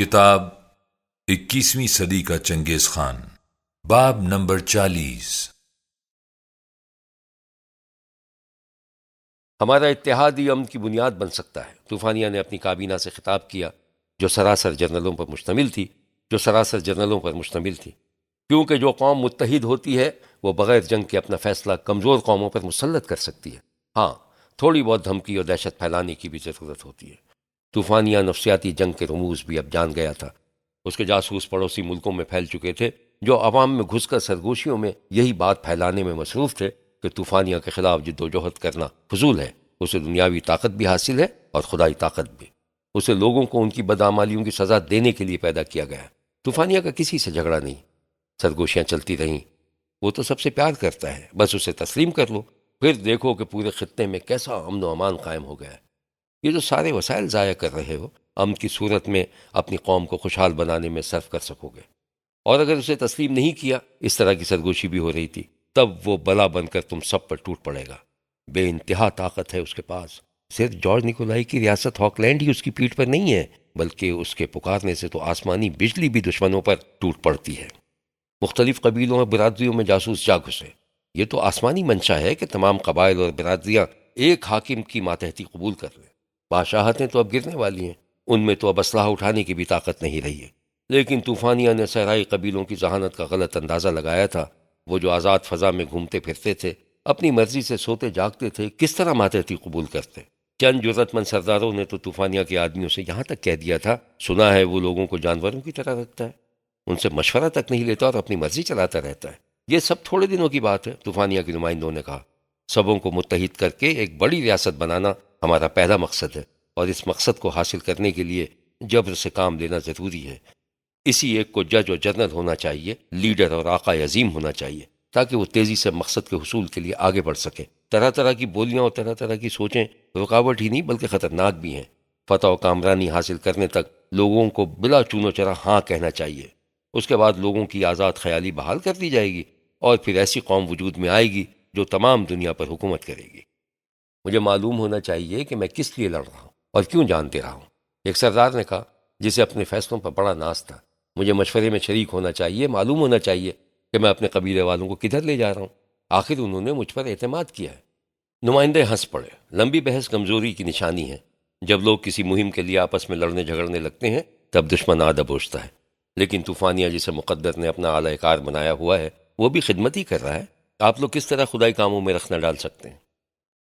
کتاب 21ویں صدی کا چنگیز خان، باب نمبر 40۔ ہمارا اتحاد ہی امن کی بنیاد بن سکتا ہے، طوفانیہ نے اپنی کابینہ سے خطاب کیا جو سراسر جنرلوں پر مشتمل تھی کیونکہ جو قوم متحد ہوتی ہے وہ بغیر جنگ کے اپنا فیصلہ کمزور قوموں پر مسلط کر سکتی ہے۔ ہاں، تھوڑی بہت دھمکی اور دہشت پھیلانے کی بھی ضرورت ہوتی ہے۔ طوفانیہ نفسیاتی جنگ کے رموز بھی اب جان گیا تھا۔ اس کے جاسوس پڑوسی ملکوں میں پھیل چکے تھے جو عوام میں گھس کر سرگوشیوں میں یہی بات پھیلانے میں مصروف تھے کہ طوفانیہ کے خلاف جد و جہد کرنا فضول ہے۔ اسے دنیاوی طاقت بھی حاصل ہے اور خدائی طاقت بھی۔ اسے لوگوں کو ان کی بدعمالیوں کی سزا دینے کے لیے پیدا کیا گیا ہے۔ طوفانیہ کا کسی سے جھگڑا نہیں، سرگوشیاں چلتی رہیں، وہ تو سب سے پیار کرتا ہے، بس اسے تسلیم کر لو، پھر دیکھو کہ پورے خطے میں کیسا امن و امان قائم ہو گیا ہے۔ یہ جو سارے وسائل ضائع کر رہے ہو، امن کی صورت میں اپنی قوم کو خوشحال بنانے میں صرف کر سکو گے، اور اگر اسے تسلیم نہیں کیا، اس طرح کی سرگوشی بھی ہو رہی تھی، تب وہ بلا بن کر تم سب پر ٹوٹ پڑے گا۔ بے انتہا طاقت ہے اس کے پاس۔ صرف جارج نکولائی کی ریاست ہاکلینڈ ہی اس کی پیٹھ پر نہیں ہے، بلکہ اس کے پکارنے سے تو آسمانی بجلی بھی دشمنوں پر ٹوٹ پڑتی ہے۔ مختلف قبیلوں اور برادریوں میں جاسوس جا گھسے۔ یہ تو آسمانی منشا ہے کہ تمام قبائل اور برادریاں ایک حاکم کی ماتحتی قبول کر لیں۔ بادشاہتیں تو اب گرنے والی ہیں، ان میں تو اب اسلحہ اٹھانے کی بھی طاقت نہیں رہی ہے۔ لیکن طوفانیہ نے صحرائی قبیلوں کی ذہانت کا غلط اندازہ لگایا تھا۔ وہ جو آزاد فضا میں گھومتے پھرتے تھے، اپنی مرضی سے سوتے جاگتے تھے، کس طرح ماتحتی قبول کرتے؟ چند جرأت مند سرداروں نے تو طوفانیہ کے آدمیوں سے یہاں تک کہہ دیا تھا، سنا ہے وہ لوگوں کو جانوروں کی طرح رکھتا ہے، ان سے مشورہ تک نہیں لیتا اور اپنی مرضی چلاتا رہتا ہے۔ یہ سب تھوڑے دنوں کی بات ہے، طوفانیہ کے نمائندوں نے کہا۔ سبوں کو متحد کر کے ایک بڑی ریاست بنانا ہمارا پہلا مقصد ہے، اور اس مقصد کو حاصل کرنے کے لیے جبر سے کام لینا ضروری ہے۔ اسی ایک کو جج اور جنرل ہونا چاہیے، لیڈر اور آقا عظیم ہونا چاہیے، تاکہ وہ تیزی سے مقصد کے حصول کے لیے آگے بڑھ سکے۔ طرح طرح کی بولیاں اور طرح طرح کی سوچیں رکاوٹ ہی نہیں بلکہ خطرناک بھی ہیں۔ فتح و کامرانی حاصل کرنے تک لوگوں کو بلا چون و چرا ہاں کہنا چاہیے۔ اس کے بعد لوگوں کی آزاد خیالی بحال کر دی جائے گی، اور پھر ایسی قوم وجود میں آئے گی جو تمام دنیا پر حکومت کرے گی۔ مجھے معلوم ہونا چاہیے کہ میں کس لیے لڑ رہا ہوں اور کیوں جان دے رہا ہوں، ایک سردار نے کہا جسے اپنے فیصلوں پر بڑا ناز تھا۔ مجھے مشورے میں شریک ہونا چاہیے، معلوم ہونا چاہیے کہ میں اپنے قبیلے والوں کو کدھر لے جا رہا ہوں۔ آخر انہوں نے مجھ پر اعتماد کیا ہے۔ نمائندے ہنس پڑے۔ لمبی بحث کمزوری کی نشانی ہے۔ جب لوگ کسی مہم کے لیے آپس میں لڑنے جھگڑنے لگتے ہیں تب دشمن آدھا بوجھتا ہے، لیکن طوفانیہ جسے مقدر نے اپنا اعلی کار بنایا ہوا ہے وہ بھی خدمت ہی کر رہا ہے۔ آپ لوگ کس طرح خدائی کاموں میں رخ نہ ڈال سکتے ہیں؟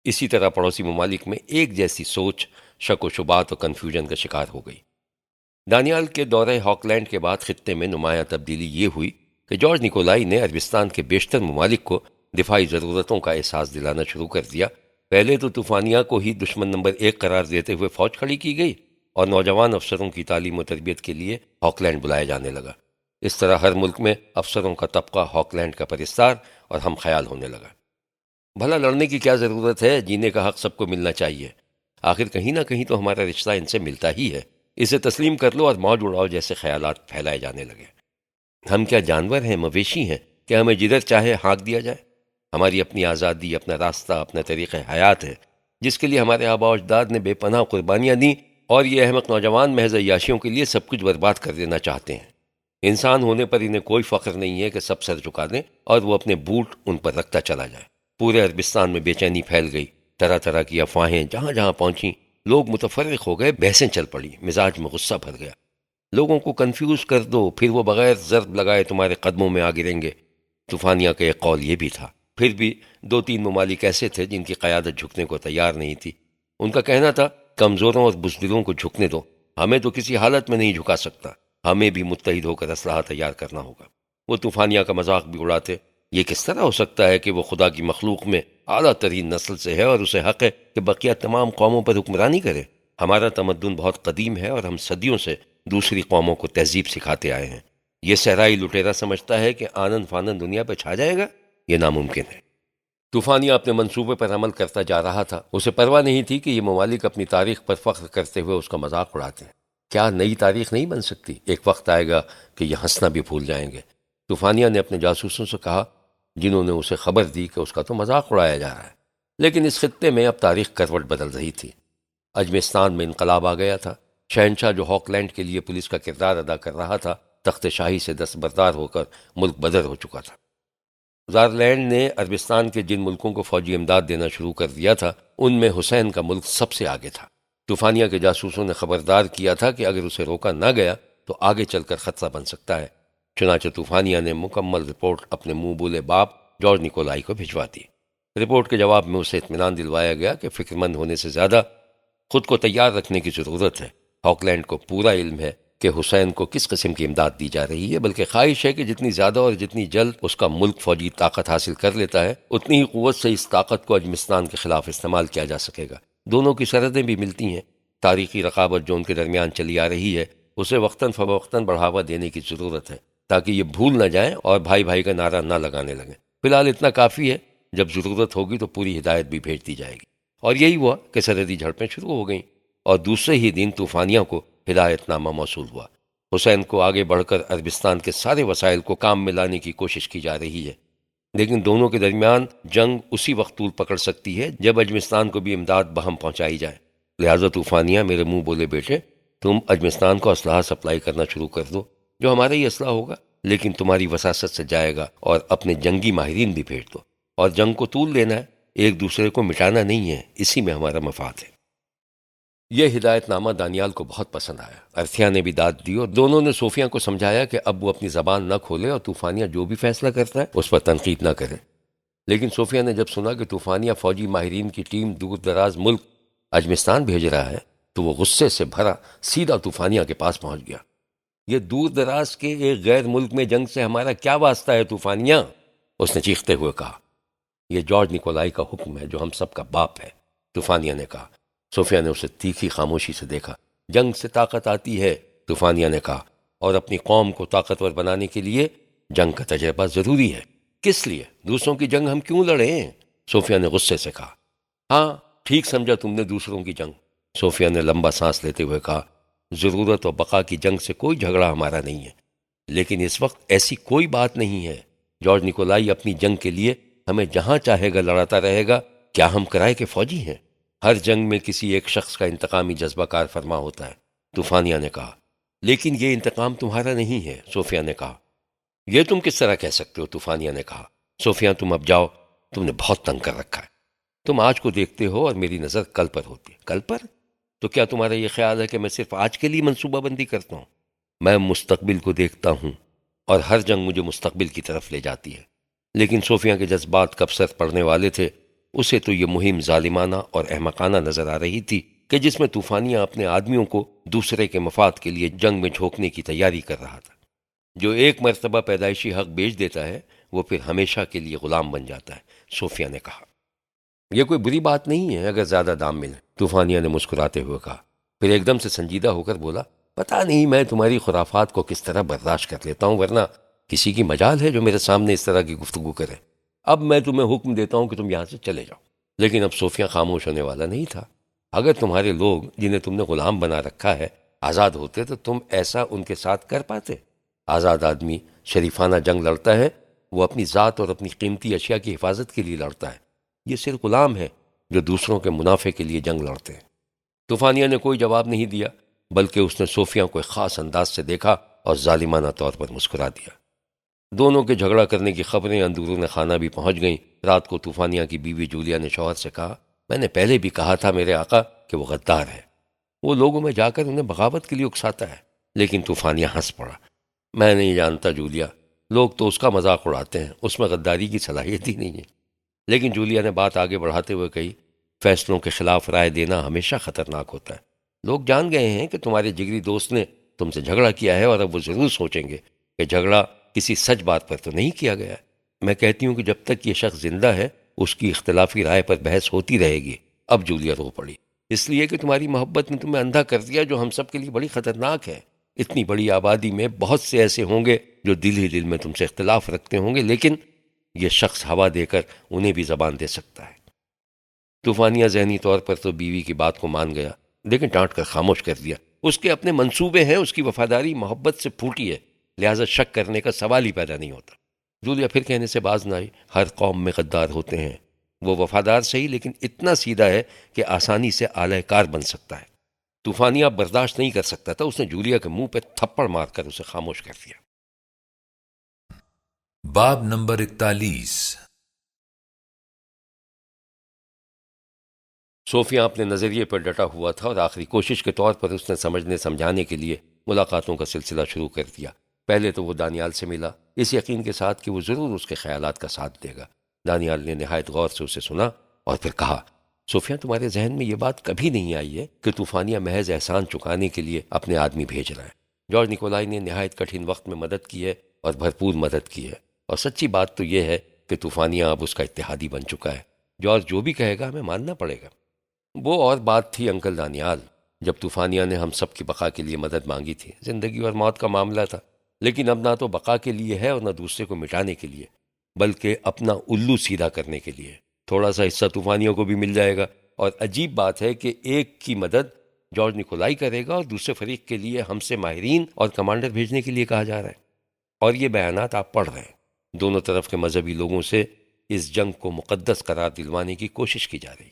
اسی طرح پڑوسی ممالک میں ایک جیسی سوچ شک و شبہات اور کنفیوژن کا شکار ہو گئی۔ دانیال کے دورہ ہاکلینڈ کے بعد خطے میں نمایاں تبدیلی یہ ہوئی کہ جارج نکولائی نے عربستان کے بیشتر ممالک کو دفاعی ضرورتوں کا احساس دلانا شروع کر دیا۔ پہلے تو طوفانیہ کو ہی دشمن نمبر 1 قرار دیتے ہوئے فوج کھڑی کی گئی، اور نوجوان افسروں کی تعلیم و تربیت کے لیے ہاکلینڈ بلایا جانے لگا۔ اس طرح ہر ملک میں افسروں کا طبقہ ہاکلینڈ کا پرستار اور ہم خیال ہونے لگا۔ بھلا لڑنے کی کیا ضرورت ہے؟ جینے کا حق سب کو ملنا چاہیے۔ آخر کہیں نہ کہیں تو ہمارا رشتہ ان سے ملتا ہی ہے، اسے تسلیم کر لو، اور موج اڑاؤ جیسے خیالات پھیلائے جانے لگے۔ ہم کیا جانور ہیں، مویشی ہیں کہ ہمیں جدھر چاہے ہانک دیا جائے؟ ہماری اپنی آزادی، اپنا راستہ، اپنا طریقہ حیات ہے، جس کے لیے ہمارے آباء و اجداد نے بے پناہ قربانیاں دیں، اور یہ احمق نوجوان محض عیاشیوں کے لیے سب کچھ برباد کر دینا چاہتے ہیں۔ انسان ہونے پر انہیں کوئی فخر نہیں ہے کہ سب سر جھکا دیں اور وہ اپنے بوٹ ان پر رکھتا چلا جائے۔ پورے عربستان میں بے چینی پھیل گئی، طرح طرح کی افواہیں جہاں جہاں پہنچیں، لوگ متفرق ہو گئے، بحثیں چل پڑی، مزاج میں غصہ بھر گیا۔ لوگوں کو کنفیوز کر دو، پھر وہ بغیر ضرب لگائے تمہارے قدموں میں آ گریں گے۔ طوفانیہ کا ایک قول یہ بھی تھا۔ پھر بھی 2-3 ممالک ایسے تھے جن کی قیادت جھکنے کو تیار نہیں تھی۔ ان کا کہنا تھا، کمزوروں اور بزدلوں کو جھکنے دو، ہمیں تو کسی حالت میں نہیں جھکا سکتا، ہمیں بھی متحد ہو کر اسلحہ تیار کرنا ہوگا۔ وہ طوفانیہ کا مذاق بھی اڑاتے۔ یہ کس طرح ہو سکتا ہے کہ وہ خدا کی مخلوق میں اعلیٰ ترین نسل سے ہے اور اسے حق ہے کہ بقیہ تمام قوموں پر حکمرانی کرے؟ ہمارا تمدن بہت قدیم ہے اور ہم صدیوں سے دوسری قوموں کو تہذیب سکھاتے آئے ہیں۔ یہ صحرائی لٹیرا سمجھتا ہے کہ آنن فانن دنیا پہ چھا جائے گا؟ یہ ناممکن ہے۔ طوفانیہ اپنے منصوبے پر عمل کرتا جا رہا تھا۔ اسے پرواہ نہیں تھی کہ یہ ممالک اپنی تاریخ پر فخر کرتے ہوئے اس کا مذاق اڑاتے ہیں۔ کیا نئی تاریخ نہیں بن سکتی؟ ایک وقت آئے گا کہ یہ ہنسنا بھی بھول جائیں گے۔ طوفانیہ نے اپنے جاسوسوں سے کہا، جنہوں نے اسے خبر دی کہ اس کا تو مذاق اڑایا جا رہا ہے۔ لیکن اس خطے میں اب تاریخ کروٹ بدل رہی تھی۔ اجمستان میں انقلاب آ گیا تھا۔ شہنشاہ جو ہاک لینڈ کے لیے پولیس کا کردار ادا کر رہا تھا تخت شاہی سے دستبردار ہو کر ملک بدر ہو چکا تھا۔ زارلینڈ نے عربستان کے جن ملکوں کو فوجی امداد دینا شروع کر دیا تھا ان میں حسین کا ملک سب سے آگے تھا۔ طوفانیہ کے جاسوسوں نے خبردار کیا تھا کہ اگر اسے روکا نہ گیا تو آگے چل کر خطرہ بن سکتا ہے۔ چنانچہ طوفانیہ نے مکمل رپورٹ اپنے منہ بولے باپ جارج نکولائی کو بھجوا دی۔ رپورٹ کے جواب میں اسے اطمینان دلوایا گیا کہ فکر مند ہونے سے زیادہ خود کو تیار رکھنے کی ضرورت ہے۔ ہاکلینڈ کو پورا علم ہے کہ حسین کو کس قسم کی امداد دی جا رہی ہے، بلکہ خواہش ہے کہ جتنی زیادہ اور جتنی جلد اس کا ملک فوجی طاقت حاصل کر لیتا ہے اتنی ہی قوت سے اس طاقت کو عجمستان کے خلاف استعمال کیا جا سکے گا۔ دونوں کی سرحدیں بھی ملتی ہیں۔ تاریخی رقابت جو ان کے درمیان چلی آ رہی ہے اسے وقتاً فوقتاً بڑھاوا دینے کی ضرورت ہے تاکہ یہ بھول نہ جائیں اور بھائی بھائی کا نعرہ نہ لگانے لگیں۔ فی الحال اتنا کافی ہے، جب ضرورت ہوگی تو پوری ہدایت بھی بھیج دی جائے گی۔ اور یہی ہوا کہ سرحدی جھڑپیں شروع ہو گئیں اور دوسرے ہی دن طوفانیہ کو ہدایت نامہ موصول ہوا۔ حسین کو آگے بڑھ کر عربستان کے سارے وسائل کو کام میں لانے کی کوشش کی جا رہی ہے، لیکن دونوں کے درمیان جنگ اسی وقت طول پکڑ سکتی ہے جب عجمستان کو بھی امداد بہم پہنچائی جائے۔ لہٰذا طوفانیہ میرے منہ بولے بیٹے، تم عجمستان کو اسلحہ سپلائی کرنا شروع کر دو، جو ہمارا ہی اسلحہ ہوگا لیکن تمہاری وساست سے جائے گا، اور اپنے جنگی ماہرین بھی بھیج دو، اور جنگ کو طول لینا ہے، ایک دوسرے کو مٹانا نہیں ہے، اسی میں ہمارا مفاد ہے۔ یہ ہدایت نامہ دانیال کو بہت پسند آیا۔ ارتھیا نے بھی داد دی اور دونوں نے صوفیہ کو سمجھایا کہ اب وہ اپنی زبان نہ کھولے اور طوفانیہ جو بھی فیصلہ کرتا ہے اس پر تنقید نہ کرے۔ لیکن صوفیہ نے جب سنا کہ طوفانیہ فوجی ماہرین کی ٹیم دور دراز ملک عجمستان بھیج رہا ہے تو وہ غصے سے بھرا سیدھا طوفانیہ کے پاس پہنچ گیا۔ یہ دور دراز کے ایک غیر ملک میں جنگ سے ہمارا کیا واسطہ ہے طوفانیہ؟ اس نے چیختے ہوئے کہا۔ یہ جارج نکولائی کا حکم ہے جو ہم سب کا باپ ہے، طوفانیہ نے کہا۔ صوفیہ نے اسے تیکھی خاموشی سے دیکھا۔ جنگ سے طاقت آتی ہے، طوفانیہ نے کہا، اور اپنی قوم کو طاقتور بنانے کے لیے جنگ کا تجربہ ضروری ہے۔ کس لیے؟ دوسروں کی جنگ ہم کیوں لڑیں؟ صوفیہ نے غصے سے کہا۔ ہاں ٹھیک سمجھا تم نے، دوسروں کی جنگ۔ صوفیہ نے لمبا سانس لیتے ہوئے کہا، ضرورت و بقا کی جنگ سے کوئی جھگڑا ہمارا نہیں ہے، لیکن اس وقت ایسی کوئی بات نہیں ہے۔ جارج نکولائی اپنی جنگ کے لیے ہمیں جہاں چاہے گا لڑاتا رہے گا۔ کیا ہم کرائے کے فوجی ہیں؟ ہر جنگ میں کسی ایک شخص کا انتقامی جذبہ کار فرما ہوتا ہے، طوفانیہ نے کہا۔ لیکن یہ انتقام تمہارا نہیں ہے، صوفیہ نے کہا۔ یہ تم کس طرح کہہ سکتے ہو؟ طوفانیہ نے کہا۔ صوفیہ تم اب جاؤ، تم نے بہت تنگ کر رکھا ہے۔ تم آج کو دیکھتے ہو اور میری نظر کل پر ہوتی ہے۔ کل پر؟ تو کیا تمہارا یہ خیال ہے کہ میں صرف آج کے لیے منصوبہ بندی کرتا ہوں؟ میں مستقبل کو دیکھتا ہوں اور ہر جنگ مجھے مستقبل کی طرف لے جاتی ہے۔ لیکن صوفیہ کے جذبات کب سر پڑنے والے تھے، اسے تو یہ مہم ظالمانہ اور احمقانہ نظر آ رہی تھی کہ جس میں طوفانیہ اپنے آدمیوں کو دوسرے کے مفاد کے لیے جنگ میں جھونکنے کی تیاری کر رہا تھا۔ جو ایک مرتبہ پیدائشی حق بیچ دیتا ہے وہ پھر ہمیشہ کے لیے غلام بن جاتا ہے، صوفیہ نے کہا۔ یہ کوئی بری بات نہیں ہے اگر زیادہ دام ملے، طوفانیہ نے مسکراتے ہوئے کہا۔ پھر ایک دم سے سنجیدہ ہو کر بولا، پتہ نہیں میں تمہاری خرافات کو کس طرح برداشت کر لیتا ہوں، ورنہ کسی کی مجال ہے جو میرے سامنے اس طرح کی گفتگو کرے؟ اب میں تمہیں حکم دیتا ہوں کہ تم یہاں سے چلے جاؤ۔ لیکن اب صوفیہ خاموش ہونے والا نہیں تھا۔ اگر تمہارے لوگ جنہیں تم نے غلام بنا رکھا ہے آزاد ہوتے تو تم ایسا ان کے ساتھ کر پاتے؟ آزاد آدمی شریفانہ جنگ لڑتا ہے، وہ اپنی ذات اور اپنی قیمتی اشیاء کی حفاظت کے لیے لڑتا ہے۔ یہ صرف غلام ہے جو دوسروں کے منافع کے لیے جنگ لڑتے ہیں۔ طوفانیہ نے کوئی جواب نہیں دیا، بلکہ اس نے صوفیہ کو ایک خاص انداز سے دیکھا اور ظالمانہ طور پر مسکرا دیا۔ دونوں کے جھگڑا کرنے کی خبریں اندرون خانہ بھی پہنچ گئیں۔ رات کو طوفانیہ کی بیوی جولیا نے شوہر سے کہا، میں نے پہلے بھی کہا تھا میرے آقا کہ وہ غدار ہے، وہ لوگوں میں جا کر انہیں بغاوت کے لیے اکساتا ہے۔ لیکن طوفانیہ ہنس پڑا۔ میں نہیں جانتا جولیا، لوگ تو اس کا مذاق اڑاتے ہیں، اس میں غداری کی صلاحیت ہی نہیں ہے۔ لیکن جولیا نے بات آگے بڑھاتے ہوئے کہی، فیصلوں کے خلاف رائے دینا ہمیشہ خطرناک ہوتا ہے۔ لوگ جان گئے ہیں کہ تمہارے جگری دوست نے تم سے جھگڑا کیا ہے، اور اب وہ ضرور سوچیں گے کہ جھگڑا کسی سچ بات پر تو نہیں کیا گیا ہے۔ میں کہتی ہوں کہ جب تک یہ شخص زندہ ہے اس کی اختلافی رائے پر بحث ہوتی رہے گی۔ اب جولیا رو پڑی، اس لیے کہ تمہاری محبت نے تمہیں اندھا کر دیا، جو ہم سب کے لیے بڑی خطرناک ہے۔ اتنی بڑی آبادی میں بہت سے ایسے ہوں گے جو دل ہی دل میں تم سے اختلاف رکھتے ہوں گے، لیکن یہ شخص ہوا دے کر انہیں بھی زبان دے سکتا ہے۔ طوفانیہ ذہنی طور پر تو بیوی کی بات کو مان گیا، لیکن ڈانٹ کر خاموش کر دیا۔ اس کے اپنے منصوبے ہیں، اس کی وفاداری محبت سے پھوٹی ہے، لہٰذا شک کرنے کا سوال ہی پیدا نہیں ہوتا۔ جولیا پھر کہنے سے باز نہ آئی، ہر قوم میں غدار ہوتے ہیں، وہ وفادار صحیح لیکن اتنا سیدھا ہے کہ آسانی سے اعلی کار بن سکتا ہے۔ طوفانیہ اب برداشت نہیں کر سکتا تھا، اس نے جولیا کے منہ پہ تھپڑ مار کر اسے خاموش کر دیا۔ باب نمبر 41۔ صوفیہ اپنے نظریے پر ڈٹا ہوا تھا اور آخری کوشش کے طور پر اس نے سمجھنے سمجھانے کے لیے ملاقاتوں کا سلسلہ شروع کر دیا۔ پہلے تو وہ دانیال سے ملا، اس یقین کے ساتھ کہ وہ ضرور اس کے خیالات کا ساتھ دے گا۔ دانیال نے نہایت غور سے اسے سنا اور پھر کہا، صوفیہ تمہارے ذہن میں یہ بات کبھی نہیں آئی ہے کہ طوفانیہ محض احسان چکانے کے لیے اپنے آدمی بھیج رہا ہے؟ جارج نیکولائی نے نہایت کٹھن وقت میں مدد کی ہے اور بھرپور مدد کی ہے، اور سچی بات تو یہ ہے کہ طوفانیہ اب اس کا اتحادی بن چکا ہے۔ جارج جو بھی کہے گا ہمیں ماننا پڑے گا۔ وہ اور بات تھی انکل دانیال، جب طوفانیہ نے ہم سب کی بقا کے لیے مدد مانگی تھی، زندگی اور موت کا معاملہ تھا، لیکن اب نہ تو بقا کے لیے ہے اور نہ دوسرے کو مٹانے کے لیے، بلکہ اپنا الو سیدھا کرنے کے لیے۔ تھوڑا سا حصہ طوفانیوں کو بھی مل جائے گا، اور عجیب بات ہے کہ ایک کی مدد جارج نیکولائی کرے گا اور دوسرے فریق کے لیے ہم سے ماہرین اور کمانڈر بھیجنے کے لیے کہا جا رہا ہے۔ اور یہ بیانات آپ پڑھ رہے ہیں، دونوں طرف کے مذہبی لوگوں سے اس جنگ کو مقدس قرار دلوانے کی کوشش کی جا رہی۔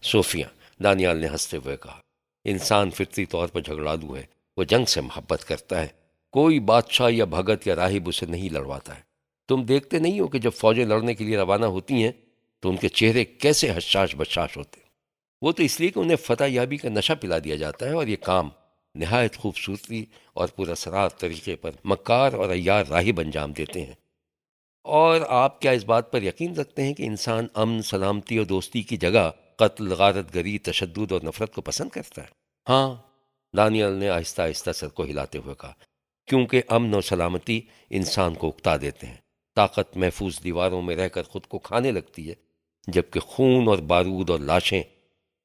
صوفیہ، دانیال نے ہنستے ہوئے کہا، انسان فطری طور پر جھگڑالو ہے، وہ جنگ سے محبت کرتا ہے، کوئی بادشاہ یا بھگت یا راہب اسے نہیں لڑواتا ہے۔ تم دیکھتے نہیں ہو کہ جب فوجیں لڑنے کے لیے روانہ ہوتی ہیں تو ان کے چہرے کیسے حشاش بشاش ہوتے ہیں؟ وہ تو اس لیے کہ انہیں فتح یابی کا نشہ پلا دیا جاتا ہے، اور یہ کام نہایت خوبصورتی اور پراسرار طریقے پر مکار اور عیار راہب انجام دیتے ہیں۔ اور آپ کیا اس بات پر یقین رکھتے ہیں کہ انسان امن، سلامتی اور دوستی کی جگہ قتل، غارت گری، تشدد اور نفرت کو پسند کرتا ہے؟ ہاں، دانیال نے آہستہ آہستہ سر کو ہلاتے ہوئے کہا، کیونکہ امن اور سلامتی انسان کو اکتا دیتے ہیں۔ طاقت محفوظ دیواروں میں رہ کر خود کو کھانے لگتی ہے، جبکہ خون اور بارود اور لاشیں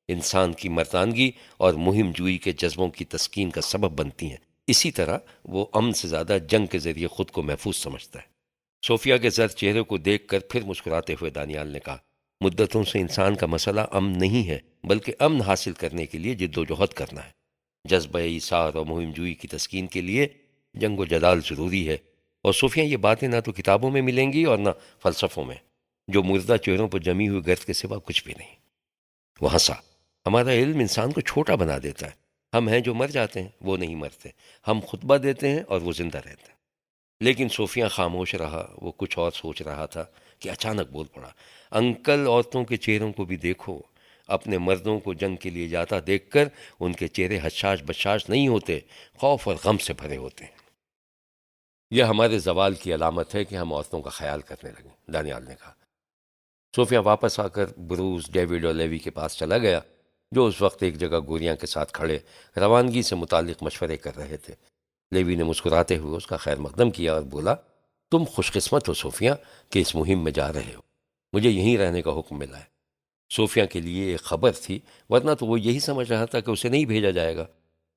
انسان کی مردانگی اور مہم جوئی کے جذبوں کی تسکین کا سبب بنتی ہیں۔ اسی طرح وہ امن سے زیادہ جنگ کے ذریعے خود کو محفوظ سمجھتا ہے۔ صوفیہ کے زرد چہرے کو دیکھ کر پھر مسکراتے ہوئے دانیال نے کہا، مدتوں سے انسان کا مسئلہ امن نہیں ہے، بلکہ امن حاصل کرنے کے لیے جد و جہد کرنا ہے۔ جذبہ ایثار اور مہم جوئی کی تسکین کے لیے جنگ و جدال ضروری ہے، اور صوفیہ یہ باتیں نہ تو کتابوں میں ملیں گی اور نہ فلسفوں میں، جو مردہ چہروں پر جمی ہوئی گرد کے سوا کچھ بھی نہیں۔ وہ ہنسا، ہمارا علم انسان کو چھوٹا بنا دیتا ہے۔ ہم ہیں جو مر جاتے ہیں، وہ نہیں مرتے۔ ہم خطبہ دیتے ہیں اور وہ زندہ رہتے ہیں۔ لیکن صوفیہ خاموش رہا، وہ کچھ اور سوچ رہا تھا کہ اچانک بول پڑا، انکل عورتوں کے چہروں کو بھی دیکھو، اپنے مردوں کو جنگ کے لیے جاتا دیکھ کر ان کے چہرے حشاش بشاش نہیں ہوتے، خوف اور غم سے بھرے ہوتے ہیں۔ یہ ہمارے زوال کی علامت ہے کہ ہم عورتوں کا خیال کرنے لگیں، دانیال نے کہا۔ صوفیہ واپس آ کر بروس، ڈیوڈ اور لیوی کے پاس چلا گیا، جو اس وقت ایک جگہ گوریاں کے ساتھ کھڑے روانگی سے متعلق مشورے کر رہے تھے۔ لیوی نے مسکراتے ہوئے اس کا خیر مقدم کیا اور بولا، تم خوش قسمت ہو صوفیہ کہ اس مہم میں جا رہے ہو، مجھے یہیں رہنے کا حکم ملا ہے۔ صوفیہ کے لیے ایک خبر تھی، ورنہ تو وہ یہی سمجھ رہا تھا کہ اسے نہیں بھیجا جائے گا۔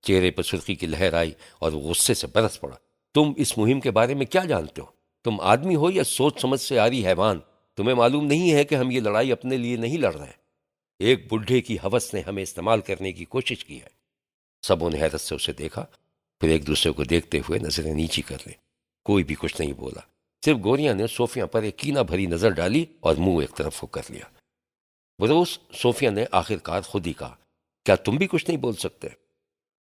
چہرے پر سرخی کی لہر آئی اور وہ غصے سے برس پڑا۔ تم اس مہم کے بارے میں کیا جانتے ہو؟ تم آدمی ہو یا سوچ سمجھ سے آری حیوان؟ تمہیں معلوم نہیں ہے کہ ہم یہ لڑائی اپنے لیے نہیں لڑ رہے، ایک بڈھے کی ہوس نے ہمیں استعمال کرنے کی کوشش کی ہے۔ سبوں نے حیرت سے اسے دیکھا، پھر ایک دوسرے کو دیکھتے ہوئے نظریں نیچی کر لیں۔ کوئی بھی کچھ نہیں بولا، صرف گوریاں نے صوفیہ پر ایک کینہ بھری نظر ڈالی اور منہ ایک طرف کو کر لیا۔ بروس، صوفیہ نے آخر کار خود ہی کہا، کیا تم بھی کچھ نہیں بول سکتے؟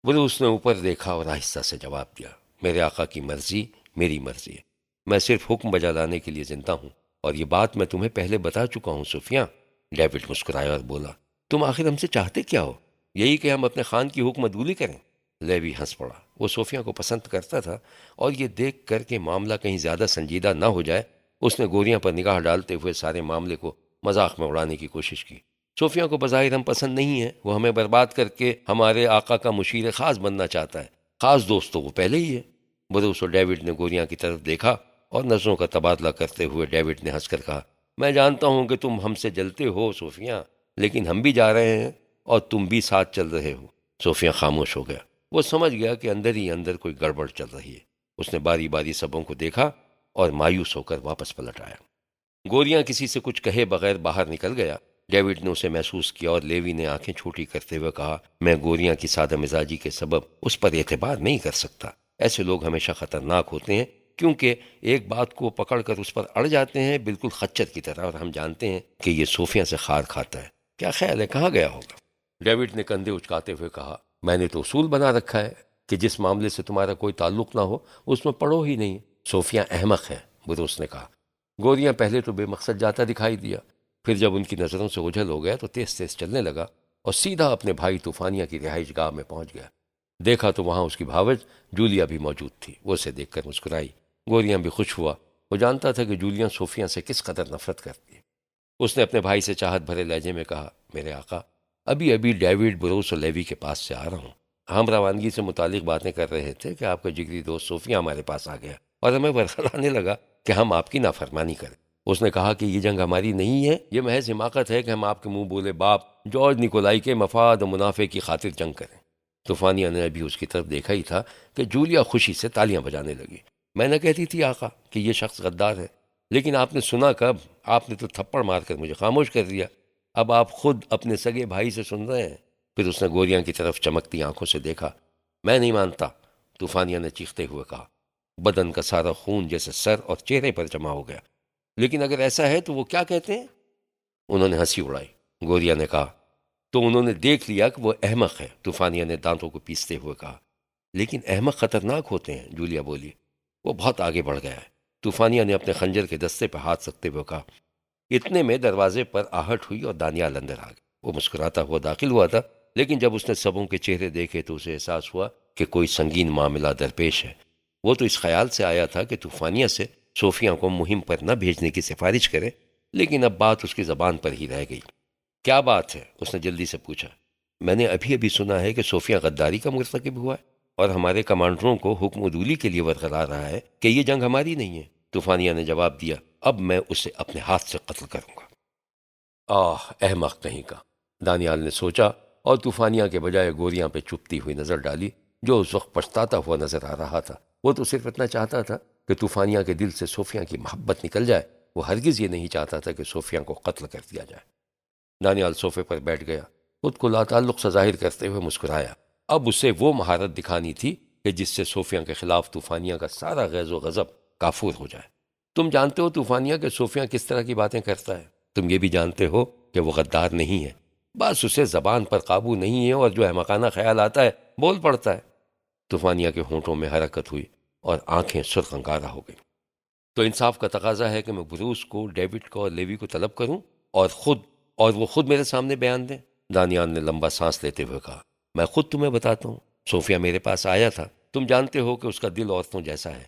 بروس نے اوپر دیکھا اور آہستہ سے جواب دیا، میرے آقا کی مرضی میری مرضی ہے، میں صرف حکم بجا لانے کے لیے زندہ ہوں، اور یہ بات میں تمہیں پہلے بتا چکا ہوں صوفیہ۔ ڈیوڈ مسکرایا اور بولا، تم آخر ہم سے چاہتے کیا ہو؟ یہی کہ ہم اپنے خان کی حکم عدولی کریں؟ لیوی ہنس پڑا، وہ صوفیہ کو پسند کرتا تھا، اور یہ دیکھ کر کہ معاملہ کہیں زیادہ سنجیدہ نہ ہو جائے، اس نے گوریاں پر نگاہ ڈالتے ہوئے سارے معاملے کو مذاق میں اڑانے کی کوشش کی۔ صوفیہ کو بظاہر ہم پسند نہیں ہیں، وہ ہمیں برباد کر کے ہمارے آقا کا مشیر خاص بننا چاہتا ہے، خاص دوست تو وہ پہلے ہی ہے۔ بروس اور ڈیوڈ نے گوریاں کی طرف دیکھا اور نظروں کا تبادلہ کرتے ہوئے ڈیوڈ نے ہنس کر کہا، میں جانتا ہوں کہ تم ہم سے جلتے ہو صوفیہ، لیکن ہم بھی جا رہے ہیں اور تم بھی ساتھ چل رہے ہو۔ صوفیہ خاموش ہو گیا، وہ سمجھ گیا کہ اندر ہی اندر کوئی گڑبڑ چل رہی ہے۔ اس نے باری باری سبوں کو دیکھا اور مایوس ہو کر واپس پلٹ آیا۔ گوریاں کسی سے کچھ کہے بغیر باہر نکل گیا۔ ڈیوڈ نے اسے محسوس کیا اور لیوی نے آنکھیں چھوٹی کرتے ہوئے کہا، میں گوریاں کی سادہ مزاجی کے سبب اس پر اعتبار نہیں کر سکتا۔ ایسے لوگ ہمیشہ خطرناک ہوتے ہیں، کیونکہ ایک بات کو پکڑ کر اس پر اڑ جاتے ہیں، بالکل خچر کی طرح، اور ہم جانتے ہیں کہ یہ صوفیہ سے خار کھاتا ہے۔ کیا خیال ہے کہاں گیا ہوگا؟ ڈیوڈ نے کندھے اچکاتے ہوئے کہا، میں نے تو اصول بنا رکھا ہے کہ جس معاملے سے تمہارا کوئی تعلق نہ ہو اس میں پڑھو ہی نہیں۔ صوفیہ احمق ہے، بروس نے کہا۔ گوریاں پہلے تو بے مقصد جاتا دکھائی دیا، پھر جب ان کی نظروں سے اوجھل ہو گیا تو تیز تیز چلنے لگا اور سیدھا اپنے بھائی طوفانیہ کی رہائش گاہ میں پہنچ گیا۔ دیکھا تو وہاں اس کی بھاوج جولیا بھی موجود تھی۔ وہ اسے دیکھ کر مسکرائی۔ گوریاں بھی خوش ہوا۔ وہ جانتا تھا کہ جولیا صوفیہ سے کس قدر نفرت کرتی ہے۔ اس نے اپنے بھائی سے چاہت بھرے لہجے میں کہا، میرے آقا، ابھی ڈیوڈ، بروس اور لیوی کے پاس سے آ رہا ہوں۔ ہم روانگی سے متعلق باتیں کر رہے تھے کہ آپ کا جگری دوست صوفیہ ہمارے پاس آ گیا اور ہمیں ورخلانے لگا کہ ہم آپ کی نافرمانی کریں۔ اس نے کہا کہ یہ جنگ ہماری نہیں ہے، یہ محض حماقت ہے کہ ہم آپ کے منہ بولے باپ جارج نکولائی کے مفاد و منافع کی خاطر جنگ کریں۔ طوفانیہ نے ابھی اس کی طرف دیکھا ہی تھا کہ جولیا خوشی سے تالیاں بجانے لگی۔ میں نہ کہتی تھی آقا کہ یہ شخص غدار ہے، لیکن آپ نے سنا کب؟ آپ نے تو تھپڑ مار کر مجھے خاموش کر دیا۔ اب آپ خود اپنے سگے بھائی سے سن رہے ہیں۔ پھر اس نے گوریاں کی طرف چمکتی آنکھوں سے دیکھا۔ میں نہیں مانتا، طوفانیہ نے چیختے ہوئے کہا۔ بدن کا سارا خون جیسے سر اور چہرے پر جمع ہو گیا۔ لیکن اگر ایسا ہے تو وہ کیا کہتے ہیں؟ انہوں نے ہنسی اڑائی۔ گوریا نے کہا، تو انہوں نے دیکھ لیا کہ وہ احمق ہے۔ طوفانیہ نے دانتوں کو پیستے ہوئے کہا۔ لیکن احمق خطرناک ہوتے ہیں، جولیا بولی۔ وہ بہت آگے بڑھ گیا ہے۔ طوفانیہ نے اپنے خنجر کے دستے پہ ہاتھ رکھتے ہوئے کہا۔ اتنے میں دروازے پر آہٹ ہوئی اور دانیال اندر آ گیا۔ وہ مسکراتا ہوا داخل ہوا تھا، لیکن جب اس نے سبوں کے چہرے دیکھے تو اسے احساس ہوا کہ کوئی سنگین معاملہ درپیش ہے۔ وہ تو اس خیال سے آیا تھا کہ طوفانیہ سے صوفیہ کو مہم پر نہ بھیجنے کی سفارش کرے، لیکن اب بات اس کی زبان پر ہی رہ گئی۔ کیا بات ہے؟ اس نے جلدی سے پوچھا۔ میں نے ابھی سنا ہے کہ صوفیہ غداری کا مرتکب ہوا ہے اور ہمارے کمانڈروں کو حکم عدولی کے لیے ورغلا رہا ہے کہ یہ جنگ ہماری نہیں ہے۔ طوفانیہ نے جواب دیا، اب میں اسے اپنے ہاتھ سے قتل کروں گا۔ احمق کہیں کا، دانیال نے سوچا اور طوفانیہ کے بجائے گوریاں پہ چپتی ہوئی نظر ڈالی جو اس وقت پچھتاتا ہوا نظر آ رہا تھا۔ وہ تو صرف اتنا چاہتا تھا کہ طوفانیہ کے دل سے صوفیہ کی محبت نکل جائے۔ وہ ہرگز یہ نہیں چاہتا تھا کہ صوفیہ کو قتل کر دیا جائے۔ دانیال صوفے پر بیٹھ گیا، خود کو لاتعلق سا ظاہر کرتے ہوئے مسکرایا۔ اب اسے وہ مہارت دکھانی تھی کہ جس سے صوفیہ کے خلاف طوفانیہ کا سارا غیظ و غضب کافور ہو جائے۔ تم جانتے ہو طوفانیہ کہ صوفیہ کس طرح کی باتیں کرتا ہے۔ تم یہ بھی جانتے ہو کہ وہ غدار نہیں ہے، بس اسے زبان پر قابو نہیں ہے اور جو احمقانہ خیال آتا ہے بول پڑتا ہے۔ طوفانیہ کے ہونٹوں میں حرکت ہوئی اور آنکھیں سرخ انگارہ ہو گئیں۔ تو انصاف کا تقاضا ہے کہ میں بروس کو، ڈیوڈ کو اور لیوی کو طلب کروں اور وہ خود میرے سامنے بیان دیں۔ دانیال نے لمبا سانس لیتے ہوئے کہا، میں خود تمہیں بتاتا ہوں۔ صوفیہ میرے پاس آیا تھا، تم جانتے ہو کہ اس کا دل عورتوں جیسا ہے۔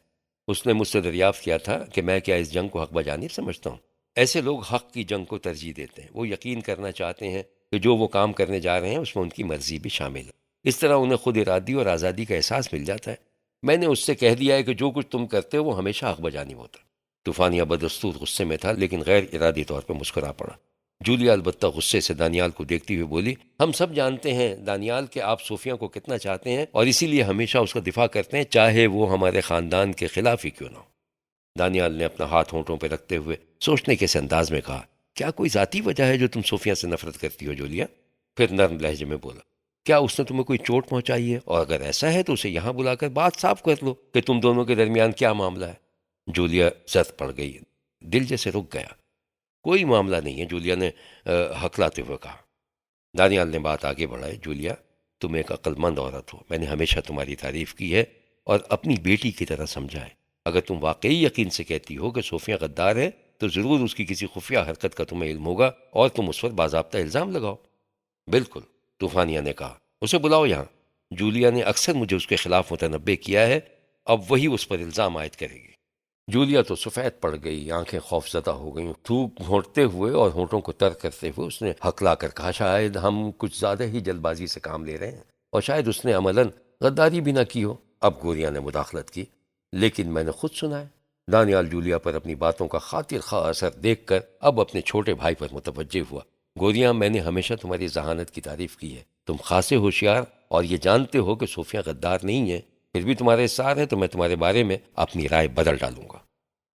اس نے مجھ سے دریافت کیا تھا کہ میں کیا اس جنگ کو حق بجانب سمجھتا ہوں۔ ایسے لوگ حق کی جنگ کو ترجیح دیتے ہیں۔ وہ یقین کرنا چاہتے ہیں کہ جو وہ کام کرنے جا رہے ہیں اس میں ان کی مرضی بھی شامل ہے۔ اس طرح انہیں خود ارادی اور آزادی کا احساس مل جاتا ہے۔ میں نے اس سے کہہ دیا ہے کہ جو کچھ تم کرتے ہو وہ ہمیشہ حق بجانب ہوتا ہے۔ طوفانیہ بدستور غصے میں تھا، لیکن غیر ارادی طور پہ مسکرا پڑا۔ جولیا البتہ غصے سے دانیال کو دیکھتی ہوئے بولی، ہم سب جانتے ہیں دانیال کہ آپ صوفیہ کو کتنا چاہتے ہیں اور اسی لیے ہمیشہ اس کا دفاع کرتے ہیں، چاہے وہ ہمارے خاندان کے خلاف ہی کیوں نہ ہو۔ دانیال نے اپنا ہاتھ ہونٹوں پہ رکھتے ہوئے سوچنے کے انداز میں کہا، کیا کوئی ذاتی وجہ ہے جو تم صوفیہ سے نفرت کرتی ہو جولیا؟ پھر نرم لہجے میں بولا، کیا اس نے تمہیں کوئی چوٹ پہنچائی ہے؟ اور اگر ایسا ہے تو اسے یہاں بلا کر بات صاف کر لو کہ تم دونوں کے درمیان کیا معاملہ ہے۔ جولیا زرد پڑ گئی، دل جیسے رک گیا۔ کوئی معاملہ نہیں ہے، جولیا نے ہکلاتے ہوئے کہا۔ دانیال نے بات آگے بڑھائی، جولیا تم ایک عقل مند عورت ہو، میں نے ہمیشہ تمہاری تعریف کی ہے اور اپنی بیٹی کی طرح سمجھا ہے۔ اگر تم واقعی یقین سے کہتی ہو کہ صوفیہ غدار ہے تو ضرور اس کی کسی خفیہ حرکت کا تمہیں علم ہوگا اور تم اس پر باضابطہ الزام لگاؤ۔ بالکل، طوفانیہ نے کہا، اسے بلاؤ یہاں۔ جولیا نے اکثر مجھے اس کے خلاف متنبہ کیا ہے، اب وہی اس پر الزام عائد کرے گی۔ جولیا تو سفید پڑ گئی، آنکھیں خوف زدہ ہو گئیں۔ تھوک گھونٹتے ہوئے اور ہونٹوں کو تر کرتے ہوئے اس نے ہکلا کر کہا، شاید ہم کچھ زیادہ ہی جلد بازی سے کام لے رہے ہیں اور شاید اس نے عملاً غداری بھی نہ کی ہو۔ اب گوریا نے مداخلت کی، لیکن میں نے خود سنا ہے۔ دانیال جولیا پر اپنی باتوں کا خاطر خواہ اثر دیکھ کر اب اپنے چھوٹے بھائی پر متوجہ ہوا۔ گوریا، میں نے ہمیشہ تمہاری ذہانت کی تعریف کی ہے، تم خاصے ہوشیار اور یہ جانتے ہو کہ صوفیہ غدار نہیں ہے، پھر بھی تمہارے اصرار ہے تو میں تمہارے بارے میں اپنی رائے بدل ڈالوں گا۔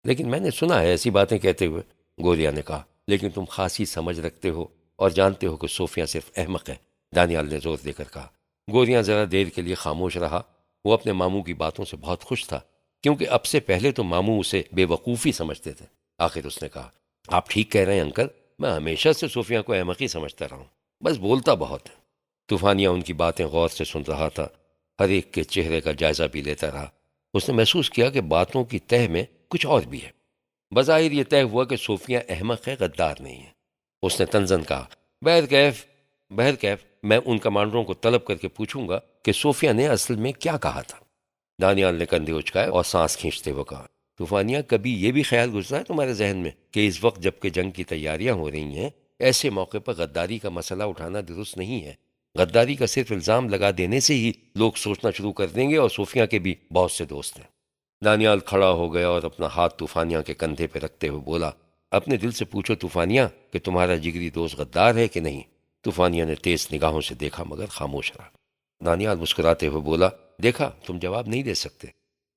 لیکن میں نے سنا ہے ایسی باتیں کہتے ہوئے، گوریا نے کہا، لیکن تم خاصی سمجھ رکھتے ہو اور جانتے ہو کہ صوفیہ صرف احمق ہے، دانیال نے زور دے کر کہا۔ گوریا ذرا دیر کے لیے خاموش رہا۔ وہ اپنے ماموں کی باتوں سے بہت خوش تھا، کیونکہ اب سے پہلے تو ماموں اسے بے وقوفی سمجھتے تھے۔ آخر اس نے کہا، آپ ٹھیک کہہ رہے ہیں انکل، میں ہمیشہ سے صوفیہ کو احمقی سمجھتا رہا ہوں، بس بولتا بہت ہے۔ طوفانیہ ان کی باتیں غور سے سن رہا تھا، ہر ایک کے چہرے کا جائزہ بھی لیتا رہا۔ اس نے محسوس کیا کہ باتوں کی تہ میں کچھ اور بھی ہے۔ بظاہر یہ طے ہوا کہ صوفیہ احمق ہے، غدار نہیں ہے۔ اس نے طنزاً کہا، بہرکیف میں ان کمانڈروں کو طلب کر کے پوچھوں گا کہ صوفیہ نے اصل میں کیا کہا تھا۔ دانیال نے کندھے اچکائے اور سانس کھینچتے ہوئے کہا، طوفانیہ، کبھی یہ بھی خیال گزرا ہے تمہارے ذہن میں کہ اس وقت جب کہ جنگ کی تیاریاں ہو رہی ہیں، ایسے موقع پر غداری کا مسئلہ اٹھانا درست نہیں ہے؟ غداری کا صرف الزام لگا دینے سے ہی لوگ سوچنا شروع کر دیں گے، اور صوفیہ کے بھی بہت سے دوست ہیں۔ دانیال کھڑا ہو گیا اور اپنا ہاتھ طوفانیہ کے کندھے پہ رکھتے ہوئے بولا، اپنے دل سے پوچھو طوفانیہ کہ تمہارا جگری دوست غدار ہے کہ نہیں۔ طوفانیہ نے تیز نگاہوں سے دیکھا مگر خاموش رہا۔ دانیال مسکراتے ہوئے بولا، دیکھا تم جواب نہیں دے سکتے،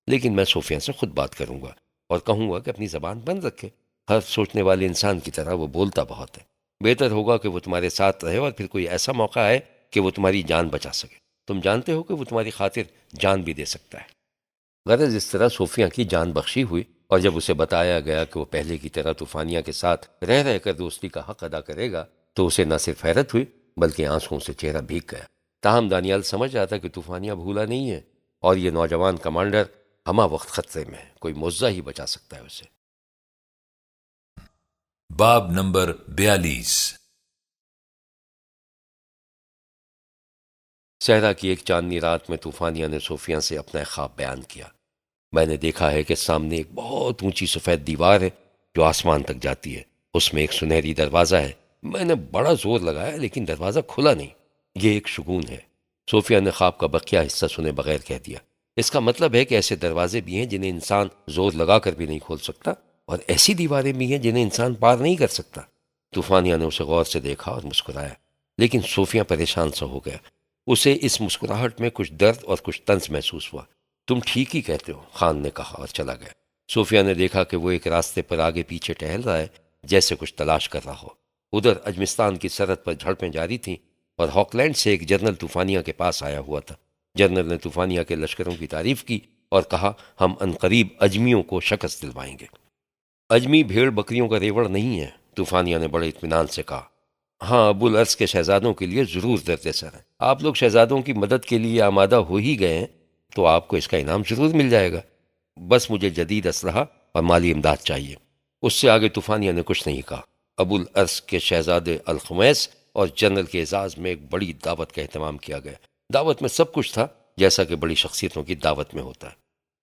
لیکن میں صوفیہ سے خود بات کروں گا اور کہوں گا کہ اپنی زبان بند رکھے۔ ہر سوچنے والے انسان کی طرح وہ بولتا بہت ہے۔ بہتر ہوگا کہ وہ تمہارے ساتھ رہے اور پھر کوئی ایسا موقع آئے کہ وہ تمہاری جان بچا سکے۔ تم جانتے ہو کہ وہ تمہاری خاطر جان بھی دے سکتا ہے۔ غرض اس طرح صوفیہ کی جان بخشی ہوئی، اور جب اسے بتایا گیا کہ وہ پہلے کی طرح طوفانیہ کے ساتھ رہ کر دوستی کا حق ادا کرے گا تو اسے نہ صرف حیرت ہوئی بلکہ آنسوؤں سے چہرہ بھیگ گیا۔ تاہم دانیال سمجھ رہا تھا کہ طوفانیہ بھولا نہیں ہے، اور یہ نوجوان کمانڈر ہمہ وقت خطرے میں ہے، کوئی معجزہ ہی بچا سکتا ہے اسے۔ باب نمبر 42۔ صحرا کی ایک چاندنی رات میں طوفانیہ نے صوفیہ سے اپنا ایک خواب بیان کیا۔ میں نے دیکھا ہے کہ سامنے ایک بہت اونچی سفید دیوار ہے جو آسمان تک جاتی ہے، اس میں ایک سنہری دروازہ ہے۔ میں نے بڑا زور لگایا لیکن دروازہ کھلا نہیں۔ یہ ایک شگون ہے۔ صوفیہ نے خواب کا بقیہ حصہ سنے بغیر کہہ دیا، اس کا مطلب ہے کہ ایسے دروازے بھی ہیں جنہیں انسان زور لگا کر بھی نہیں کھول سکتا، اور ایسی دیواریں بھی ہیں جنہیں انسان پار نہیں کر سکتا۔ طوفانیہ نے اسے غور سے دیکھا اور مسکرایا، لیکن صوفیہ پریشان سا ہو گیا۔ اسے اس مسکراہٹ میں کچھ درد اور کچھ طنز محسوس ہوا۔ تم ٹھیک ہی کہتے ہو، خان نے کہا اور چلا گیا۔ صوفیہ نے دیکھا کہ وہ ایک راستے پر آگے پیچھے ٹہل رہا ہے، جیسے کچھ تلاش کر رہا ہو۔ ادھر اجمستان کی سرحد پر جھڑپیں جاری تھیں، اور ہاکلینڈ سے ایک جنرل طوفانیہ کے پاس آیا ہوا تھا۔ جنرل نے طوفانیہ کے لشکروں کی تعریف کی اور کہا، ہم عنقریب اجمیوں کو شکست دلوائیں گے۔ اجمی بھیڑ بکریوں کا ریوڑ نہیں ہے، طوفانیہ نے بڑے اطمینان سے کہا۔ ہاں، ابو الارض کے شہزادوں کے لیے ضرور درد سر ہے۔ آپ لوگ شہزادوں کی مدد کے لیے آمادہ ہو ہی گئے ہیں تو آپ کو اس کا انعام ضرور مل جائے گا۔ بس مجھے جدید اسلحہ اور مالی امداد چاہیے۔ اس سے آگے طوفانیہ نے کچھ نہیں کہا۔ ابو الارض کے شہزادے الخمیس اور جنرل کے اعزاز میں ایک بڑی دعوت کا اہتمام کیا گیا۔ دعوت میں سب کچھ تھا جیسا کہ بڑی شخصیتوں کی دعوت میں ہوتا ہے۔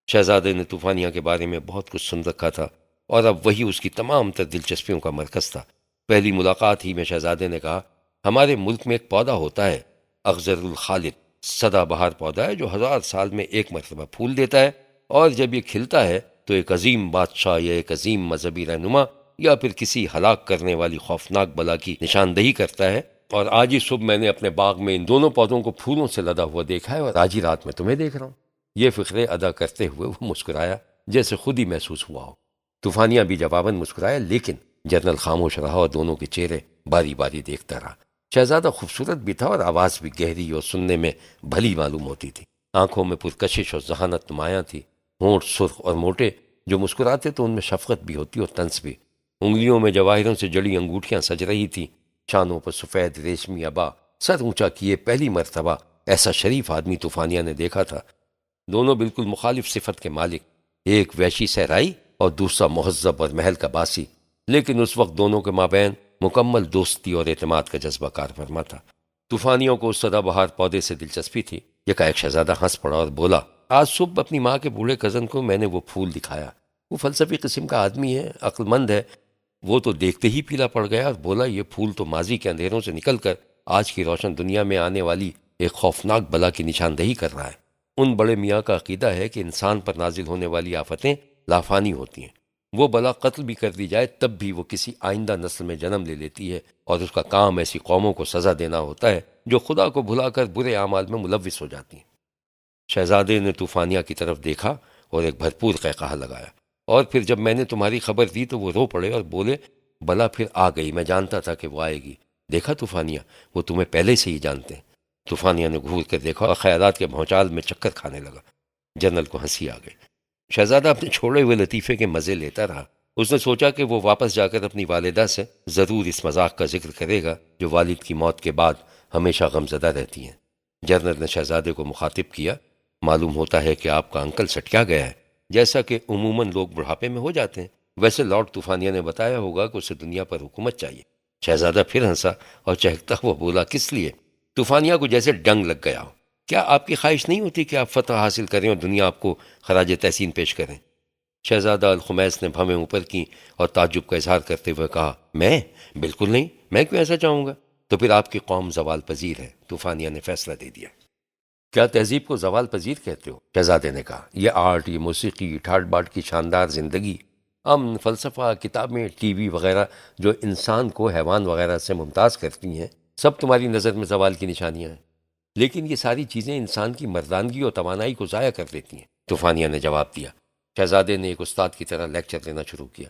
شہزادے نے طوفانیہ کے بارے میں بہت کچھ سن رکھا تھا، اور اب وہی اس کی تمام تر دلچسپیوں کا مرکز تھا۔ پہلی ملاقات ہی میں شہزادے نے کہا، ہمارے ملک میں ایک پودا ہوتا ہے، اخضر الخالد، سدا بہار پودا ہے جو 1000 سال میں ایک مرتبہ پھول دیتا ہے، اور جب یہ کھلتا ہے تو ایک عظیم بادشاہ یا ایک عظیم مذہبی رہنما یا پھر کسی ہلاک کرنے والی خوفناک بلا کی نشاندہی کرتا ہے۔ اور آج ہی صبح میں نے اپنے باغ میں ان دونوں پودوں کو پھولوں سے لدا ہوا دیکھا ہے، اور آج ہی رات میں تمہیں دیکھ رہا ہوں۔ یہ فقرے ادا کرتے ہوئے وہ مسکرایا جیسے خود ہی محسوس ہوا ہو۔ طوفانیہ بھی جواباً مسکرایا، لیکن جنرل خاموش رہا اور دونوں کے چہرے باری باری دیکھتا رہا۔ شہزادہ خوبصورت بھی تھا اور آواز بھی گہری اور سننے میں بھلی معلوم ہوتی تھی۔ آنکھوں میں پرکشش اور ذہانت نمایاں تھی، ہونٹ سرخ اور موٹے، جو مسکراتے تو ان میں شفقت بھی ہوتی اور طنز بھی۔ انگلیوں میں جواہروں سے جڑی انگوٹھیاں سج رہی تھیں، شانوں پر سفید ریشمی عبا، سر اونچا کیے پہلی مرتبہ ایسا شریف آدمی طوفانیہ نے دیکھا تھا۔ دونوں بالکل مخالف صفت کے مالک، ایک وحشی صحرائی اور دوسرا مہذب اور محل کا باسی، لیکن اس وقت دونوں کے مابین مکمل دوستی اور اعتماد کا جذبہ کار فرما تھا۔ طوفانیوں کو اس سدا بہار پودے سے دلچسپی تھی۔ یکایک شہزادہ ہنس پڑا اور بولا، آج صبح اپنی ماں کے بوڑھے کزن کو میں نے وہ پھول دکھایا۔ وہ فلسفی قسم کا آدمی ہے، عقل مند ہے۔ وہ تو دیکھتے ہی پیلا پڑ گیا اور بولا، یہ پھول تو ماضی کے اندھیروں سے نکل کر آج کی روشن دنیا میں آنے والی ایک خوفناک بلا کی نشاندہی کر رہا ہے۔ ان بڑے میاں کا عقیدہ ہے کہ انسان پر نازل ہونے والی آفتیں لافانی ہوتی ہیں۔ وہ بلا قتل بھی کر دی جائے تب بھی وہ کسی آئندہ نسل میں جنم لے لیتی ہے، اور اس کا کام ایسی قوموں کو سزا دینا ہوتا ہے جو خدا کو بھلا کر برے اعمال میں ملوث ہو جاتی ہیں۔ شہزادے نے طوفانیہ کی طرف دیکھا اور ایک بھرپور قہقہہ لگایا، اور پھر جب میں نے تمہاری خبر دی تو وہ رو پڑے اور بولے، بلا پھر آ گئی، میں جانتا تھا کہ وہ آئے گی۔ دیکھا طوفانیہ، وہ تمہیں پہلے سے ہی جانتے ہیں۔ طوفانیہ نے گھور کر دیکھا اور خیالات کے بھونچال میں چکر کھانے لگا۔ جنرل کو ہنسی آ گئی۔ شہزادہ اپنے چھوڑے ہوئے لطیفے کے مزے لیتا رہا۔ اس نے سوچا کہ وہ واپس جا کر اپنی والدہ سے ضرور اس مذاق کا ذکر کرے گا جو والد کی موت کے بعد ہمیشہ غمزدہ رہتی ہیں۔ جنرل نے شہزادے کو مخاطب کیا، معلوم ہوتا ہے کہ آپ کا انکل سٹکیا گیا ہے، جیسا کہ عموماً لوگ بڑھاپے میں ہو جاتے ہیں۔ ویسے لارڈ طوفانیہ نے بتایا ہوگا کہ اسے دنیا پر حکومت چاہیے۔ شہزادہ پھر ہنسا اور چہکتا ہوا بولا، کس لیے؟ طوفانیہ کو جیسے ڈنگ لگ گیا ہو۔ کیا آپ کی خواہش نہیں ہوتی کہ آپ فتح حاصل کریں اور دنیا آپ کو خراج تحسین پیش کریں؟ شہزادہ الخمیس نے بھویں اوپر کی اور تعجب کا اظہار کرتے ہوئے کہا، میں؟ بالکل نہیں، میں کیوں ایسا چاہوں گا؟ تو پھر آپ کی قوم زوال پذیر ہے، طوفانیہ نے فیصلہ دے دیا۔ کیا تہذیب کو زوال پذیر کہتے ہو؟ شہزادے نے کہا، یہ آرٹ، یہ موسیقی، ٹھاٹ باٹ کی شاندار زندگی، امن، فلسفہ، کتابیں، ٹی وی وغیرہ جو انسان کو حیوان وغیرہ سے ممتاز کرتی ہیں، سب تمہاری نظر میں زوال کی نشانیاں ہیں، لیکن یہ ساری چیزیں انسان کی مردانگی اور توانائی کو ضائع کر دیتی ہیں، طوفانیہ نے جواب دیا۔ شہزادے نے ایک استاد کی طرح لیکچر لینا شروع کیا۔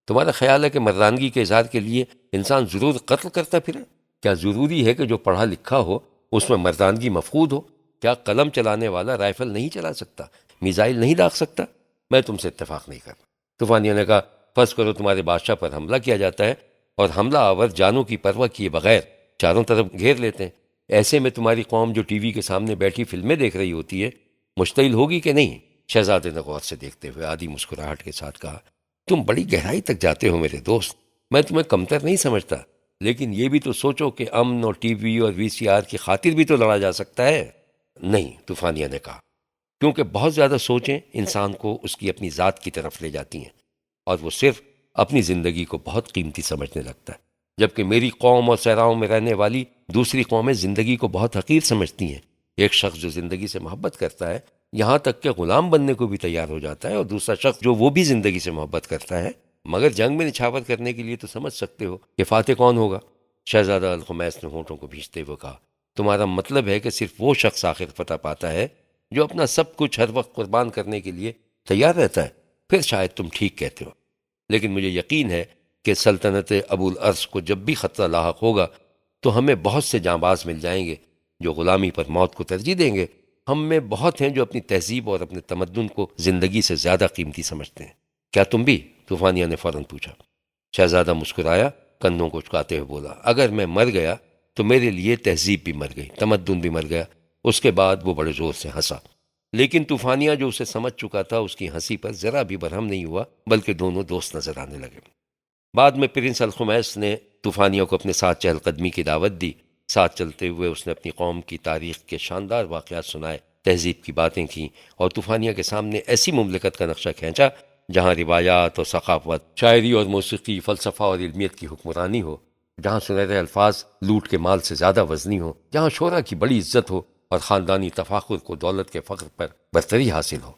تمہارا خیال ہے کہ مردانگی کے اظہار کے لیے انسان ضرور قتل کرتا پھرے؟ کیا ضروری ہے کہ جو پڑھا لکھا ہو اس میں مردانگی مفقود ہو؟ کیا قلم چلانے والا رائفل نہیں چلا سکتا، میزائل نہیں داغ سکتا؟ میں تم سے اتفاق نہیں کرتا۔ طوفانیہ نے کہا، فرض کرو تمہارے بادشاہ پر حملہ کیا جاتا ہے اور حملہ آور جانوں کی پرواہ کیے بغیر چاروں طرف گھیر لیتے ہیں، ایسے میں تمہاری قوم جو ٹی وی کے سامنے بیٹھی فلمیں دیکھ رہی ہوتی ہے مشتعل ہوگی کہ نہیں؟ شہزادے نے غور سے دیکھتے ہوئے آدھی مسکراہٹ کے ساتھ کہا، تم بڑی گہرائی تک جاتے ہو میرے دوست، میں تمہیں کمتر نہیں سمجھتا، لیکن یہ بھی تو سوچو کہ امن اور ٹی وی اور وی سی آر کی خاطر بھی تو لڑا جا سکتا ہے۔ نہیں، طوفانیہ نے کہا، کیونکہ بہت زیادہ سوچیں انسان کو اس کی اپنی ذات کی طرف لے جاتی ہیں اور وہ صرف اپنی زندگی کو بہت قیمتی سمجھنے لگتا ہے، جبکہ میری قوم اور صحراؤں میں رہنے والی دوسری قومیں زندگی کو بہت حقیر سمجھتی ہیں۔ ایک شخص جو زندگی سے محبت کرتا ہے یہاں تک کہ غلام بننے کو بھی تیار ہو جاتا ہے، اور دوسرا شخص جو وہ بھی زندگی سے محبت کرتا ہے مگر جنگ میں نچھاور کرنے کے لیے تو سمجھ سکتے ہو کہ فاتح کون ہوگا۔ شہزادہ الخمیس نے ہونٹوں کو بھینچتے ہوئے کہا، تمہارا مطلب ہے کہ صرف وہ شخص آخر فتح پاتا ہے جو اپنا سب کچھ ہر وقت قربان کرنے کے لیے تیار رہتا ہے؟ پھر شاید تم ٹھیک کہتے ہو، لیکن مجھے یقین ہے کہ سلطنت ابو الارض کو جب بھی خطرہ لاحق ہوگا تو ہمیں بہت سے جانباز مل جائیں گے جو غلامی پر موت کو ترجیح دیں گے۔ ہم میں بہت ہیں جو اپنی تہذیب اور اپنے تمدن کو زندگی سے زیادہ قیمتی سمجھتے ہیں۔ کیا تم بھی؟ طوفانیہ نے فوراً پوچھا۔ شہزادہ مسکرایا، کندھوں کو چکاتے ہوئے بولا، اگر میں مر گیا تو میرے لیے تہذیب بھی مر گئی، تمدن بھی مر گیا۔ اس کے بعد وہ بڑے زور سے ہنسا، لیکن طوفانیہ جو اسے سمجھ چکا تھا اس کی ہنسی پر ذرا بھی برہم نہیں ہوا، بلکہ دونوں دوست نظر آنے لگے۔ بعد میں پرنس الخمیس نے طوفانیہ کو اپنے ساتھ چہل قدمی کی دعوت دی۔ ساتھ چلتے ہوئے اس نے اپنی قوم کی تاریخ کے شاندار واقعات سنائے، تہذیب کی باتیں کیں اور طوفانیہ کے سامنے ایسی مملکت کا نقشہ کھینچا جہاں روایات اور ثقافت، شاعری اور موسیقی، فلسفہ اور علمیت کی حکمرانی ہو، جہاں سنہرے الفاظ لوٹ کے مال سے زیادہ وزنی ہو، جہاں شعراء کی بڑی عزت ہو اور خاندانی تفاخر کو دولت کے فخر پر برتری حاصل ہو۔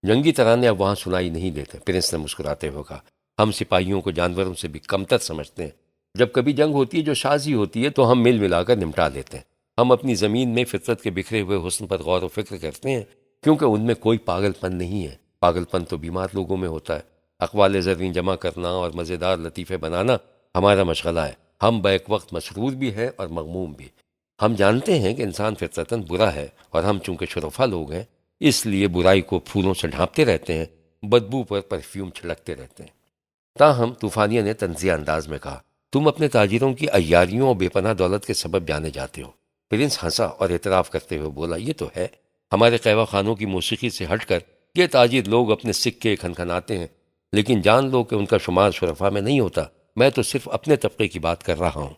جنگی ترانے اب وہاں سنائی نہیں دیتے، پرنس نے مسکراتے ہوئے کہا، ہم سپاہیوں کو جانوروں سے بھی کمتر سمجھتے ہیں۔ جب کبھی جنگ ہوتی ہے جو شازی ہوتی ہے تو ہم مل ملا کر نمٹا لیتے ہیں۔ ہم اپنی زمین میں فطرت کے بکھرے ہوئے حسن پر غور و فکر کرتے ہیں، کیونکہ ان میں کوئی پاگل پن نہیں ہے۔ پاگل پن تو بیمار لوگوں میں ہوتا ہے۔ اقوال زرین جمع کرنا اور مزیدار لطیفے بنانا ہمارا مشغلہ ہے۔ ہم بیک وقت مسرور بھی ہیں اور مغموم بھی۔ ہم جانتے ہیں کہ انسان فطرتاً برا ہے، اور ہم چونکہ شرفا لوگ ہیں اس لیے برائی کو پھولوں سے ڈھانپتے رہتے ہیں، بدبو پر پرفیوم چھڑکتے رہتے ہیں۔ تاہم طوفانیہ نے طنزیہ انداز میں کہا، تم اپنے تاجروں کی عیاریوں اور بے پناہ دولت کے سبب جانے جاتے ہو۔ پرنس ہنسا اور اعتراف کرتے ہوئے بولا، یہ تو ہے، ہمارے قہوہ خانوں کی موسیقی سے ہٹ کر یہ تاجر لوگ اپنے سکے کھنکھناتے ہیں، لیکن جان لو کہ ان کا شمار شرفا میں نہیں ہوتا۔ میں تو صرف اپنے طبقے کی بات کر رہا ہوں۔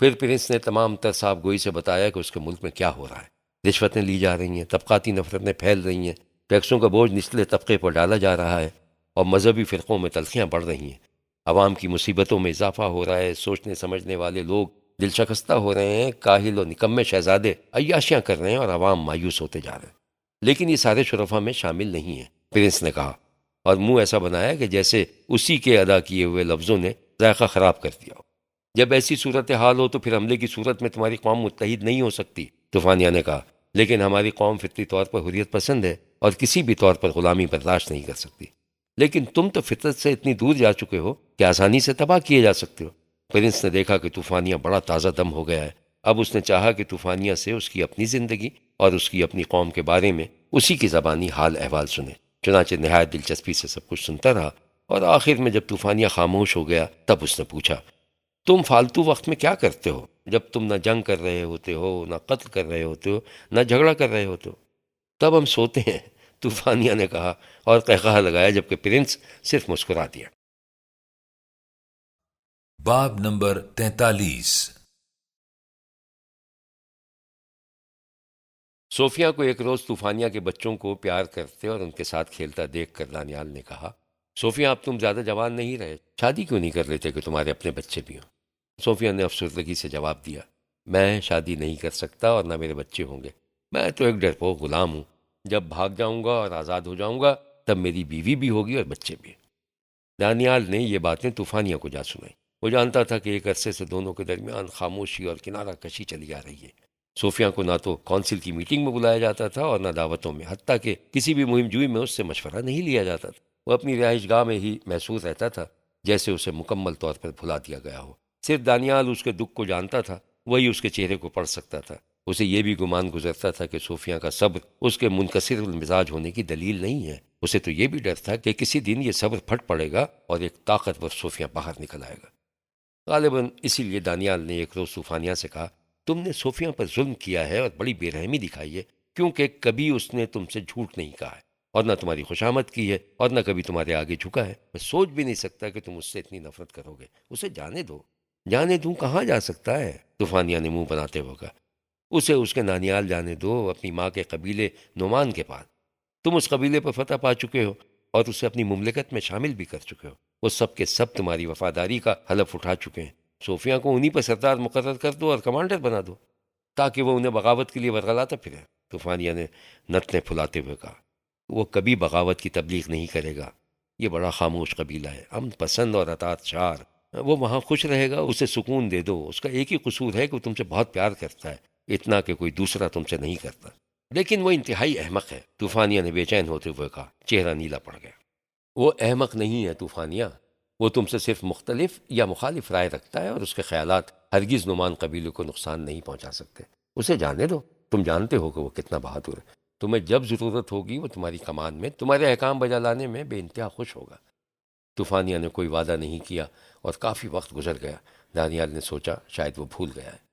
پھر پرنس نے تمام تر صاحب گوئی سے بتایا کہ اس کے ملک میں کیا ہو رہا ہے۔ رشوتیں لی جا رہی ہیں، طبقاتی نفرتیں پھیل رہی ہیں، ٹیکسوں کا بوجھ نچلے طبقے پر ڈالا جا رہا ہے، اور مذہبی فرقوں میں تلخیاں بڑھ رہی ہیں۔ عوام کی مصیبتوں میں اضافہ ہو رہا ہے، سوچنے سمجھنے والے لوگ دل شکستہ ہو رہے ہیں، کاہل اور نکمے شہزادے عیاشیاں کر رہے ہیں اور عوام مایوس ہوتے جا رہے ہیں۔ لیکن یہ سارے شرفا میں شامل نہیں ہیں، پرنس نے کہا، اور منہ ایسا بنایا کہ جیسے اسی کے ادا کیے ہوئے لفظوں نے ذائقہ خراب کر دیا ہو۔ جب ایسی صورتحال ہو تو پھر حملے کی صورت میں تمہاری قوم متحد نہیں ہو سکتی، طوفانیہ نے کہا، لیکن ہماری قوم فطری طور پر حریت پسند ہے اور کسی بھی طور پر غلامی برداشت نہیں کر سکتی۔ لیکن تم تو فطرت سے اتنی دور جا چکے ہو کہ آسانی سے تباہ کیے جا سکتے ہو۔ پرنس نے دیکھا کہ طوفانیہ بڑا تازہ دم ہو گیا ہے۔ اب اس نے چاہا کہ طوفانیہ سے اس کی اپنی زندگی اور اس کی اپنی قوم کے بارے میں اسی کی زبانی حال احوال سنے۔ چنانچہ نہایت دلچسپی سے سب کچھ سنتا رہا، اور آخر میں جب طوفانیہ خاموش ہو گیا تب اس نے پوچھا، تم فالتو وقت میں کیا کرتے ہو جب تم نہ جنگ کر رہے ہوتے ہو، نہ قتل کر رہے ہوتے ہو، نہ جھگڑا کر رہے ہوتے ہو؟ تب ہم سوتے ہیں، طوفانیہ نے کہا اور قہقہہ لگایا، جبکہ پرنس صرف مسکرا دیا۔ باب نمبر 43۔ صوفیہ کو ایک روز طوفانیہ کے بچوں کو پیار کرتے اور ان کے ساتھ کھیلتا دیکھ کر دانیال نے کہا، صوفیہ اب تم زیادہ جوان نہیں رہے، شادی کیوں نہیں کر لیتے کہ تمہارے اپنے بچے بھی ہوں؟ صوفیہ نے افسردگی سے جواب دیا، میں شادی نہیں کر سکتا اور نہ میرے بچے ہوں گے، میں تو ایک ڈرپوک غلام ہوں، جب بھاگ جاؤں گا اور آزاد ہو جاؤں گا تب میری بیوی بھی ہوگی اور بچے بھی۔ دانیال نے یہ باتیں طوفانیہ کو جا سنائی۔ وہ جانتا تھا کہ ایک عرصے سے دونوں کے درمیان خاموشی اور کنارہ کشی چلی آ رہی ہے۔ صوفیہ کو نہ تو کونسل کی میٹنگ میں بلایا جاتا تھا اور نہ دعوتوں میں، حتیٰ کہ کسی بھی مہم جوئی میں اس سے مشورہ نہیں لیا جاتا تھا۔ وہ اپنی رہائش گاہ میں ہی محسوس رہتا تھا، جیسے اسے مکمل طور پر بھلا دیا گیا ہو۔ صرف دانیال اس کے دکھ کو جانتا تھا، وہی اس کے چہرے کو پڑھ سکتا تھا۔ اسے یہ بھی گمان گزرتا تھا کہ صوفیہ کا صبر اس کے منکسر المزاج ہونے کی دلیل نہیں ہے۔ اسے تو یہ بھی ڈر تھا کہ کسی دن یہ صبر پھٹ پڑے گا اور ایک طاقتور صوفیہ باہر نکل آئے گا۔ غالباً اسی لیے دانیال نے ایک روز طوفانیہ سے کہا، تم نے صوفیہ پر ظلم کیا ہے اور بڑی بے رحمی دکھائی ہے، کیونکہ کبھی اس نے تم سے جھوٹ نہیں کہا ہے اور نہ تمہاری خوشامد کی ہے اور نہ کبھی تمہارے آگے جھکا ہے۔ میں سوچ بھی نہیں سکتا کہ تم اس سے اتنی نفرت کرو گے۔ اسے جانے دو۔ جانے دوں کہاں جا سکتا ہے؟ طوفانیہ نے منہ بناتے ہوئے کہا، اسے اس کے نانیال جانے دو، اپنی ماں کے قبیلے نعمان کے پاس۔ تم اس قبیلے پر فتح پا چکے ہو اور اسے اپنی مملکت میں شامل بھی کر چکے ہو۔ وہ سب کے سب تمہاری وفاداری کا حلف اٹھا چکے ہیں۔ صوفیہ کو انہی پر سردار مقرر کر دو اور کمانڈر بنا دو، تاکہ وہ انہیں بغاوت کے لیے ورغلاتا پھرے۔ طوفانیہ نے نتنے پھلاتے ہوئے کہا، وہ کبھی بغاوت کی تبلیغ نہیں کرے گا۔ یہ بڑا خاموش قبیلہ ہے، امن پسند اور اطاعت شار۔ وہ وہاں خوش رہے گا، اسے سکون دے دو۔ اس کا ایک ہی قصور ہے کہ وہ تم سے بہت پیار کرتا ہے، اتنا کہ کوئی دوسرا تم سے نہیں کرتا۔ لیکن وہ انتہائی احمق ہے، طوفانیہ نے بے چین ہوتے ہوئے کہا۔ چہرہ نیلا پڑ گیا۔ وہ احمق نہیں ہے طوفانیہ، وہ تم سے صرف مختلف یا مخالف رائے رکھتا ہے اور اس کے خیالات ہرگز نعمان قبیلے کو نقصان نہیں پہنچا سکتے۔ اسے جانے دو، تم جانتے ہو کہ وہ کتنا بہادر ہے۔ تمہیں جب ضرورت ہوگی وہ تمہاری کمان میں تمہارے احکام بجا لانے میں بے انتہا خوش ہوگا۔ طوفانیہ نے کوئی وعدہ نہیں کیا اور کافی وقت گزر گیا۔ دانیال نے سوچا شاید وہ بھول گیا ہے۔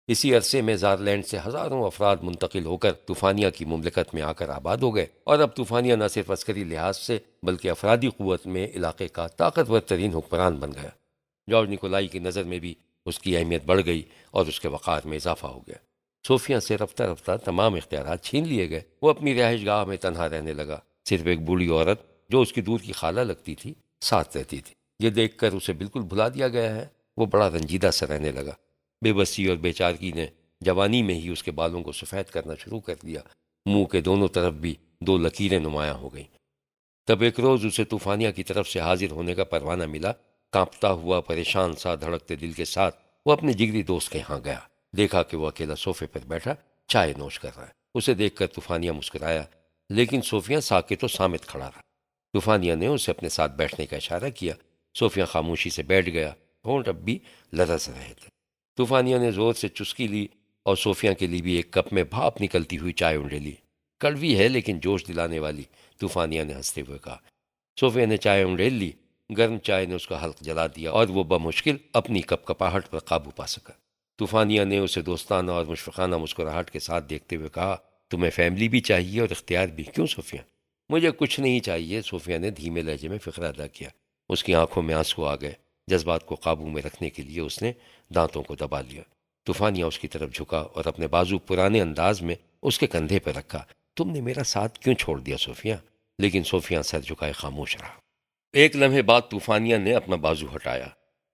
اسی عرصے میں زارلینڈ سے ہزاروں افراد منتقل ہو کر طوفانیہ کی مملکت میں آ کر آباد ہو گئے، اور اب طوفانیہ نہ صرف عسکری لحاظ سے بلکہ افرادی قوت میں علاقے کا طاقتور ترین حکمران بن گیا۔ جارج نکولائی کی نظر میں بھی اس کی اہمیت بڑھ گئی اور اس کے وقار میں اضافہ ہو گیا۔ صوفیہ سے رفتہ رفتہ تمام اختیارات چھین لیے گئے۔ وہ اپنی رہائش گاہ میں تنہا رہنے لگا، صرف ایک بوڑھی عورت جو اس کی دور کی خالہ لگتی تھی ساتھ رہتی تھی۔ یہ دیکھ کر اسے بالکل بھلا دیا گیا ہے۔ وہ بڑا رنجیدہ سا رہنے لگا۔ بے بسی اور بے چارگی نے جوانی میں ہی اس کے بالوں کو سفید کرنا شروع کر دیا۔ منہ کے دونوں طرف بھی 2 لکیریں نمایاں ہو گئیں۔ تب ایک روز اسے طوفانیہ کی طرف سے حاضر ہونے کا پروانہ ملا۔ کانپتا ہوا، پریشان سا، دھڑکتے دل کے ساتھ وہ اپنے جگری دوست کے ہاں گیا۔ دیکھا کہ وہ اکیلا صوفے پر بیٹھا چائے نوش کر رہا ہے۔ اسے دیکھ کر طوفانیہ مسکرایا، لیکن صوفیہ ساکت و صامت کھڑا رہا۔ طوفانیہ نے اسے اپنے ساتھ بیٹھنے کا اشارہ کیا۔ صوفیہ خاموشی سے بیٹھ گیا، ہونٹ اب بھی لرز رہے تھے۔ طوفانیہ نے زور سے چسکی لی اور صوفیہ کے لیے بھی ایک کپ میں بھاپ نکلتی ہوئی چائے انڈیلی۔ کڑوی ہے لیکن جوش دلانے والی، طوفانیہ نے ہنستے ہوئے کہا۔ صوفیہ نے چائے انڈیل لی۔ گرم چائے نے اس کا حلق جلا دیا اور وہ بمشکل اپنی کپ کپاہٹ پر قابو پا سکا۔ طوفانیہ نے اسے دوستانہ اور مشفقانہ مسکراہٹ کے ساتھ دیکھتے ہوئے کہا، تمہیں فیملی بھی چاہیے اور اختیار بھی، کیوں صوفیہ؟ مجھے کچھ نہیں چاہیے، صوفیہ نے دھیمے لہجے میں فقرہ ادا کیا۔ اس کی آنکھوں میں آنسو آ گئے۔ جذبات کو قابو میں رکھنے کے لیے اس نے دانتوں کو دبا لیا۔ طوفانیہ اس کی طرف جھکا اور اپنے بازو پرانے انداز میں اس کے کندھے پہ رکھا۔ تم نے میرا ساتھ کیوں چھوڑ دیا صوفیہ؟ لیکن صوفیہ سر جھکائے خاموش رہا۔ ایک لمحے بعد طوفانیہ نے اپنا بازو ہٹایا۔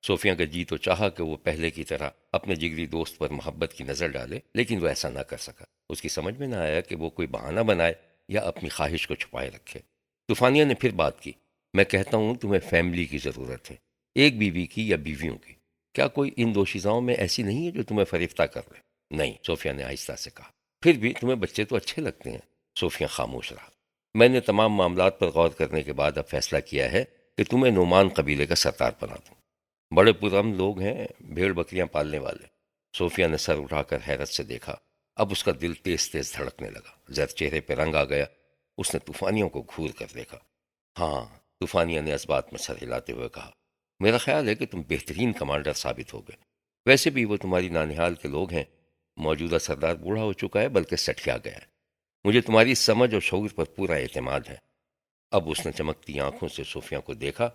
صوفیہ کا جی تو چاہا کہ وہ پہلے کی طرح اپنے جگری دوست پر محبت کی نظر ڈالے، لیکن وہ ایسا نہ کر سکا۔ اس کی سمجھ میں نہ آیا کہ وہ کوئی بہانہ بنائے یا اپنی خواہش کو چھپائے رکھے۔ طوفانیہ نے پھر بات کی، میں کہتا ہوں تمہیں فیملی کی ضرورت ہے، ایک بیوی کی یا بیویوں کی۔ کیا کوئی ان دوشیزاؤں میں ایسی نہیں ہے جو تمہیں فریفتہ کر رہے؟ نہیں، صوفیہ نے آہستہ سے کہا۔ پھر بھی تمہیں بچے تو اچھے لگتے ہیں۔ صوفیہ خاموش رہا۔ میں نے تمام معاملات پر غور کرنے کے بعد اب فیصلہ کیا ہے کہ تمہیں نعمان قبیلے کا سردار بنا دوں۔ بڑے پرامن لوگ ہیں، بھیڑ بکریاں پالنے والے۔ صوفیہ نے سر اٹھا کر حیرت سے دیکھا۔ اب اس کا دل تیز تیز دھڑکنے لگا، زرد چہرے پہ رنگ آ گیا۔ اس نے طوفانیوں کو گھور کر دیکھا۔ ہاں، طوفانیہ نے اس بات میں سر ہلاتے ہوئے کہا، میرا خیال ہے کہ تم بہترین کمانڈر ثابت ہوگے۔ ویسے بھی وہ تمہاری نانیہال کے لوگ ہیں۔ موجودہ سردار بوڑھا ہو چکا ہے بلکہ سٹھیا گیا ہے۔ مجھے تمہاری سمجھ اور شعور پر پورا اعتماد ہے۔ اب اس نے چمکتی آنکھوں سے صوفیہ کو دیکھا۔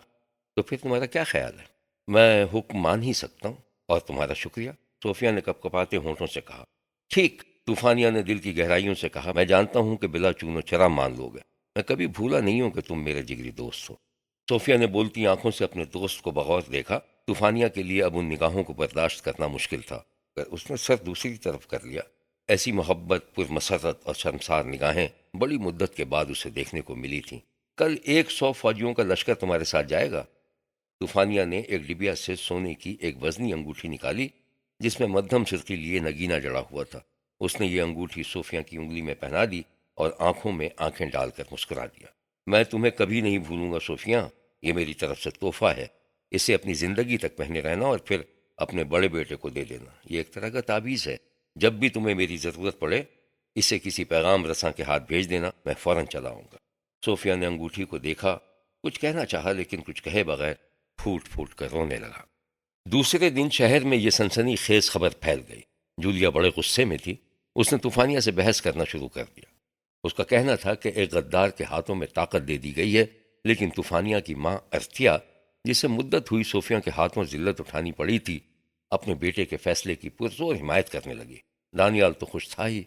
تو پھر تمہارا کیا خیال ہے؟ میں حکم مان ہی سکتا ہوں، اور تمہارا شکریہ، صوفیہ نے کپ کپاتے ہونٹوں سے کہا۔ ٹھیک، طوفانیہ نے دل کی گہرائیوں سے کہا، میں جانتا ہوں کہ بلا چون و چرا مان لو گے۔ میں کبھی بھولا نہیں ہوں کہ تم میرے جگری دوست ہو۔ صوفیہ نے بولتی آنکھوں سے اپنے دوست کو بغور دیکھا۔ طوفانیہ کے لیے اب ان نگاہوں کو برداشت کرنا مشکل تھا، اس نے سر دوسری طرف کر لیا۔ ایسی محبت، پرمسرت اور شرمسار نگاہیں بڑی مدت کے بعد اسے دیکھنے کو ملی تھیں۔ کل 100 فوجیوں کا لشکر تمہارے ساتھ جائے گا؟ طوفانیہ نے ایک ڈبیا سے سونے کی ایک وزنی انگوٹھی نکالی جس میں مدھم صدقے لیے نگینہ جڑا ہوا تھا۔ اس نے یہ انگوٹھی صوفیہ کی انگلی میں پہنا دی اور آنکھوں میں آنکھیں ڈال کر مسکرا دیا۔ میں تمہیں کبھی نہیں بھولوں گا صوفیہ، یہ میری طرف سے تحفہ ہے۔ اسے اپنی زندگی تک پہنے رہنا اور پھر اپنے بڑے بیٹے کو دے دینا۔ یہ ایک طرح کا تعویذ ہے، جب بھی تمہیں میری ضرورت پڑے اسے کسی پیغام رساں کے ہاتھ بھیج دینا، میں فوراً چلا آؤں گا۔ صوفیہ نے انگوٹھی کو دیکھا، کچھ کہنا چاہا لیکن کچھ کہے بغیر پھوٹ پھوٹ کر رونے لگا۔ دوسرے دن شہر میں یہ سنسنی خیز خبر پھیل گئی۔ جولیا بڑے غصے میں تھی۔ اس نے طوفانیہ سے بحث کرنا شروع کر دیا۔ اس کا کہنا تھا کہ ایک غدار کے ہاتھوں میں طاقت دے دی گئی ہے، لیکن طوفانیہ کی ماں ارتھیا، جسے مدت ہوئی صوفیہ کے ہاتھوں ذلت اٹھانی پڑی تھی، اپنے بیٹے کے فیصلے کی پرزور حمایت کرنے لگی۔ دانیال تو خوش تھا ہی۔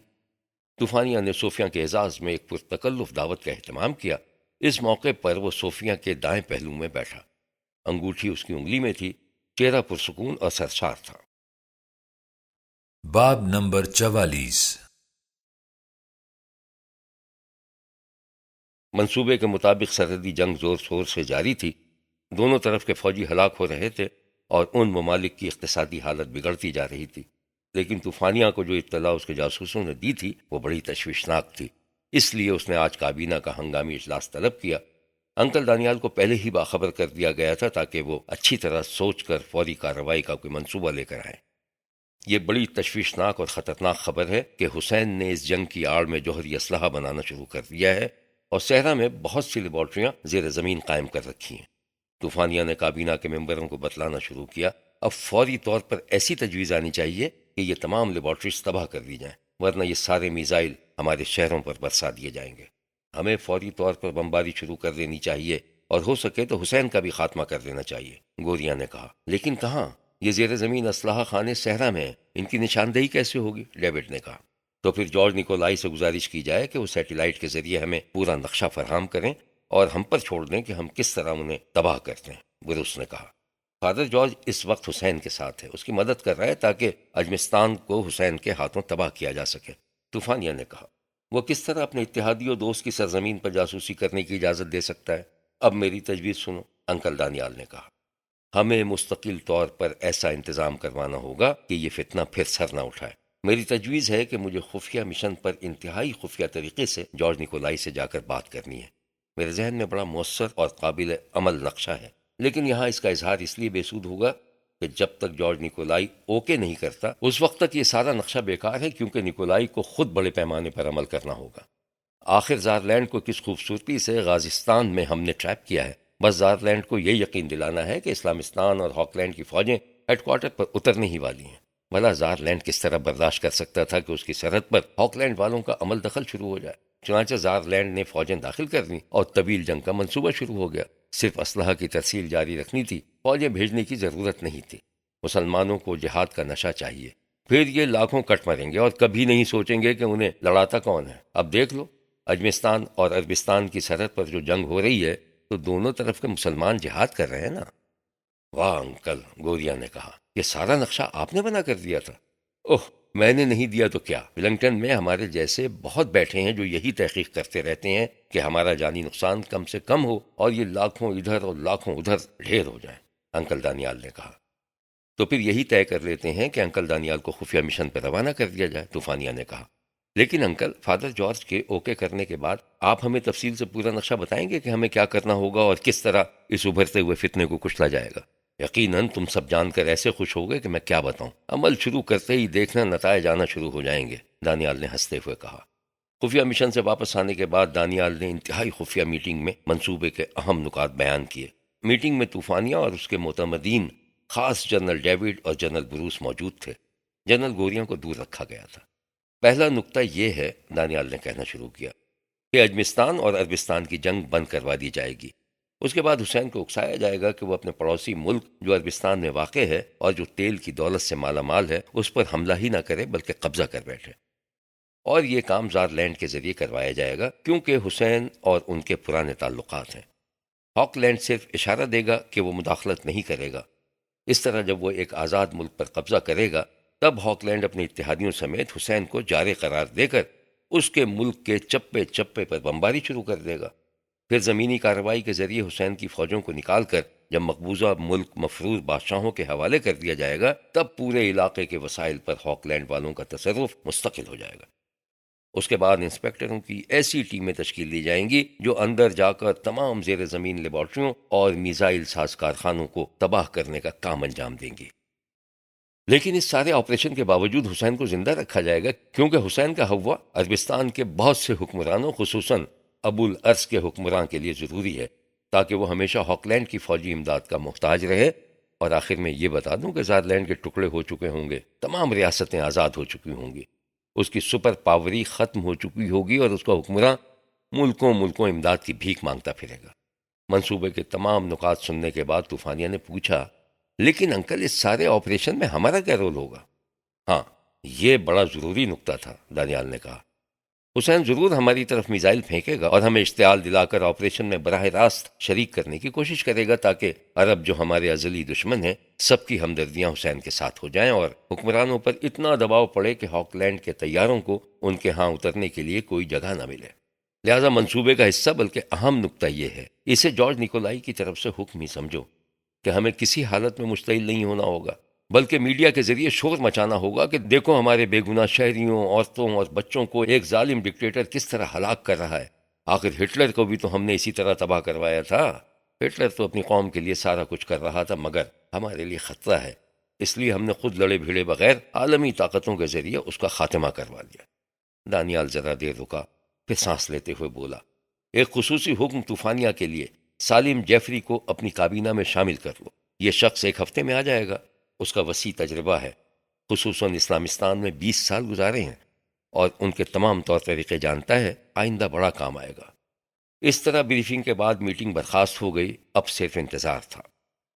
طوفانیہ نے صوفیہ کے اعزاز میں ایک پرتکلف دعوت کا اہتمام کیا۔ اس موقع پر وہ صوفیہ کے دائیں پہلو میں بیٹھا، انگوٹھی اس کی انگلی میں تھی، چہرہ پرسکون اور سرشار تھا۔ باب نمبر 44۔ منصوبے کے مطابق سرحدی جنگ زور شور سے جاری تھی۔ دونوں طرف کے فوجی ہلاک ہو رہے تھے اور ان ممالک کی اقتصادی حالت بگڑتی جا رہی تھی، لیکن طوفانیہ کو جو اطلاع اس کے جاسوسوں نے دی تھی وہ بڑی تشویشناک تھی۔ اس لیے اس نے آج کابینہ کا ہنگامی اجلاس طلب کیا۔ انکل دانیال کو پہلے ہی باخبر کر دیا گیا تھا تاکہ وہ اچھی طرح سوچ کر فوری کارروائی کا کوئی منصوبہ لے کر آئیں۔ یہ بڑی تشویشناک اور خطرناک خبر ہے کہ حسین نے اس جنگ کی آڑ میں جوہری اسلحہ بنانا شروع کر دیا ہے اور صحرا میں بہت سی لیبارٹریاں زیر زمین قائم کر رکھی ہیں۔ طوفانیہ نے کابینہ کے ممبروں کو بتلانا شروع کیا، اب فوری طور پر ایسی تجویز آنی چاہیے کہ یہ تمام لیبارٹریز تباہ کر دی جائیں، ورنہ یہ سارے میزائل ہمارے شہروں پر برسا دیے جائیں گے۔ ہمیں فوری طور پر بمباری شروع کر دینی چاہیے اور ہو سکے تو حسین کا بھی خاتمہ کر دینا چاہیے، گوریا نے کہا۔ لیکن کہاں؟ یہ زیر زمین اسلحہ خانے صحرا میں ہیں، ان کی نشاندہی کیسے ہوگی؟ ڈیوڈ نے کہا۔ تو پھر جارج نیکولائی سے گزارش کی جائے کہ وہ سیٹلائٹ کے ذریعے ہمیں پورا نقشہ فراہم کریں اور ہم پر چھوڑ دیں کہ ہم کس طرح انہیں تباہ کرتے ہیں، بروس نے کہا۔ فادر جارج اس وقت حسین کے ساتھ ہے، اس کی مدد کر رہا ہے تاکہ اجمستان کو حسین کے ہاتھوں تباہ کیا جا سکے، طوفانیہ نے کہا۔ وہ کس طرح اپنے اتحادی و دوست کی سرزمین پر جاسوسی کرنے کی اجازت دے سکتا ہے؟ اب میری تجویز سنو، انکل دانیال نے کہا۔ ہمیں مستقل طور پر ایسا انتظام کروانا ہوگا کہ یہ فتنہ پھر سر نہ اٹھائے۔ میری تجویز ہے کہ مجھے خفیہ مشن پر انتہائی خفیہ طریقے سے جارج نیکولائی سے جا کر بات کرنی ہے۔ میرے ذہن میں بڑا مؤثر اور قابل عمل نقشہ ہے، لیکن یہاں اس کا اظہار اس لیے بے سود ہوگا کہ جب تک جارج نیکولائی اوکے نہیں کرتا اس وقت تک یہ سارا نقشہ بیکار ہے، کیونکہ نیکولائی کو خود بڑے پیمانے پر عمل کرنا ہوگا۔ آخر زارلینڈ کو کس خوبصورتی سے غازستان میں ہم نے ٹریپ کیا ہے، بس زارلینڈ کو یہ یقین دلانا ہے کہ اسلامستان اور ہاکلینڈ کی فوجیں ہیڈ کوارٹر پر اترنے ہی والی ہیں۔ بھلا زارلینڈ کس طرح برداشت کر سکتا تھا کہ اس کی سرحد پر ہاکلینڈ والوں کا عمل دخل شروع ہو جائے؟ چنانچہ زارلینڈ نے فوجیں داخل کر دیں اور طویل جنگ کا منصوبہ شروع ہو گیا۔ صرف اسلحہ کی ترسیل جاری رکھنی تھی، فوجیں بھیجنے کی ضرورت نہیں تھی۔ مسلمانوں کو جہاد کا نشہ چاہیے، پھر یہ لاکھوں کٹ مریں گے اور کبھی نہیں سوچیں گے کہ انہیں لڑاتا کون ہے۔ اب دیکھ لو، اجمستان اور عربستان کی سرحد پر جو جنگ ہو رہی ہے تو دونوں طرف کے مسلمان جہاد کر رہے ہیں نا۔ واہ انکل، گوریا نے کہا، یہ سارا نقشہ آپ نے بنا کر دیا تھا؟ اوہ، میں نے نہیں دیا تو کیا، ولنگٹن میں ہمارے جیسے بہت بیٹھے ہیں جو یہی تحقیق کرتے رہتے ہیں کہ ہمارا جانی نقصان کم سے کم ہو اور یہ لاکھوں ادھر اور لاکھوں ادھر ڈھیر ہو جائیں، انکل دانیال نے کہا۔ تو پھر یہی طے کر لیتے ہیں کہ انکل دانیال کو خفیہ مشن پر روانہ کر دیا جائے، طوفانیہ نے کہا۔ لیکن انکل، فادر جارج کے اوکے کرنے کے بعد آپ ہمیں تفصیل سے پورا نقشہ بتائیں گے کہ ہمیں کیا کرنا ہوگا اور کس طرح اس ابھرتے ہوئے فتنے کو کچلا جائے گا؟ یقیناً تم سب جان کر ایسے خوش ہوگے کہ میں کیا بتاؤں، عمل شروع کرتے ہی دیکھنا نتائج آنا شروع ہو جائیں گے، دانیال نے ہنستے ہوئے کہا۔ خفیہ مشن سے واپس آنے کے بعد دانیال نے انتہائی خفیہ میٹنگ میں منصوبے کے اہم نکات بیان کیے۔ میٹنگ میں طوفانیہ اور اس کے معتمدین خاص جنرل ڈیوڈ اور جنرل بروس موجود تھے۔ جنرل گوریاں کو دور رکھا گیا تھا۔ پہلا نقطہ یہ ہے، دانیال نے کہنا شروع کیا، کہ اجمستان اور عربستان کی جنگ بند کروا دی جائے گی۔ اس کے بعد حسین کو اکسایا جائے گا کہ وہ اپنے پڑوسی ملک جو عربستان میں واقع ہے اور جو تیل کی دولت سے مالا مال ہے اس پر حملہ ہی نہ کرے بلکہ قبضہ کر بیٹھے، اور یہ کام زارلینڈ کے ذریعے کروایا جائے گا کیونکہ حسین اور ان کے پرانے تعلقات ہیں۔ ہاک لینڈ صرف اشارہ دے گا کہ وہ مداخلت نہیں کرے گا۔ اس طرح جب وہ ایک آزاد ملک پر قبضہ کرے گا تب ہاک لینڈ اپنے اتحادیوں سمیت حسین کو جارے قرار دے کر اس کے ملک کے چپے چپے پر بمباری شروع کر دے گا۔ پھر زمینی کارروائی کے ذریعے حسین کی فوجوں کو نکال کر جب مقبوضہ ملک مفروض بادشاہوں کے حوالے کر دیا جائے گا تب پورے علاقے کے وسائل پر ہاک لینڈ والوں کا تصرف مستقل ہو جائے گا۔ اس کے بعد انسپیکٹروں کی ایسی ٹیمیں تشکیل دی جائیں گی جو اندر جا کر تمام زیر زمین لیبارٹریوں اور میزائل ساز کارخانوں کو تباہ کرنے کا کام انجام دیں گی۔ لیکن اس سارے آپریشن کے باوجود حسین کو زندہ رکھا جائے گا کیونکہ حسین کا حوا عربستان کے بہت سے حکمرانوں خصوصاً ابو الارس کے حکمران کے لیے ضروری ہے تاکہ وہ ہمیشہ ہاک لینڈ کی فوجی امداد کا محتاج رہے۔ اور آخر میں یہ بتا دوں کہ زارلینڈ کے ٹکڑے ہو چکے ہوں گے، تمام ریاستیں آزاد ہو چکی ہوں گی، اس کی سپر پاوری ختم ہو چکی ہوگی اور اس کا حکمراں ملکوں امداد کی بھیک مانگتا پھرے گا۔ منصوبے کے تمام نکات سننے کے بعد طوفانیہ نے پوچھا، لیکن انکل اس سارے آپریشن میں ہمارا کیا رول ہوگا؟ ہاں، یہ بڑا ضروری نقطہ تھا، دانیال نے کہا۔ حسین ضرور ہماری طرف میزائل پھینکے گا اور ہمیں اشتعال دلا کر آپریشن میں براہ راست شریک کرنے کی کوشش کرے گا تاکہ عرب جو ہمارے ازلی دشمن ہیں سب کی ہمدردیاں حسین کے ساتھ ہو جائیں اور حکمرانوں پر اتنا دباؤ پڑے کہ ہاک لینڈ کے طیاروں کو ان کے ہاں اترنے کے لیے کوئی جگہ نہ ملے۔ لہذا منصوبے کا حصہ بلکہ اہم نقطہ یہ ہے، اسے جارج نیکولائی کی طرف سے حکم ہی سمجھو کہ ہمیں کسی حالت میں مشتعل نہیں ہونا ہوگا بلکہ میڈیا کے ذریعے شور مچانا ہوگا کہ دیکھو ہمارے بے گناہ شہریوں، عورتوں اور بچوں کو ایک ظالم ڈکٹیٹر کس طرح ہلاک کر رہا ہے۔ آخر ہٹلر کو بھی تو ہم نے اسی طرح تباہ کروایا تھا۔ ہٹلر تو اپنی قوم کے لیے سارا کچھ کر رہا تھا مگر ہمارے لیے خطرہ ہے، اس لیے ہم نے خود لڑے بھیڑے بغیر عالمی طاقتوں کے ذریعے اس کا خاتمہ کروا دیا۔ دانیال ذرا دیر رکا، پھر سانس لیتے ہوئے بولا، ایک خصوصی حکم طوفانیہ کے لیے، سالم جیفری کو اپنی کابینہ میں شامل کر لو۔ یہ شخص ایک ہفتے میں آ جائے گا، اس کا وسیع تجربہ ہے، خصوصاً اسلامستان میں 20 سال گزارے ہیں اور ان کے تمام طور طریقے جانتا ہے، آئندہ بڑا کام آئے گا۔ اس طرح بریفنگ کے بعد میٹنگ برخاست ہو گئی، اب صرف انتظار تھا،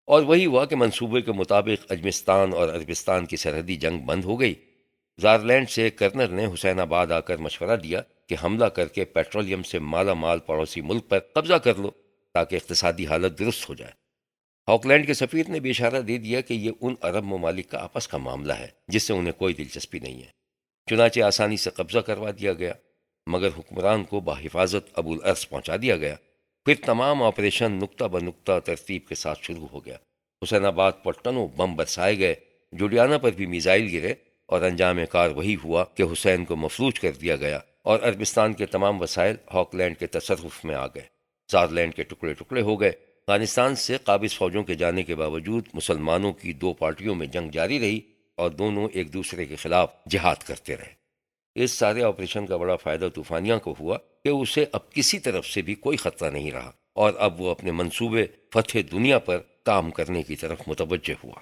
اور وہی ہوا کہ منصوبے کے مطابق اجمستان اور عربستان کی سرحدی جنگ بند ہو گئی۔ زارلینڈ سے کرنل نے حسین آباد آ کر مشورہ دیا کہ حملہ کر کے پیٹرولیم سے مالا مال پڑوسی ملک پر قبضہ کر لو تاکہ اقتصادی حالت درست ہو جائے۔ ہاک لینڈ کے سفیر نے بھی اشارہ دے دیا کہ یہ ان عرب ممالک کا آپس کا معاملہ ہے جس سے انہیں کوئی دلچسپی نہیں ہے۔ چنانچہ آسانی سے قبضہ کروا دیا گیا مگر حکمران کو بحفاظت ابو الارس پہنچا دیا گیا۔ پھر تمام آپریشن نقطہ بنقطہ ترتیب کے ساتھ شروع ہو گیا۔ حسین آباد پر ٹنوں بم برسائے گئے، جوڈیانا پر بھی میزائل گرے، اور انجام کار وہی ہوا کہ حسین کو مفلوج کر دیا گیا اور عربستان کے تمام وسائل ہاک لینڈ کے تصرف میں آ گئے۔ زارلینڈ کے ٹکڑے ٹکڑے ہو گئے۔ افغانستان سے قابض فوجوں کے جانے کے باوجود مسلمانوں کی دو پارٹیوں میں جنگ جاری رہی اور دونوں ایک دوسرے کے خلاف جہاد کرتے رہے۔ اس سارے آپریشن کا بڑا فائدہ طوفانیہ کو ہوا کہ اسے اب کسی طرف سے بھی کوئی خطرہ نہیں رہا اور اب وہ اپنے منصوبے فتح دنیا پر کام کرنے کی طرف متوجہ ہوا۔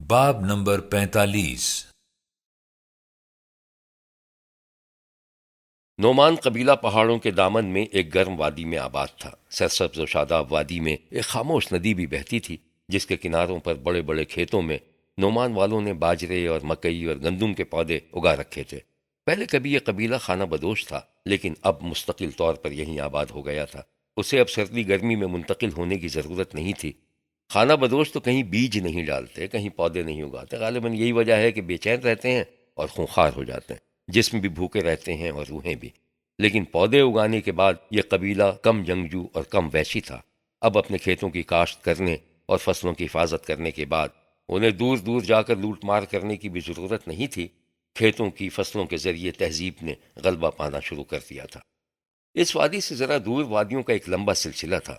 باب نمبر 45۔ نعمان قبیلہ پہاڑوں کے دامن میں ایک گرم وادی میں آباد تھا۔ سرسبز و شاداب وادی میں ایک خاموش ندی بھی بہتی تھی جس کے کناروں پر بڑے بڑے کھیتوں میں نعمان والوں نے باجرے اور مکئی اور گندم کے پودے اگا رکھے تھے۔ پہلے کبھی یہ قبیلہ خانہ بدوش تھا لیکن اب مستقل طور پر یہیں آباد ہو گیا تھا۔ اسے اب سردی گرمی میں منتقل ہونے کی ضرورت نہیں تھی۔ خانہ بدوش تو کہیں بیج نہیں ڈالتے، کہیں پودے نہیں اگاتے، غالباً یہی وجہ ہے کہ بے چین رہتے ہیں اور خونخوار ہو جاتے ہیں، جسم بھی بھوکے رہتے ہیں اور روحیں بھی۔ لیکن پودے اگانے کے بعد یہ قبیلہ کم جنگجو اور کم وحشی تھا۔ اب اپنے کھیتوں کی کاشت کرنے اور فصلوں کی حفاظت کرنے کے بعد انہیں دور دور جا کر لوٹ مار کرنے کی بھی ضرورت نہیں تھی۔ کھیتوں کی فصلوں کے ذریعے تہذیب نے غلبہ پانا شروع کر دیا تھا۔ اس وادی سے ذرا دور وادیوں کا ایک لمبا سلسلہ تھا،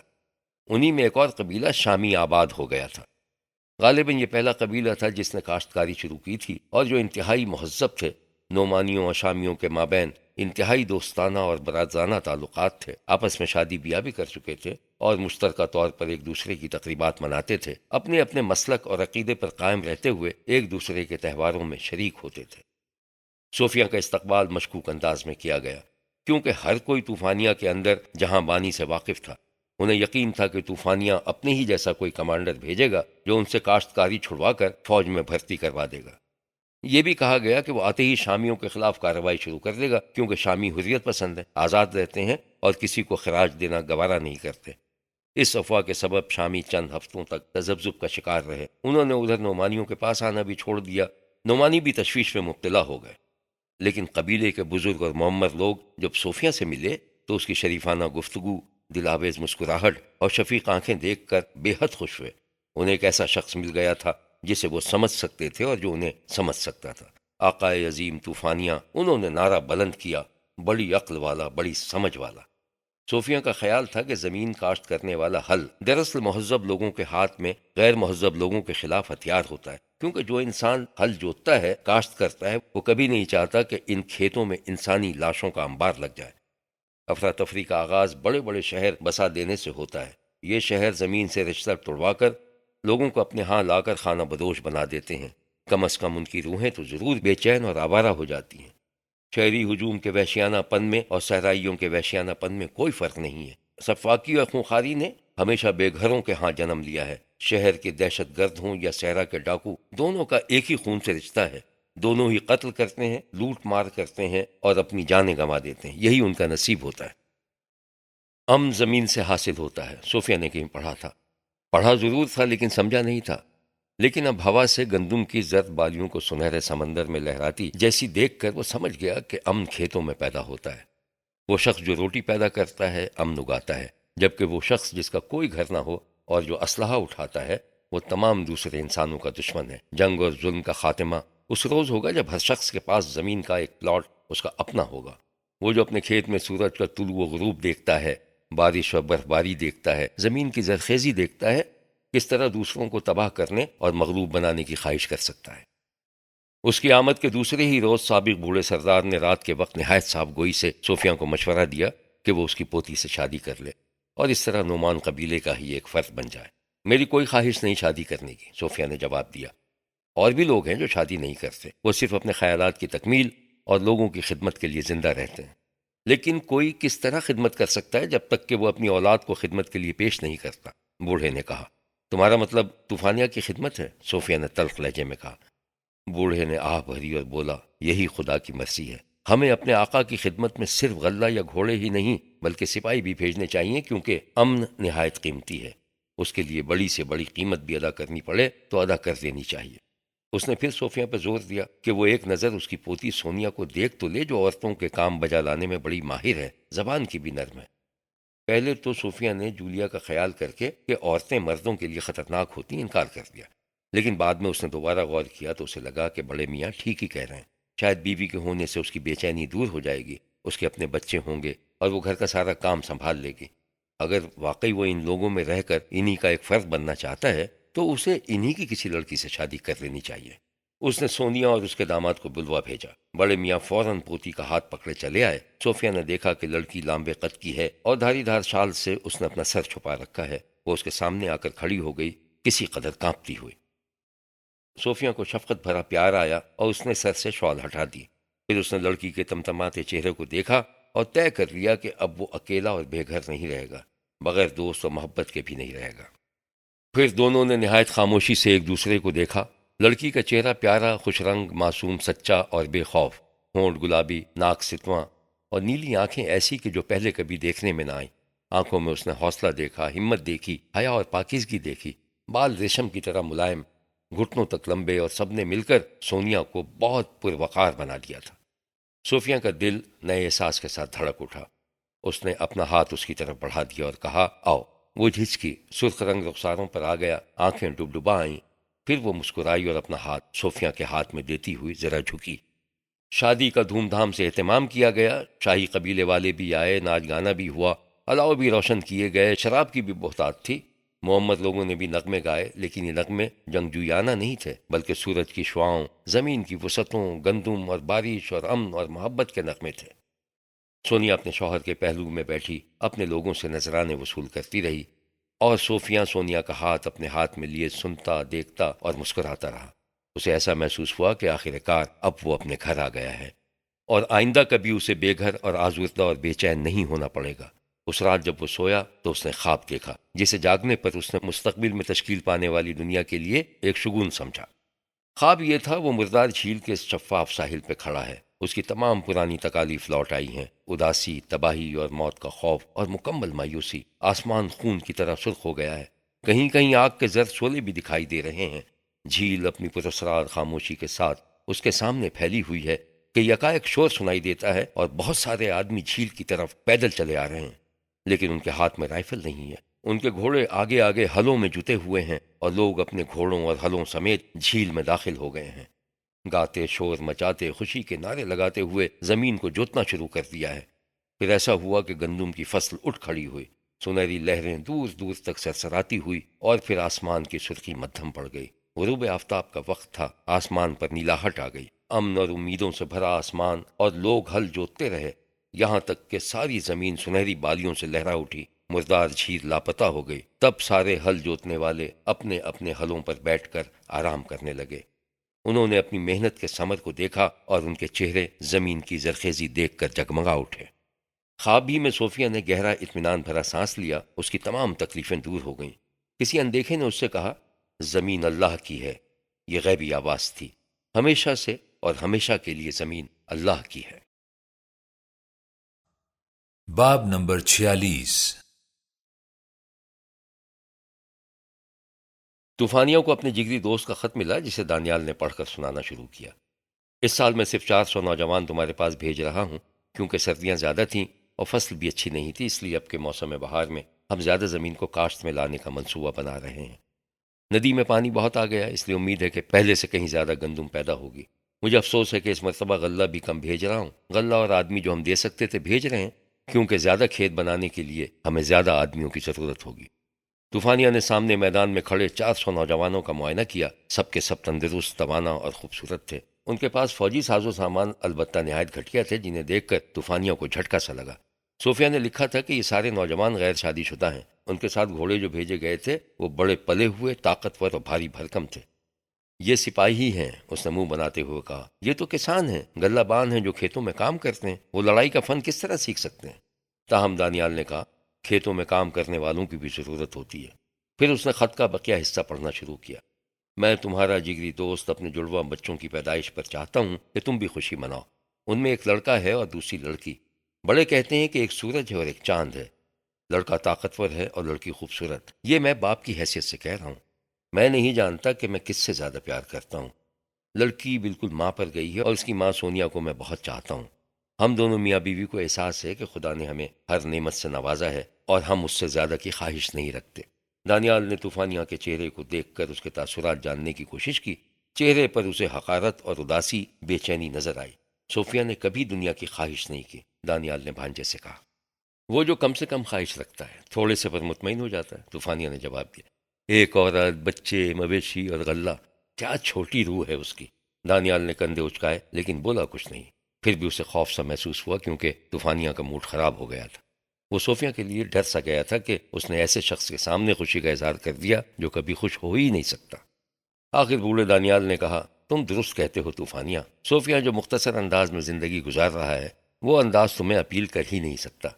انہی میں ایک اور قبیلہ شامی آباد ہو گیا تھا۔ غالباً یہ پہلا قبیلہ تھا جس نے کاشتکاری شروع کی تھی اور جو انتہائی مہذب تھے۔ نعمانیوں اور شامیوں کے مابین انتہائی دوستانہ اور برادرانہ تعلقات تھے، آپس میں شادی بیاہ بھی کر چکے تھے اور مشترکہ طور پر ایک دوسرے کی تقریبات مناتے تھے، اپنے اپنے مسلک اور عقیدے پر قائم رہتے ہوئے ایک دوسرے کے تہواروں میں شریک ہوتے تھے۔ صوفیہ کا استقبال مشکوک انداز میں کیا گیا، کیونکہ ہر کوئی طوفانیہ کے اندر جہاں بانی سے واقف تھا۔ انہیں یقین تھا کہ طوفانیہ اپنے ہی جیسا کوئی کمانڈر بھیجے گا جو ان سے کاشتکاری چھڑوا کر فوج میں بھرتی کروا دے گا۔ یہ بھی کہا گیا کہ وہ آتے ہی شامیوں کے خلاف کارروائی شروع کر دے گا، کیونکہ شامی حریت پسند ہیں، آزاد رہتے ہیں اور کسی کو خراج دینا گوارا نہیں کرتے۔ اس افواہ کے سبب شامی چند ہفتوں تک تذبذب کا شکار رہے۔ انہوں نے ادھر نعمانیوں کے پاس آنا بھی چھوڑ دیا۔ نعمانی بھی تشویش میں مبتلا ہو گئے، لیکن قبیلے کے بزرگ اور معمر لوگ جب صوفیہ سے ملے تو اس کی شریفانہ گفتگو، دلآویز مسکراہٹ اور شفیق آنکھیں دیکھ کر بے حد خوش ہوئے۔ انہیں ایک ایسا شخص مل گیا تھا جسے وہ سمجھ سکتے تھے اور جو انہیں سمجھ سکتا تھا۔ آقائے عظیم طوفانیہ، انہوں نے نعرہ بلند کیا، بڑی عقل والا، بڑی سمجھ والا۔ صوفیہ کا خیال تھا کہ زمین کاشت کرنے والا ہل دراصل مہذب لوگوں کے ہاتھ میں غیر مہذب لوگوں کے خلاف ہتھیار ہوتا ہے، کیونکہ جو انسان ہل جوتتا ہے، کاشت کرتا ہے، وہ کبھی نہیں چاہتا کہ ان کھیتوں میں انسانی لاشوں کا انبار لگ جائے۔ افراتفری کا آغاز بڑے بڑے شہر بسا دینے سے ہوتا ہے۔ یہ شہر زمین سے رشتہ توڑوا کر لوگوں کو اپنے ہاں لا کر خانہ بدوش بنا دیتے ہیں۔ کم از کم ان کی روحیں تو ضرور بے چین اور آوارہ ہو جاتی ہیں۔ شہری ہجوم کے وحشیانہ پن میں اور صحرائیوں کے وحشیانہ پن میں کوئی فرق نہیں ہے۔ سفاکی اور خونخواری نے ہمیشہ بے گھروں کے ہاں جنم لیا ہے۔ شہر کے دہشت گرد ہوں یا صحرا کے ڈاکو، دونوں کا ایک ہی خون سے رشتہ ہے۔ دونوں ہی قتل کرتے ہیں، لوٹ مار کرتے ہیں اور اپنی جانیں گنوا دیتے ہیں۔ یہی ان کا نصیب ہوتا ہے۔ امن زمین سے حاصل ہوتا ہے، صوفیہ نے کہیں پڑھا تھا۔ پڑھا ضرور تھا لیکن سمجھا نہیں تھا۔ لیکن اب ہوا سے گندم کی زرد بالیوں کو سنہرے سمندر میں لہراتی جیسی دیکھ کر وہ سمجھ گیا کہ امن کھیتوں میں پیدا ہوتا ہے۔ وہ شخص جو روٹی پیدا کرتا ہے، امن اگاتا ہے، جبکہ وہ شخص جس کا کوئی گھر نہ ہو اور جو اسلحہ اٹھاتا ہے، وہ تمام دوسرے انسانوں کا دشمن ہے۔ جنگ اور ظلم کا خاتمہ اس روز ہوگا جب ہر شخص کے پاس زمین کا ایک پلاٹ اس کا اپنا ہوگا۔ وہ جو اپنے کھیت میں سورج کا طلوع و غروب دیکھتا ہے، بارش اور برف باری دیکھتا ہے، زمین کی زرخیزی دیکھتا ہے، کس طرح دوسروں کو تباہ کرنے اور مغلوب بنانے کی خواہش کر سکتا ہے۔ اس کی آمد کے دوسرے ہی روز سابق بوڑھے سردار نے رات کے وقت نہایت صاحب گوئی سے صوفیہ کو مشورہ دیا کہ وہ اس کی پوتی سے شادی کر لے اور اس طرح نعمان قبیلے کا ہی ایک فرد بن جائے۔ میری کوئی خواہش نہیں شادی کرنے کی، صوفیہ نے جواب دیا۔ اور بھی لوگ ہیں جو شادی نہیں کرتے، وہ صرف اپنے خیالات کی تکمیل اور لوگوں کی خدمت کے لیے زندہ رہتے ہیں۔ لیکن کوئی کس طرح خدمت کر سکتا ہے جب تک کہ وہ اپنی اولاد کو خدمت کے لیے پیش نہیں کرتا؟ بوڑھے نے کہا۔ تمہارا مطلب طوفانیہ کی خدمت ہے؟ صوفیہ نے تلخ لہجے میں کہا۔ بوڑھے نے آہ بھری اور بولا، یہی خدا کی مرضی ہے۔ ہمیں اپنے آقا کی خدمت میں صرف غلہ یا گھوڑے ہی نہیں بلکہ سپاہی بھی بھیجنے چاہیے، کیونکہ امن نہایت قیمتی ہے۔ اس کے لیے بڑی سے بڑی قیمت بھی ادا کرنی پڑے تو ادا کر دینی چاہیے۔ اس نے پھر صوفیہ پر زور دیا کہ وہ ایک نظر اس کی پوتی سونیا کو دیکھ تو لے، جو عورتوں کے کام بجا لانے میں بڑی ماہر ہے، زبان کی بھی نرم ہے۔ پہلے تو صوفیہ نے جولیا کا خیال کر کے کہ عورتیں مردوں کے لیے خطرناک ہوتی انکار کر دیا، لیکن بعد میں اس نے دوبارہ غور کیا تو اسے لگا کہ بڑے میاں ٹھیک ہی کہہ رہے ہیں۔ شاید بیوی کے ہونے سے اس کی بے چینی دور ہو جائے گی، اس کے اپنے بچے ہوں گے اور وہ گھر کا سارا کام سنبھال لے گی۔ اگر واقعی وہ ان لوگوں میں رہ کر انہی کا ایک فرد بننا چاہتا ہے تو اسے انہی کی کسی لڑکی سے شادی کر لینی چاہیے۔ اس نے سونیا اور اس کے داماد کو بلوا بھیجا۔ بڑے میاں فوراً پوتی کا ہاتھ پکڑے چلے آئے۔ صوفیہ نے دیکھا کہ لڑکی لامبے قد کی ہے اور دھاری دھار شال سے اس نے اپنا سر چھپا رکھا ہے۔ وہ اس کے سامنے آ کر کھڑی ہو گئی، کسی قدر کانپتی ہوئی۔ صوفیہ کو شفقت بھرا پیار آیا اور اس نے سر سے شال ہٹا دی۔ پھر اس نے لڑکی کے تمتماتے چہرے کو دیکھا اور طے کر لیا کہ اب وہ اکیلا اور بے گھر نہیں رہے گا، بغیر دوست و محبت کے بھی نہیں رہے گا۔ پھر دونوں نے نہایت خاموشی سے ایک دوسرے کو دیکھا۔ لڑکی کا چہرہ پیارا، خوش رنگ، معصوم، سچا اور بے خوف، ہونٹ گلابی، ناک ستواں اور نیلی آنکھیں ایسی کہ جو پہلے کبھی دیکھنے میں نہ آئیں۔ آنکھوں میں اس نے حوصلہ دیکھا، ہمت دیکھی، حیا اور پاکیزگی دیکھی۔ بال ریشم کی طرح ملائم، گھٹنوں تک لمبے، اور سب نے مل کر سونیا کو بہت پروقار بنا دیا تھا۔ صوفیہ کا دل نئے احساس کے ساتھ دھڑک اٹھا۔ اس نے اپنا ہاتھ اس کی طرف بڑھا دیا اور کہا، آؤ۔ وہ جھجکی، سرخ رنگ رخساروں پر آ گیا، آنکھیں ڈبڈبا آئیں۔ پھر وہ مسکرائی اور اپنا ہاتھ صوفیہ کے ہاتھ میں دیتی ہوئی ذرا جھکی۔ شادی کا دھوم دھام سے اہتمام کیا گیا۔ شاہی قبیلے والے بھی آئے، ناچ گانا بھی ہوا، الاؤ بھی روشن کیے گئے، شراب کی بھی بہتات تھی۔ محمد لوگوں نے بھی نغمے گائے، لیکن یہ نغمے جنگجویانہ نہیں تھے، بلکہ سورج کی شعاؤں، زمین کی وسعتوں، گندم اور بارش اور امن اور محبت کے نغمے تھے۔ سونیا اپنے شوہر کے پہلو میں بیٹھی اپنے لوگوں سے نذرانے وصول کرتی رہی، اور صوفیہ سونیا کا ہاتھ اپنے ہاتھ میں لیے سنتا، دیکھتا اور مسکراتا رہا۔ اسے ایسا محسوس ہوا کہ آخر کار اب وہ اپنے گھر آ گیا ہے، اور آئندہ کبھی اسے بے گھر اور آزردہ اور بے چین نہیں ہونا پڑے گا۔ اس رات جب وہ سویا تو اس نے خواب دیکھا، جسے جاگنے پر اس نے مستقبل میں تشکیل پانے والی دنیا کے لیے ایک شگون سمجھا۔ خواب یہ تھا، وہ مردار جھیل کے شفاف ساحل پہ کھڑا ہے، اس کی تمام پرانی تکالیف لوٹ آئی ہیں، اداسی، تباہی اور موت کا خوف اور مکمل مایوسی۔ آسمان خون کی طرح سرخ ہو گیا ہے، کہیں کہیں آگ کے زرد شعلے بھی دکھائی دے رہے ہیں۔ جھیل اپنی پراسرار خاموشی کے ساتھ اس کے سامنے پھیلی ہوئی ہے کہ یکایک شور سنائی دیتا ہے اور بہت سارے آدمی جھیل کی طرف پیدل چلے آ رہے ہیں، لیکن ان کے ہاتھ میں رائفل نہیں ہے۔ ان کے گھوڑے آگے آگے ہلوں میں جتے ہوئے ہیں، اور لوگ اپنے گھوڑوں اور ہلوں سمیت جھیل میں داخل ہو گئے ہیں۔ گاتے، شور مچاتے، خوشی کے نعرے لگاتے ہوئے زمین کو جوتنا شروع کر دیا ہے۔ پھر ایسا ہوا کہ گندم کی فصل اٹھ کھڑی ہوئی، سنہری لہریں دور دور تک سرسراتی ہوئی، اور پھر آسمان کی سرخی مدھم پڑ گئی۔ غروب آفتاب کا وقت تھا، آسمان پر نیلاہٹ آ گئی، امن اور امیدوں سے بھرا آسمان، اور لوگ ہل جوتتے رہے، یہاں تک کہ ساری زمین سنہری بالیوں سے لہرا اٹھی۔ مردار جھیل لاپتہ ہو گئی۔ تب سارے ہل جوتنے والے اپنے اپنے ہلوں پر بیٹھ کر آرام کرنے لگے۔ انہوں نے اپنی محنت کے ثمر کو دیکھا، اور ان کے چہرے زمین کی زرخیزی دیکھ کر جگمگا اٹھے۔ خواب ہی میں صوفیہ نے گہرا اطمینان بھرا سانس لیا، اس کی تمام تکلیفیں دور ہو گئیں۔ کسی اندیکھے نے اس سے کہا، زمین اللہ کی ہے۔ یہ غیبی آواز تھی۔ ہمیشہ سے اور ہمیشہ کے لیے زمین اللہ کی ہے۔ باب نمبر 46۔ طوفانیوں کو اپنے جگری دوست کا خط ملا، جسے دانیال نے پڑھ کر سنانا شروع کیا۔ اس سال میں صرف 400 نوجوان تمہارے پاس بھیج رہا ہوں، کیونکہ سردیاں زیادہ تھیں اور فصل بھی اچھی نہیں تھی، اس لیے اب کے موسم بہار میں ہم زیادہ زمین کو کاشت میں لانے کا منصوبہ بنا رہے ہیں۔ ندی میں پانی بہت آ گیا، اس لیے امید ہے کہ پہلے سے کہیں زیادہ گندم پیدا ہوگی۔ مجھے افسوس ہے کہ اس مرتبہ غلہ بھی کم بھیج رہا ہوں۔ غلہ اور آدمی جو ہم دے سکتے تھے بھیج رہے ہیں، کیونکہ زیادہ کھیت بنانے کے لیے ہمیں زیادہ آدمیوں کی ضرورت ہوگی۔ طوفانیہ نے سامنے میدان میں کھڑے 400 نوجوانوں کا معائنہ کیا۔ سب کے سب تندرست، توانا اور خوبصورت تھے۔ ان کے پاس فوجی ساز و سامان البتہ نہایت گھٹیا تھے، جنہیں دیکھ کر طوفانیہ کو جھٹکا سا لگا۔ صوفیہ نے لکھا تھا کہ یہ سارے نوجوان غیر شادی شدہ ہیں۔ ان کے ساتھ گھوڑے جو بھیجے گئے تھے وہ بڑے پلے ہوئے، طاقتور اور بھاری بھرکم تھے۔ یہ سپاہی ہی ہیں، اس نے منہ بناتے ہوئے کہا۔ یہ تو کسان ہیں، غلہ بان ہیں جو کھیتوں میں کام کرتے ہیں۔ وہ لڑائی کا فن کس طرح سیکھ سکتے ہیں؟ تاہم دانیال نے کہا، کھیتوں میں کام کرنے والوں کی بھی ضرورت ہوتی ہے۔ پھر اس نے خط کا بقیہ حصہ پڑھنا شروع کیا۔ میں تمہارا جگری دوست اپنے جڑواں بچوں کی پیدائش پر چاہتا ہوں کہ تم بھی خوشی مناؤ۔ ان میں ایک لڑکا ہے اور دوسری لڑکی۔ بڑے کہتے ہیں کہ ایک سورج ہے اور ایک چاند ہے۔ لڑکا طاقتور ہے اور لڑکی خوبصورت۔ یہ میں باپ کی حیثیت سے کہہ رہا ہوں۔ میں نہیں جانتا کہ میں کس سے زیادہ پیار کرتا ہوں۔ لڑکی بالکل ماں پر گئی ہے، اور اس کی ماں سونیا کو میں بہت چاہتا ہوں۔ ہم دونوں میاں بیوی کو احساس ہے کہ خدا نے ہمیں ہر نعمت سے نوازا ہے، اور ہم اس سے زیادہ کی خواہش نہیں رکھتے۔ دانیال نے طوفانیہ کے چہرے کو دیکھ کر اس کے تاثرات جاننے کی کوشش کی۔ چہرے پر اسے حقارت اور اداسی، بے چینی نظر آئی۔ صوفیہ نے کبھی دنیا کی خواہش نہیں کی۔ دانیال نے بھانجے سے کہا، وہ جو کم سے کم خواہش رکھتا ہے تھوڑے سے پر مطمئن ہو جاتا ہے۔ طوفانیہ نے جواب دیا، ایک عورت، بچے، مویشی اور غلہ، کیا چھوٹی روح ہے اس کی۔ دانیال نے کندھے اچکائے، لیکن بولا کچھ نہیں۔ پھر بھی اسے خوف سا محسوس ہوا، کیونکہ طوفانیہ کا موڈ خراب ہو گیا تھا۔ وہ صوفیہ کے لیے ڈر سا گیا تھا کہ اس نے ایسے شخص کے سامنے خوشی کا اظہار کر دیا جو کبھی خوش ہو ہی نہیں سکتا۔ آخر بوڑھے دانیال نے کہا، تم درست کہتے ہو طوفانیہ۔ صوفیہ جو مختصر انداز میں زندگی گزار رہا ہے، وہ انداز تمہیں اپیل کر ہی نہیں سکتا۔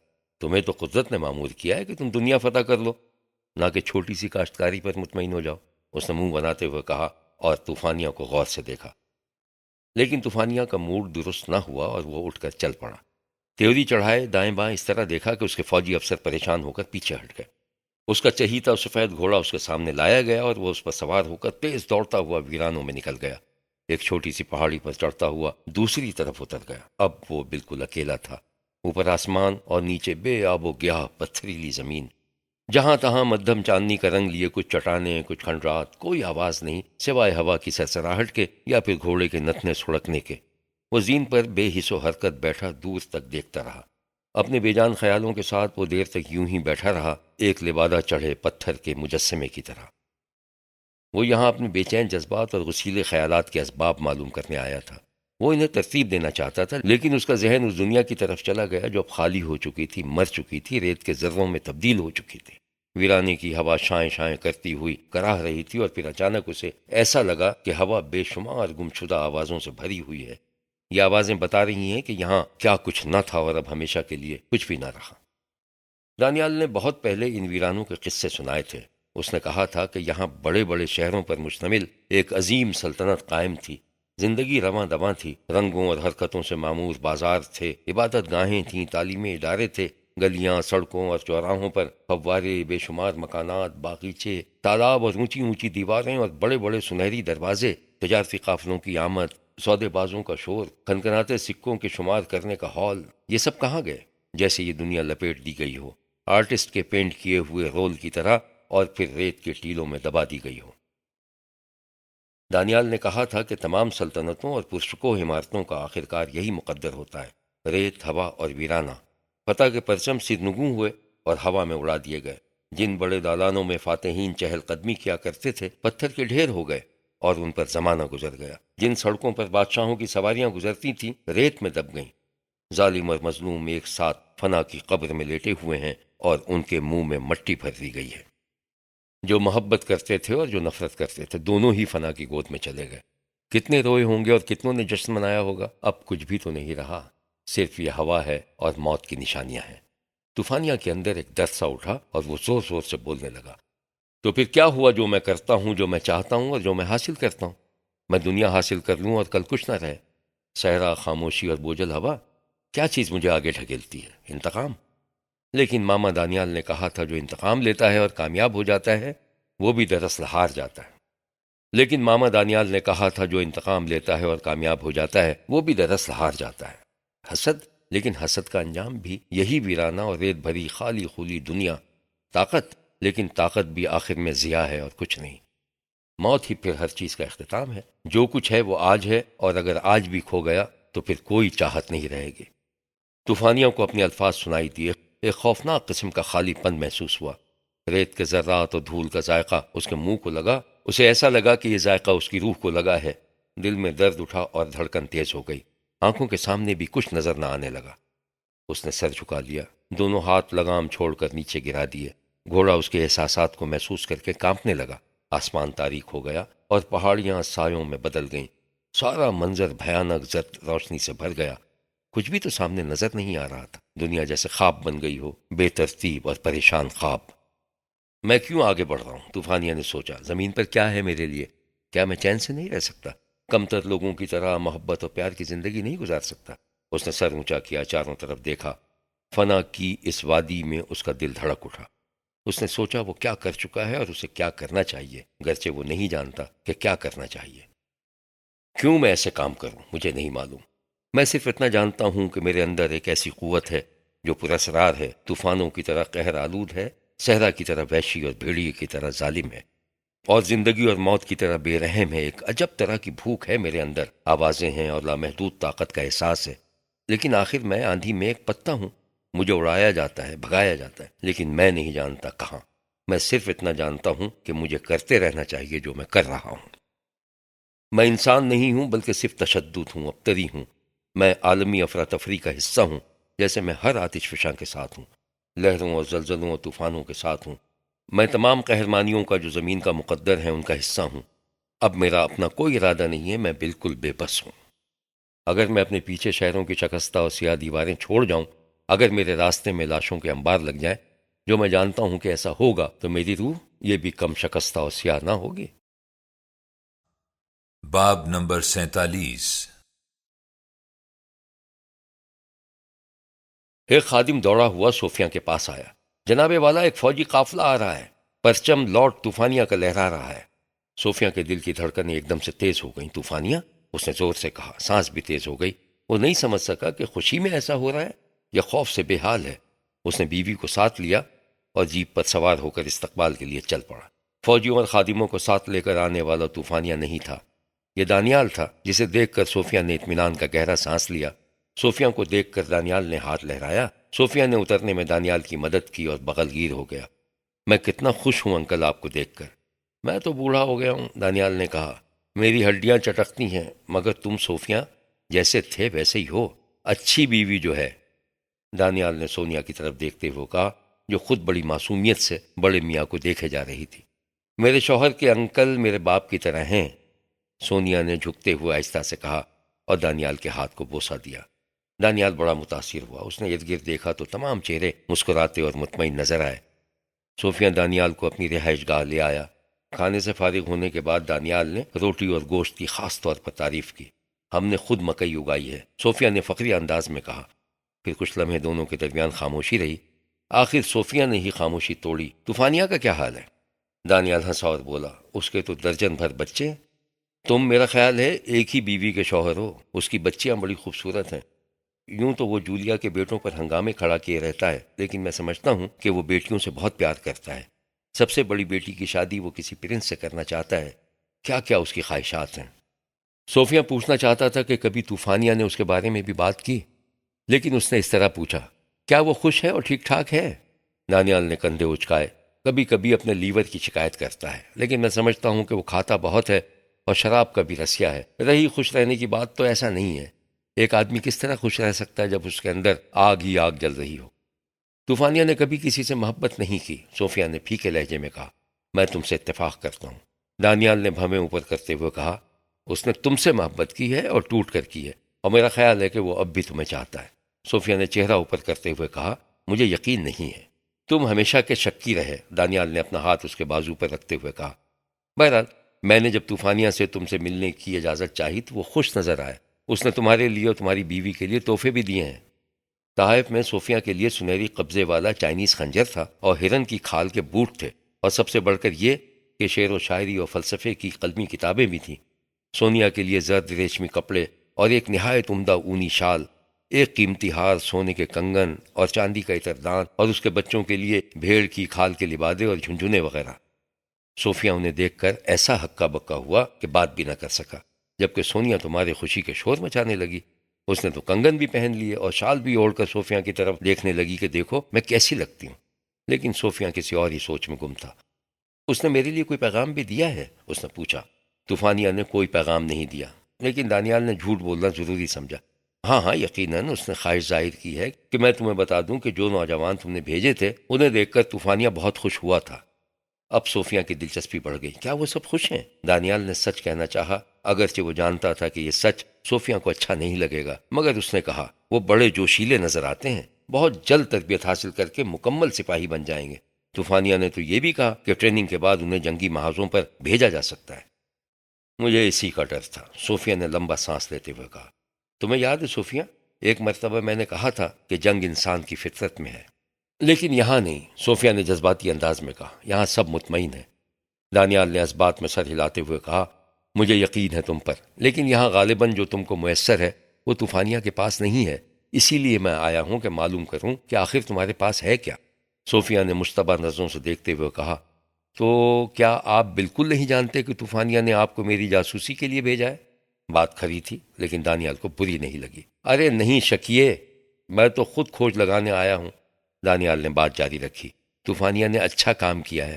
تمہیں تو قدرت نے معمور کیا ہے کہ تم دنیا فتح کر لو، نہ کہ چھوٹی سی کاشتکاری پر مطمئن ہو جاؤ۔ اس نے منہ بناتے ہوئے کہا، اور طوفانیہ کو غور سے دیکھا۔ لیکن طوفانیہ کا موڈ درست نہ ہوا، اور وہ اٹھ کر چل پڑا۔ تیوری چڑھائے دائیں بائیں اس طرح دیکھا کہ اس کے فوجی افسر پریشان ہو کر پیچھے ہٹ گئے۔ اس کا چہیتا سفید گھوڑا اس کے سامنے لایا گیا، اور وہ اس پر سوار ہو کر تیز دوڑتا ہوا ویرانوں میں نکل گیا۔ ایک چھوٹی سی پہاڑی پر چڑھتا ہوا دوسری طرف اتر گیا۔ اب وہ بالکل اکیلا تھا۔ اوپر آسمان اور نیچے بے آب و گیاہ پتھریلی زمین۔ جہاں تہاں مدھم چاندنی کا رنگ لیے کچھ چٹانیں، کچھ کھنڈرات، کوئی آواز نہیں سوائے ہوا کی سرسراہٹ کے یا پھر گھوڑے کے نتنے سڑکنے کے۔ وہ زین پر بے حس و حرکت بیٹھا دور تک دیکھتا رہا۔ اپنے بے جان خیالوں کے ساتھ وہ دیر تک یوں ہی بیٹھا رہا، ایک لبادہ چڑھے پتھر کے مجسمے کی طرح۔ وہ یہاں اپنے بے چین جذبات اور غسیلے خیالات کے اسباب معلوم کرنے آیا تھا۔ وہ انہیں ترتیب دینا چاہتا تھا، لیکن اس کا ذہن اس دنیا کی طرف چلا گیا جو اب خالی ہو چکی تھی، مر چکی تھی، ریت کے ذروں میں تبدیل ہو چکی تھی۔ ویرانے کی ہوا شائیں شائیں کرتی ہوئی کراہ رہی تھی، اور پھر اچانک اسے ایسا لگا کہ ہوا بے شمار گمشدہ آوازوں سے بھری ہوئی ہے۔ یہ آوازیں بتا رہی ہیں کہ یہاں کیا کچھ نہ تھا اور اب ہمیشہ کے لیے کچھ بھی نہ رہا۔ دانیال نے بہت پہلے ان ویرانوں کے قصے سنائے تھے۔ اس نے کہا تھا کہ یہاں بڑے بڑے شہروں پر مشتمل ایک عظیم سلطنت قائم تھی، زندگی رواں دواں تھی، رنگوں اور حرکتوں سے معمور بازار تھے، عبادت گاہیں تھیں، تعلیمی ادارے تھے، گلیاں، سڑکوں اور چوراہوں پر فوارے، بے شمار مکانات، باغیچے، تالاب اور اونچی اونچی دیواریں اور بڑے بڑے سنہری دروازے، تجارتی قافلوں کی آمد، سودے بازوں کا شور، کھنکھناتے سکوں کے شمار کرنے کا ہال، یہ سب کہاں گئے؟ جیسے یہ دنیا لپیٹ دی گئی ہو، آرٹسٹ کے پینٹ کیے ہوئے رول کی طرح، اور پھر ریت کے ٹیلوں میں دبا دی گئی ہو۔ دانیال نے کہا تھا کہ تمام سلطنتوں اور پرشکوہ عمارتوں کا آخرکار یہی مقدر ہوتا ہے، ریت، ہوا اور ویرانہ۔ فتح کے پرچم سرنگوں ہوئے اور ہوا میں اڑا دیے گئے۔ جن بڑے دالانوں میں فاتحین چہل قدمی کیا کرتے تھے، پتھر کے ڈھیر ہو گئے اور ان پر زمانہ گزر گیا۔ جن سڑکوں پر بادشاہوں کی سواریاں گزرتی تھیں، ریت میں دب گئیں۔ ظالم اور مظلوم ایک ساتھ فنا کی قبر میں لیٹے ہوئے ہیں اور ان کے منہ میں مٹی بھر دی گئی ہے۔ جو محبت کرتے تھے اور جو نفرت کرتے تھے، دونوں ہی فنا کی گود میں چلے گئے۔ کتنے روئے ہوں گے اور کتنوں نے جشن منایا ہوگا، اب کچھ بھی تو نہیں رہا، صرف یہ ہوا ہے اور موت کی نشانیاں ہیں۔ طوفانیہ کے اندر ایک درد سا اٹھا اور وہ زور زور سے بولنے لگا، تو پھر کیا ہوا جو میں کرتا ہوں، جو میں چاہتا ہوں اور جو میں حاصل کرتا ہوں؟ میں دنیا حاصل کر لوں اور کل کچھ نہ رہے۔ صحرا، خاموشی اور بوجھل ہوا، کیا چیز مجھے آگے ڈھکیلتی ہے؟ انتقام۔ لیکن ماما دانیال نے کہا تھا جو انتقام لیتا ہے اور کامیاب ہو جاتا ہے وہ بھی دراصل ہار جاتا ہے۔ لیکن ماما دانیال نے کہا تھا جو انتقام لیتا ہے اور کامیاب ہو جاتا ہے وہ بھی دراصل ہار جاتا ہے۔ حسد، لیکن حسد کا انجام بھی یہی ویرانہ اور ریت بھری خالی خلی دنیا۔ طاقت، لیکن طاقت بھی آخر میں ضیاع ہے اور کچھ نہیں۔ موت ہی پھر ہر چیز کا اختتام ہے۔ جو کچھ ہے وہ آج ہے، اور اگر آج بھی کھو گیا تو پھر کوئی چاہت نہیں رہے گی۔ طوفانیوں کو اپنے الفاظ سنائی دیے، ایک خوفناک قسم کا خالی پن محسوس ہوا۔ ریت کے ذرات اور دھول کا ذائقہ اس کے منہ کو لگا، اسے ایسا لگا کہ یہ ذائقہ اس کی روح کو لگا ہے۔ دل میں درد اٹھا اور دھڑکن تیز ہو گئی، آنکھوں کے سامنے بھی کچھ نظر نہ آنے لگا۔ اس نے سر جھکا لیا، دونوں ہاتھ لگام چھوڑ کر نیچے گرا دیے۔ گھوڑا اس کے احساسات کو محسوس کر کے کانپنے لگا۔ آسمان تاریک ہو گیا اور پہاڑیاں سایوں میں بدل گئیں۔ سارا منظر بھیانک زرد روشنی سے بھر گیا۔ کچھ بھی تو سامنے نظر نہیں آ رہا تھا، دنیا جیسے خواب بن گئی ہو، بے ترتیب اور پریشان خواب۔ میں کیوں آگے بڑھ رہا ہوں؟ طوفانیہ نے سوچا، زمین پر کیا ہے میرے لیے؟ کیا میں چین سے نہیں رہ سکتا؟ کمتر لوگوں کی طرح محبت اور پیار کی زندگی نہیں گزار سکتا؟ اس نے سر اونچا کیا، چاروں طرف دیکھا۔ فنا کی اس وادی میں اس کا دل دھڑک اٹھا۔ اس نے سوچا وہ کیا کر چکا ہے اور اسے کیا کرنا چاہیے، گرچہ وہ نہیں جانتا کہ کیا کرنا چاہیے۔ کیوں میں ایسے کام کروں مجھے نہیں معلوم۔ میں صرف اتنا جانتا ہوں کہ میرے اندر ایک ایسی قوت ہے جو پراسرار ہے، طوفانوں کی طرح قہر آلود ہے، صحرا کی طرح وحشی اور بھیڑیے کی طرح ظالم ہے، اور زندگی اور موت کی طرح بے رحم ہے۔ ایک عجب طرح کی بھوک ہے میرے اندر، آوازیں ہیں اور لامحدود طاقت کا احساس ہے۔ لیکن آخر میں آندھی میں ایک پتا ہوں، مجھے اڑایا جاتا ہے، بھگایا جاتا ہے، لیکن میں نہیں جانتا کہاں۔ میں صرف اتنا جانتا ہوں کہ مجھے کرتے رہنا چاہیے جو میں کر رہا ہوں۔ میں انسان نہیں ہوں بلکہ صرف تشدد ہوں، ابتری ہوں۔ میں عالمی افراتفری کا حصہ ہوں، جیسے میں ہر آتش فشاں کے ساتھ ہوں، لہروں اور زلزلوں اور طوفانوں کے ساتھ ہوں۔ میں تمام قہرمانیوں کا جو زمین کا مقدر ہے ان کا حصہ ہوں۔ اب میرا اپنا کوئی ارادہ نہیں ہے، میں بالکل بے بس ہوں۔ اگر میں اپنے پیچھے شہروں کی شکستہ اور سیاہ دیواریں چھوڑ جاؤں، اگر میرے راستے میں لاشوں کے انبار لگ جائیں، جو میں جانتا ہوں کہ ایسا ہوگا، تو میری روح یہ بھی کم شکستہ اور سیاہ نہ ہوگی۔ باب نمبر 47۔ ایک خادم دوڑا ہوا صوفیہ کے پاس آیا۔ جناب والا، ایک فوجی قافلہ آ رہا ہے، پرچم لارڈ طوفانیہ کا لہرا رہا ہے۔ صوفیہ کے دل کی دھڑکنیں ایک دم سے تیز ہو گئیں۔ طوفانیہ؟ اس نے زور سے کہا، سانس بھی تیز ہو گئی۔ وہ نہیں سمجھ سکا کہ خوشی میں ایسا ہو رہا ہے یا خوف سے بے حال ہے۔ اس نے بیوی کو ساتھ لیا اور جیپ پر سوار ہو کر استقبال کے لیے چل پڑا۔ فوجیوں اور خادموں کو ساتھ لے کر آنے والا طوفانیہ نہیں تھا، یہ دانیال تھا، جسے دیکھ کر صوفیہ نے اطمینان کا گہرا سانس لیا۔ صوفیہ کو دیکھ کر دانیال نے ہاتھ لہرایا۔ صوفیہ نے اترنے میں دانیال کی مدد کی اور بغل گیر ہو گیا۔ میں کتنا خوش ہوں انکل آپ کو دیکھ کر۔ میں تو بوڑھا ہو گیا ہوں، دانیال نے کہا، میری ہڈیاں چٹکتی ہیں، مگر تم صوفیہ جیسے تھے ویسے ہی ہو، اچھی بیوی جو ہے۔ دانیال نے سونیا کی طرف دیکھتے ہوئے کہا، جو خود بڑی معصومیت سے بڑے میاں کو دیکھے جا رہی تھی۔ میرے شوہر کے انکل میرے باپ کی طرح ہیں، سونیا نے جھکتے ہوئے آہستہ سے کہا اور دانیال کے ہاتھ کو بوسہ دیا۔ دانیال بڑا متاثر ہوا، اس نے ارد گرد دیکھا تو تمام چہرے مسکراتے اور مطمئن نظر آئے۔ صوفیہ دانیال کو اپنی رہائش گاہ لے آیا۔ کھانے سے فارغ ہونے کے بعد دانیال نے روٹی اور گوشت کی خاص طور پر تعریف کی۔ ہم نے خود مکئی اگائی ہے، صوفیہ نے فخری انداز میں کہا۔ پھر کچھ لمحے دونوں کے درمیان خاموشی رہی۔ آخر صوفیہ نے ہی خاموشی توڑی، طوفانیہ کا کیا حال ہے؟ دانیال ہنسا اور بولا، اس کے تو درجن بھر بچے ہیں۔ تم میرا خیال ہے ایک ہی بیوی کے شوہر ہو، اس کی بچیاں بڑی خوبصورت ہیں۔ یوں تو وہ جولیا کے بیٹوں پر ہنگامے کھڑا کیے رہتا ہے، لیکن میں سمجھتا ہوں کہ وہ بیٹیوں سے بہت پیار کرتا ہے۔ سب سے بڑی بیٹی کی شادی وہ کسی پرنس سے کرنا چاہتا ہے۔ کیا کیا اس کی خواہشات ہیں؟ صوفیہ پوچھنا چاہتا تھا کہ کبھی طوفانیہ نے اس کے بارے میں بھی بات کی، لیکن اس نے اس طرح پوچھا، کیا وہ خوش ہے اور ٹھیک ٹھاک ہے؟ دانیال نے کندھے اچکائے۔ کبھی کبھی اپنے لیور کی شکایت کرتا ہے، لیکن میں سمجھتا ہوں کہ وہ کھاتا بہت ہے اور شراب کا بھی رسیا ہے۔ رہی خوش رہنے کی بات، تو ایسا نہیں ہے۔ ایک آدمی کس طرح خوش رہ سکتا ہے جب اس کے اندر آگ ہی آگ جل رہی ہو؟ طوفانیہ نے کبھی کسی سے محبت نہیں کی، صوفیہ نے پھیکے لہجے میں کہا۔ میں تم سے اتفاق کرتا ہوں، دانیال نے بھویں اوپر کرتے ہوئے کہا۔ اس نے تم سے محبت کی ہے اور ٹوٹ کر کی ہے، اور میرا خیال ہے کہ وہ اب بھی تمہیں چاہتا ہے۔ صوفیہ نے چہرہ اوپر کرتے ہوئے کہا، مجھے یقین نہیں ہے۔ تم ہمیشہ کے شکی رہے، دانیال نے اپنا ہاتھ اس کے بازو پر رکھتے ہوئے کہا۔ بہرحال میں نے جب طوفانیہ سے تم سے ملنے کی اجازت چاہی تو وہ خوش نظر آئے۔ اس نے تمہارے لیے اور تمہاری بیوی کے لیے تحفے بھی دیے ہیں۔ تحائف میں صوفیہ کے لیے سنہری قبضے والا چائنیز خنجر تھا اور ہرن کی کھال کے بوٹ تھے، اور سب سے بڑھ کر یہ کہ شعر و شاعری اور فلسفے کی قلمی کتابیں بھی تھیں۔ سونیا کے لیے زرد ریشمی کپڑے اور ایک نہایت عمدہ اونی شال، ایک قیمتی ہار، سونے کے کنگن اور چاندی کا عطردان، اور اس کے بچوں کے لیے بھیڑ کی کھال کے لبادے اور جھنجھنے وغیرہ۔ صوفیہ انہیں دیکھ کر ایسا ہکا بکا ہوا کہ بات بھی نہ کر سکا، جبکہ سونیا تمہارے خوشی کے شور مچانے لگی۔ اس نے تو کنگن بھی پہن لیے اور شال بھی اوڑھ کر صوفیہ کی طرف دیکھنے لگی کہ دیکھو میں کیسی لگتی ہوں۔ لیکن صوفیہ کسی اور ہی سوچ میں گم تھا۔ اس نے میرے لیے کوئی پیغام بھی دیا ہے؟ اس نے پوچھا۔ طوفانیہ نے کوئی پیغام نہیں دیا، لیکن دانیال نے جھوٹ بولنا ضروری سمجھا۔ ہاں یقیناً اس نے خواہش ظاہر کی ہے کہ میں تمہیں بتا دوں کہ جو نوجوان تم نے بھیجے تھے انہیں دیکھ کر طوفانیہ بہت خوش ہوا تھا۔ اب صوفیہ کی دلچسپی بڑھ گئی۔ کیا وہ سب خوش ہیں؟ دانیال نے سچ کہنا چاہا، اگرچہ وہ جانتا تھا کہ یہ سچ صوفیہ کو اچھا نہیں لگے گا، مگر اس نے کہا، وہ بڑے جوشیلے نظر آتے ہیں، بہت جلد تربیت حاصل کر کے مکمل سپاہی بن جائیں گے۔ طوفانیہ نے تو یہ بھی کہا کہ ٹریننگ کے بعد انہیں جنگی محاذوں پر بھیجا جا سکتا ہے۔ مجھے اسی کا ڈر تھا، صوفیہ نے لمبا سانس لیتے ہوئے کہا۔ تمہیں یاد ہے صوفیہ، ایک مرتبہ میں نے کہا تھا کہ جنگ انسان کی فطرت میں ہے، لیکن یہاں نہیں، صوفیہ نے جذباتی انداز میں کہا، یہاں سب مطمئن ہیں۔ دانیال نے اس بات میں سر ہلاتے ہوئے کہا، مجھے یقین ہے تم پر، لیکن یہاں غالباً جو تم کو میسر ہے وہ طوفانیہ کے پاس نہیں ہے، اسی لیے میں آیا ہوں کہ معلوم کروں کہ آخر تمہارے پاس ہے کیا۔ صوفیہ نے مشتبہ نظروں سے دیکھتے ہوئے کہا، تو کیا آپ بالکل نہیں جانتے کہ طوفانیہ نے آپ کو میری جاسوسی کے لیے بھیجا ہے؟ بات کھری تھی، لیکن دانیال کو بری نہیں لگی۔ ارے نہیں شکیے، میں تو خود کھوج لگانے آیا ہوں۔ دانیال نے بات جاری رکھی، طوفانیہ نے اچھا کام کیا ہے،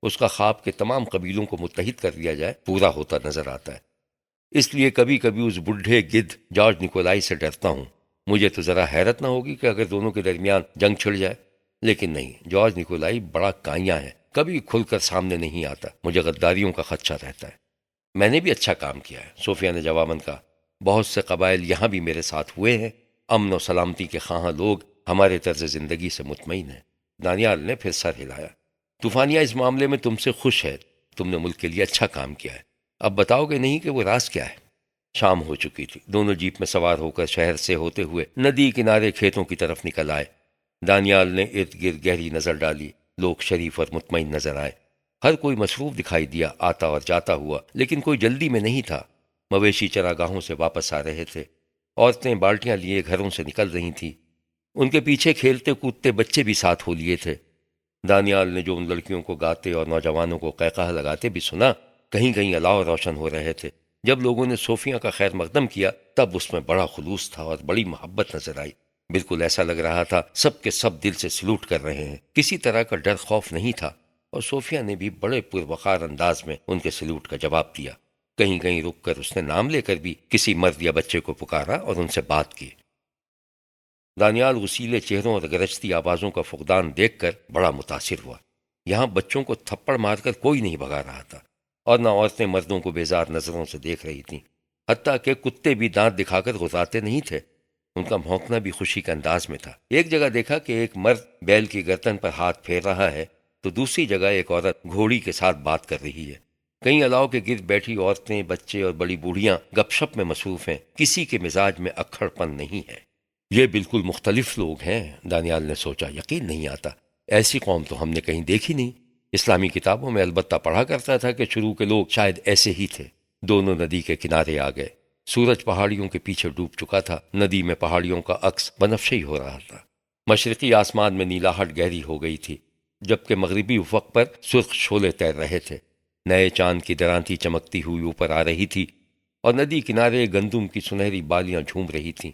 اس کا خواب کہ تمام قبیلوں کو متحد کر دیا جائے پورا ہوتا نظر آتا ہے۔ اس لیے کبھی کبھی اس بڈھے گدھ جارج نکولائی سے ڈرتا ہوں۔ مجھے تو ذرا حیرت نہ ہوگی کہ اگر دونوں کے درمیان جنگ چھڑ جائے، لیکن نہیں، جارج نکولائی بڑا کائیاں ہے، کبھی کھل کر سامنے نہیں آتا، مجھے غداریوں کا خدشہ رہتا ہے۔ میں نے بھی اچھا کام کیا ہے، صوفیہ نے جواباً کہا، بہت سے قبائل یہاں بھی میرے ساتھ ہوئے ہیں، امن و سلامتی کے خواہاں لوگ ہمارے طرز زندگی سے مطمئن ہیں۔ دانیال نے پھر سر ہلایا۔ طوفانیہ اس معاملے میں تم سے خوش ہے، تم نے ملک کے لیے اچھا کام کیا ہے۔ اب بتاؤ گے نہیں کہ وہ راز کیا ہے؟ شام ہو چکی تھی، دونوں جیپ میں سوار ہو کر شہر سے ہوتے ہوئے ندی کنارے کھیتوں کی طرف نکل آئے۔ دانیال نے ارد گرد گہری نظر ڈالی، لوگ شریف اور مطمئن نظر آئے، ہر کوئی مصروف دکھائی دیا، آتا اور جاتا ہوا، لیکن کوئی جلدی میں نہیں تھا۔ مویشی چراگاہوں سے واپس آ رہے تھے، عورتیں بالٹیاں لیے گھروں سے نکل رہی تھیں، ان کے پیچھے کھیلتے کودتے بچے بھی ساتھ ہو لیے تھے۔ دانیال نے جو ان لڑکیوں کو گاتے اور نوجوانوں کو قہقہ لگاتے بھی سنا، کہیں کہیں الاؤ روشن ہو رہے تھے۔ جب لوگوں نے صوفیہ کا خیر مقدم کیا تب اس میں بڑا خلوص تھا اور بڑی محبت نظر آئی۔ بالکل ایسا لگ رہا تھا سب کے سب دل سے سلوٹ کر رہے ہیں، کسی طرح کا ڈر خوف نہیں تھا، اور صوفیہ نے بھی بڑے پروقار انداز میں ان کے سلوٹ کا جواب دیا۔ کہیں کہیں رک کر اس نے نام لے کر بھی کسی مرد یا بچے کو پکارا اور ان سے بات کی۔ دانیال غسیلے چہروں اور گرجتی آوازوں کا فقدان دیکھ کر بڑا متاثر ہوا۔ یہاں بچوں کو تھپڑ مار کر کوئی نہیں بھگا رہا تھا، اور نہ عورتیں مردوں کو بیزار نظروں سے دیکھ رہی تھیں، حتیٰ کہ کتے بھی دانت دکھا کر غراتے نہیں تھے۔ ان کا بھونکنا بھی خوشی کے انداز میں تھا۔ ایک جگہ دیکھا کہ ایک مرد بیل کی گردن پر ہاتھ پھیر رہا ہے، تو دوسری جگہ ایک عورت گھوڑی کے ساتھ بات کر رہی ہے۔ کہیں الاؤ کے گرد بیٹھی عورتیں، بچے اور بڑی بوڑھیاں گپ شپ میں مصروف ہیں، کسی کے مزاج میں اکھڑ پن نہیں ہے۔ یہ بالکل مختلف لوگ ہیں، دانیال نے سوچا، یقین نہیں آتا، ایسی قوم تو ہم نے کہیں دیکھی نہیں۔ اسلامی کتابوں میں البتہ پڑھا کرتا تھا کہ شروع کے لوگ شاید ایسے ہی تھے۔ دونوں ندی کے کنارے آ گئے۔ سورج پہاڑیوں کے پیچھے ڈوب چکا تھا، ندی میں پہاڑیوں کا عکس بنفشی ہو رہا تھا۔ مشرقی آسمان میں نیلاہٹ گہری ہو گئی تھی، جبکہ مغربی افق پر سرخ شعلے تیر رہے تھے۔ نئے چاند کی درانتی چمکتی ہوئی اوپر آ رہی تھی، اور ندی کنارے گندم کی سنہری بالیاں جھوم رہی تھیں۔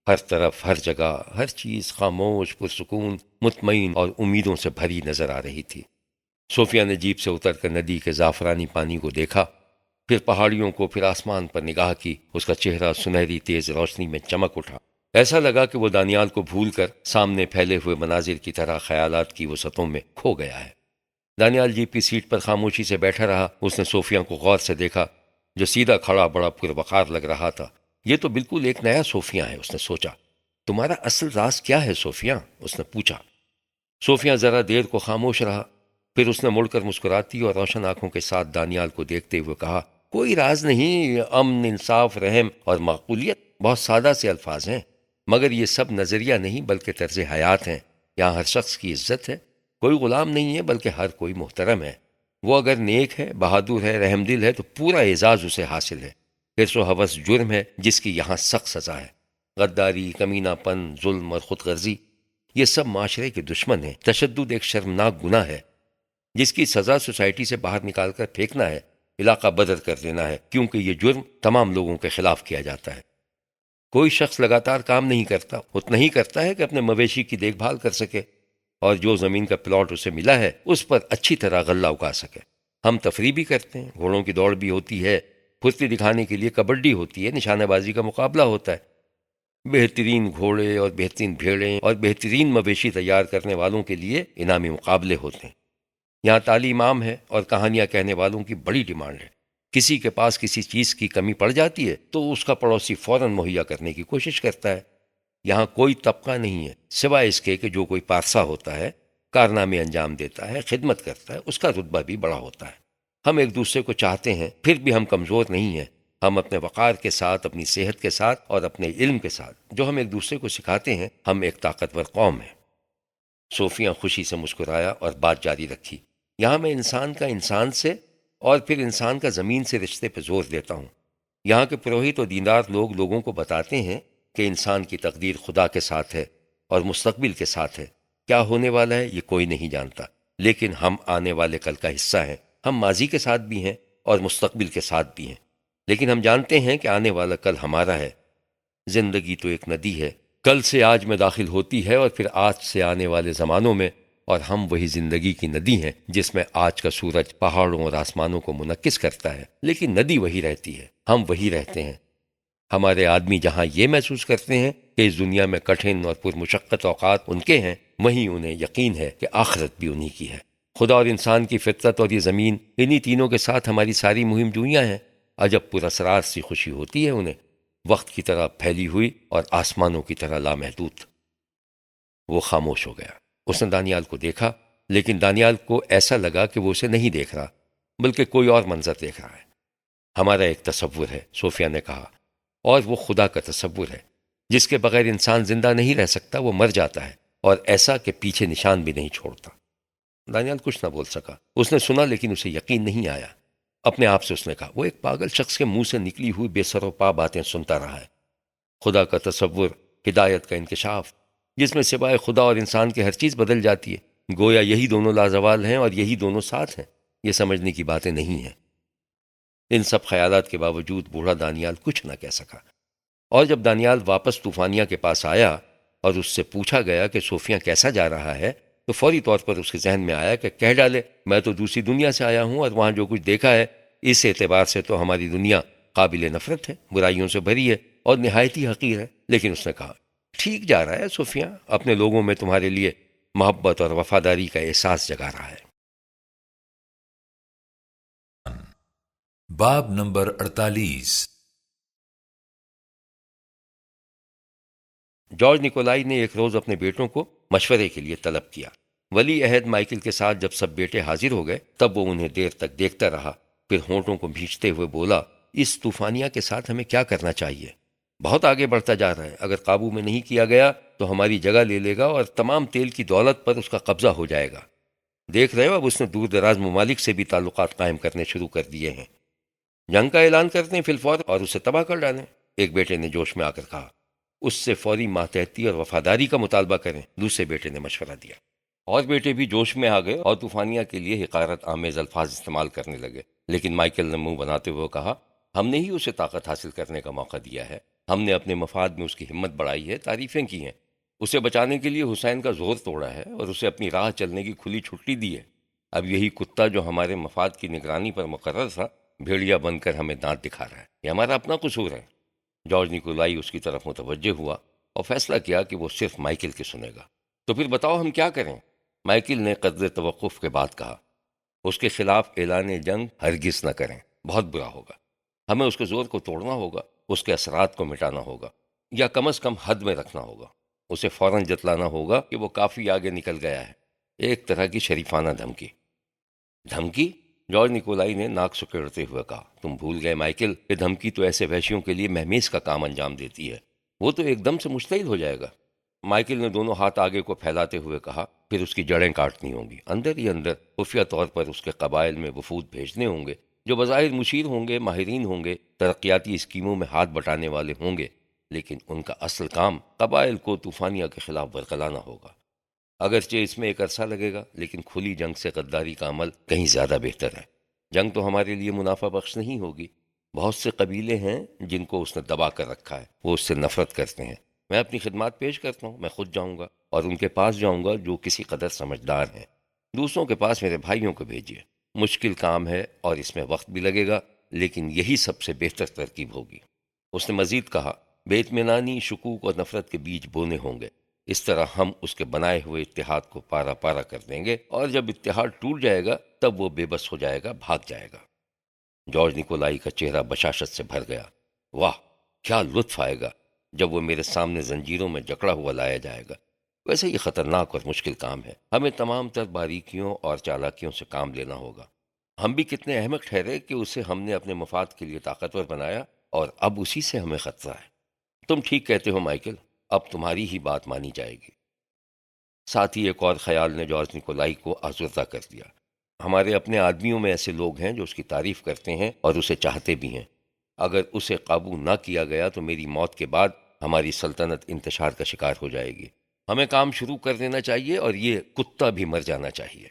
ہر طرف، ہر جگہ، ہر چیز خاموش، پرسکون، مطمئن اور امیدوں سے بھری نظر آ رہی تھی۔ صوفیہ نے جیپ سے اتر کر ندی کے زعفرانی پانی کو دیکھا، پھر پہاڑیوں کو، پھر آسمان پر نگاہ کی۔ اس کا چہرہ سنہری تیز روشنی میں چمک اٹھا۔ ایسا لگا کہ وہ دانیال کو بھول کر سامنے پھیلے ہوئے مناظر کی طرح خیالات کی وسعتوں میں کھو گیا ہے۔ دانیال جیپ کی سیٹ پر خاموشی سے بیٹھا رہا۔ اس نے صوفیہ کو غور سے دیکھا، جو سیدھا کھڑا بڑا پروقار لگ رہا تھا۔ یہ تو بالکل ایک نیا صوفیہ ہے، اس نے سوچا۔ تمہارا اصل راز کیا ہے صوفیہ؟ اس نے پوچھا۔ صوفیہ ذرا دیر کو خاموش رہا، پھر اس نے مڑ کر مسکراتی اور روشن آنکھوں کے ساتھ دانیال کو دیکھتے ہوئے کہا، کوئی راز نہیں، امن، انصاف، رحم اور معقولیت، بہت سادہ سے الفاظ ہیں، مگر یہ سب نظریہ نہیں بلکہ طرز حیات ہیں۔ یہاں ہر شخص کی عزت ہے، کوئی غلام نہیں ہے بلکہ ہر کوئی محترم ہے۔ وہ اگر نیک ہے، بہادر ہے، رحم دل ہے تو پورا اعزاز اسے حاصل ہے۔ حرص و ہوس جرم ہے جس کی یہاں سخت سزا ہے۔ غداری، کمینہ پن، ظلم اور خود غرضی، یہ سب معاشرے کے دشمن ہیں۔ تشدد ایک شرمناک گناہ ہے جس کی سزا سوسائٹی سے باہر نکال کر پھینکنا ہے، علاقہ بدر کر دینا ہے، کیونکہ یہ جرم تمام لوگوں کے خلاف کیا جاتا ہے۔ کوئی شخص لگاتار کام نہیں کرتا، اتنا ہی کرتا ہے کہ اپنے مویشی کی دیکھ بھال کر سکے، اور جو زمین کا پلاٹ اسے ملا ہے اس پر اچھی طرح غلہ اگا سکے۔ ہم تفریح بھی کرتے ہیں، گھوڑوں کی دوڑ بھی ہوتی ہے، پھرتی دکھانے کے لیے کبڈی ہوتی ہے، نشانہ بازی کا مقابلہ ہوتا ہے۔ بہترین گھوڑے اور بہترین بھیڑیں اور بہترین مویشی تیار کرنے والوں کے لیے انعامی مقابلے ہوتے ہیں۔ یہاں تعلیم عام ہے اور کہانیاں کہنے والوں کی بڑی ڈیمانڈ ہے۔ کسی کے پاس کسی چیز کی کمی پڑ جاتی ہے تو اس کا پڑوسی فوراً مہیا کرنے کی کوشش کرتا ہے۔ یہاں کوئی طبقہ نہیں ہے سوائے اس کے کہ جو کوئی پارسا ہوتا ہے، کارنامے انجام دیتا ہے، خدمت کرتا ہے، اس کا رتبہ بھی بڑا ہوتا ہے۔ ہم ایک دوسرے کو چاہتے ہیں، پھر بھی ہم کمزور نہیں ہیں۔ ہم اپنے وقار کے ساتھ، اپنی صحت کے ساتھ اور اپنے علم کے ساتھ جو ہم ایک دوسرے کو سکھاتے ہیں، ہم ایک طاقتور قوم ہیں۔ صوفیہ خوشی سے مسکرایا اور بات جاری رکھی، یہاں میں انسان کا انسان سے اور پھر انسان کا زمین سے رشتے پہ زور دیتا ہوں۔ یہاں کے پروہت و دیندار لوگ لوگوں کو بتاتے ہیں کہ انسان کی تقدیر خدا کے ساتھ ہے اور مستقبل کے ساتھ ہے۔ کیا ہونے والا ہے یہ کوئی نہیں جانتا، لیکن ہم آنے والے کل کا حصہ ہیں۔ ہم ماضی کے ساتھ بھی ہیں اور مستقبل کے ساتھ بھی ہیں، لیکن ہم جانتے ہیں کہ آنے والا کل ہمارا ہے۔ زندگی تو ایک ندی ہے، کل سے آج میں داخل ہوتی ہے اور پھر آج سے آنے والے زمانوں میں، اور ہم وہی زندگی کی ندی ہیں جس میں آج کا سورج پہاڑوں اور آسمانوں کو منعکس کرتا ہے، لیکن ندی وہی رہتی ہے، ہم وہی رہتے ہیں۔ ہمارے آدمی جہاں یہ محسوس کرتے ہیں کہ اس دنیا میں کٹھن اور پرمشقت اوقات ان کے ہیں، وہیں انہیں یقین ہے کہ آخرت بھی انہی کی ہے۔ خدا اور انسان کی فطرت اور یہ زمین، انہی تینوں کے ساتھ ہماری ساری مہم جوئیاں ہیں۔ عجب پراسرار سی خوشی ہوتی ہے انہیں، وقت کی طرح پھیلی ہوئی اور آسمانوں کی طرح لامحدود۔ وہ خاموش ہو گیا۔ اس نے دانیال کو دیکھا، لیکن دانیال کو ایسا لگا کہ وہ اسے نہیں دیکھ رہا بلکہ کوئی اور منظر دیکھ رہا ہے۔ ہمارا ایک تصور ہے، صوفیہ نے کہا، اور وہ خدا کا تصور ہے جس کے بغیر انسان زندہ نہیں رہ سکتا، وہ مر جاتا ہے، اور ایسا کہ پیچھے نشان بھی نہیں چھوڑتا۔ دانیال کچھ نہ بول سکا، اس نے سنا لیکن اسے یقین نہیں آیا۔ اپنے آپ سے اس نے کہا، وہ ایک پاگل شخص کے منہ سے نکلی ہوئی بے سر و پا باتیں سنتا رہا ہے۔ خدا کا تصور، ہدایت کا انکشاف، جس میں سوائے خدا اور انسان کے ہر چیز بدل جاتی ہے، گویا یہی دونوں لازوال ہیں اور یہی دونوں ساتھ ہیں، یہ سمجھنے کی باتیں نہیں ہیں۔ ان سب خیالات کے باوجود بوڑھا دانیال کچھ نہ کہہ سکا، اور جب دانیال واپس طوفانیہ کے پاس آیا اور اس سے پوچھا گیا کہ صوفیہ کیسا جا رہا ہے تو فوری طور پر اس کے ذہن میں آیا کہ کہہ ڈالے میں تو دوسری دنیا سے آیا ہوں اور وہاں جو کچھ دیکھا ہے اس اعتبار سے تو ہماری دنیا قابل نفرت ہے، برائیوں سے بھری ہے اور نہایت ہی حقیر ہے۔ لیکن اس نے کہا ٹھیک جا رہا ہے صوفیہ، اپنے لوگوں میں تمہارے لیے محبت اور وفاداری کا احساس جگا رہا ہے۔ باب نمبر 48۔ جارج نیکولائی نے ایک روز اپنے بیٹوں کو مشورے کے لیے طلب کیا۔ ولی عہد مائیکل کے ساتھ جب سب بیٹے حاضر ہو گئے تب وہ انہیں دیر تک دیکھتا رہا، پھر ہونٹوں کو بھینچتے ہوئے بولا اس طوفانیہ کے ساتھ ہمیں کیا کرنا چاہیے؟ بہت آگے بڑھتا جا رہا ہے، اگر قابو میں نہیں کیا گیا تو ہماری جگہ لے لے گا اور تمام تیل کی دولت پر اس کا قبضہ ہو جائے گا۔ دیکھ رہے ہو اب اس نے دور دراز ممالک سے بھی تعلقات قائم کرنے شروع کر دیے ہیں۔ جنگ کا اعلان کرتے ہیں فی الفور اور اسے تباہ کر ڈالیں۔ ایک بیٹے نے جوش میں آ کر کہا اس سے فوری ماتحتی اور وفاداری کا مطالبہ کریں۔ دوسرے بیٹے نے مشورہ دیا، اور بیٹے بھی جوش میں آ گئے اور طوفانیہ کے لیے حقارت آمیز الفاظ استعمال کرنے لگے۔ لیکن مائیکل نے منہ بناتے ہوئے کہا ہم نے ہی اسے طاقت حاصل کرنے کا موقع دیا ہے، ہم نے اپنے مفاد میں اس کی ہمت بڑھائی ہے، تعریفیں کی ہیں، اسے بچانے کے لیے حسین کا زور توڑا ہے اور اسے اپنی راہ چلنے کی کھلی چھٹی دی ہے۔ اب یہی کتا جو ہمارے مفاد کی نگرانی پر مقرر تھا بھیڑیا بن کر ہمیں دانت دکھا رہا ہے، یہ ہمارا اپنا قصور ہے۔ جارج نیکولائی اس کی طرف متوجہ ہوا اور فیصلہ کیا کہ وہ صرف مائیکل کی سنے گا۔ تو پھر بتاؤ ہم کیا کریں؟ مائیکل نے قدر توقف کے بعد کہا اس کے خلاف اعلان جنگ ہرگز نہ کریں، بہت برا ہوگا۔ ہمیں اس کے زور کو توڑنا ہوگا، اس کے اثرات کو مٹانا ہوگا، یا کم از کم حد میں رکھنا ہوگا۔ اسے فوراً جتلانا ہوگا کہ وہ کافی آگے نکل گیا ہے۔ ایک طرح کی شریفانہ دھمکی۔ دھمکی؟ جارج نیکولائی نے ناک سکیڑتے ہوئے کہا تم بھول گئے مائیکل کہ دھمکی تو ایسے وحشیوں کے لیے مہمیز کا کام انجام دیتی ہے، وہ تو ایک دم سے مشتعل ہو جائے گا۔ مائیکل نے دونوں ہاتھ آگے کو پھیلاتے ہوئے کہا پھر اس کی جڑیں کاٹنی ہوں گی، اندر ہی اندر خفیہ طور پر اس کے قبائل میں وفود بھیجنے ہوں گے جو بظاہر مشیر ہوں گے، ماہرین ہوں گے، ترقیاتی اسکیموں میں ہاتھ بٹانے والے ہوں گے، لیکن ان کا اصل کام قبائل کو طوفانیہ کے خلاف ورگلانا ہوگا۔ اگرچہ اس میں ایک عرصہ لگے گا لیکن کھلی جنگ سے غداری کا عمل کہیں زیادہ بہتر ہے۔ جنگ تو ہمارے لیے منافع بخش نہیں ہوگی، بہت سے قبیلے ہیں جن کو اس نے دبا کر رکھا ہے، وہ اس سے نفرت کرتے ہیں۔ میں اپنی خدمات پیش کرتا ہوں، میں خود جاؤں گا اور ان کے پاس جاؤں گا جو کسی قدر سمجھدار ہیں۔ دوسروں کے پاس میرے بھائیوں کو بھیجیے، مشکل کام ہے اور اس میں وقت بھی لگے گا، لیکن یہی سب سے بہتر ترکیب ہوگی۔ اس نے مزید کہا بے اطمینانی، شکوک اور نفرت کے بیج بونے ہوں گے، اس طرح ہم اس کے بنائے ہوئے اتحاد کو پارا پارا کر دیں گے، اور جب اتحاد ٹوٹ جائے گا تب وہ بے بس ہو جائے گا، بھاگ جائے گا۔ جارج نیکولائی کا چہرہ بشاشت سے بھر گیا۔ واہ، کیا لطف آئے گا جب وہ میرے سامنے زنجیروں میں جکڑا ہوا لایا جائے گا۔ ویسے یہ خطرناک اور مشکل کام ہے، ہمیں تمام تر باریکیوں اور چالاکیوں سے کام لینا ہوگا۔ ہم بھی کتنے احمق ٹھہرے کہ اسے ہم نے اپنے مفاد کے لیے طاقتور بنایا اور اب اسی سے ہمیں خطرہ ہے۔ تم ٹھیک کہتے ہو مائیکل، اب تمہاری ہی بات مانی جائے گی۔ ساتھ ہی ایک اور خیال نے جارج نیکولائی کو آزردہ کر دیا۔ ہمارے اپنے آدمیوں میں ایسے لوگ ہیں جو اس کی تعریف کرتے ہیں اور اسے چاہتے بھی ہیں۔ اگر اسے قابو نہ کیا گیا تو میری موت کے بعد ہماری سلطنت انتشار کا شکار ہو جائے گی۔ ہمیں کام شروع کر دینا چاہیے اور یہ کتا بھی مر جانا چاہیے۔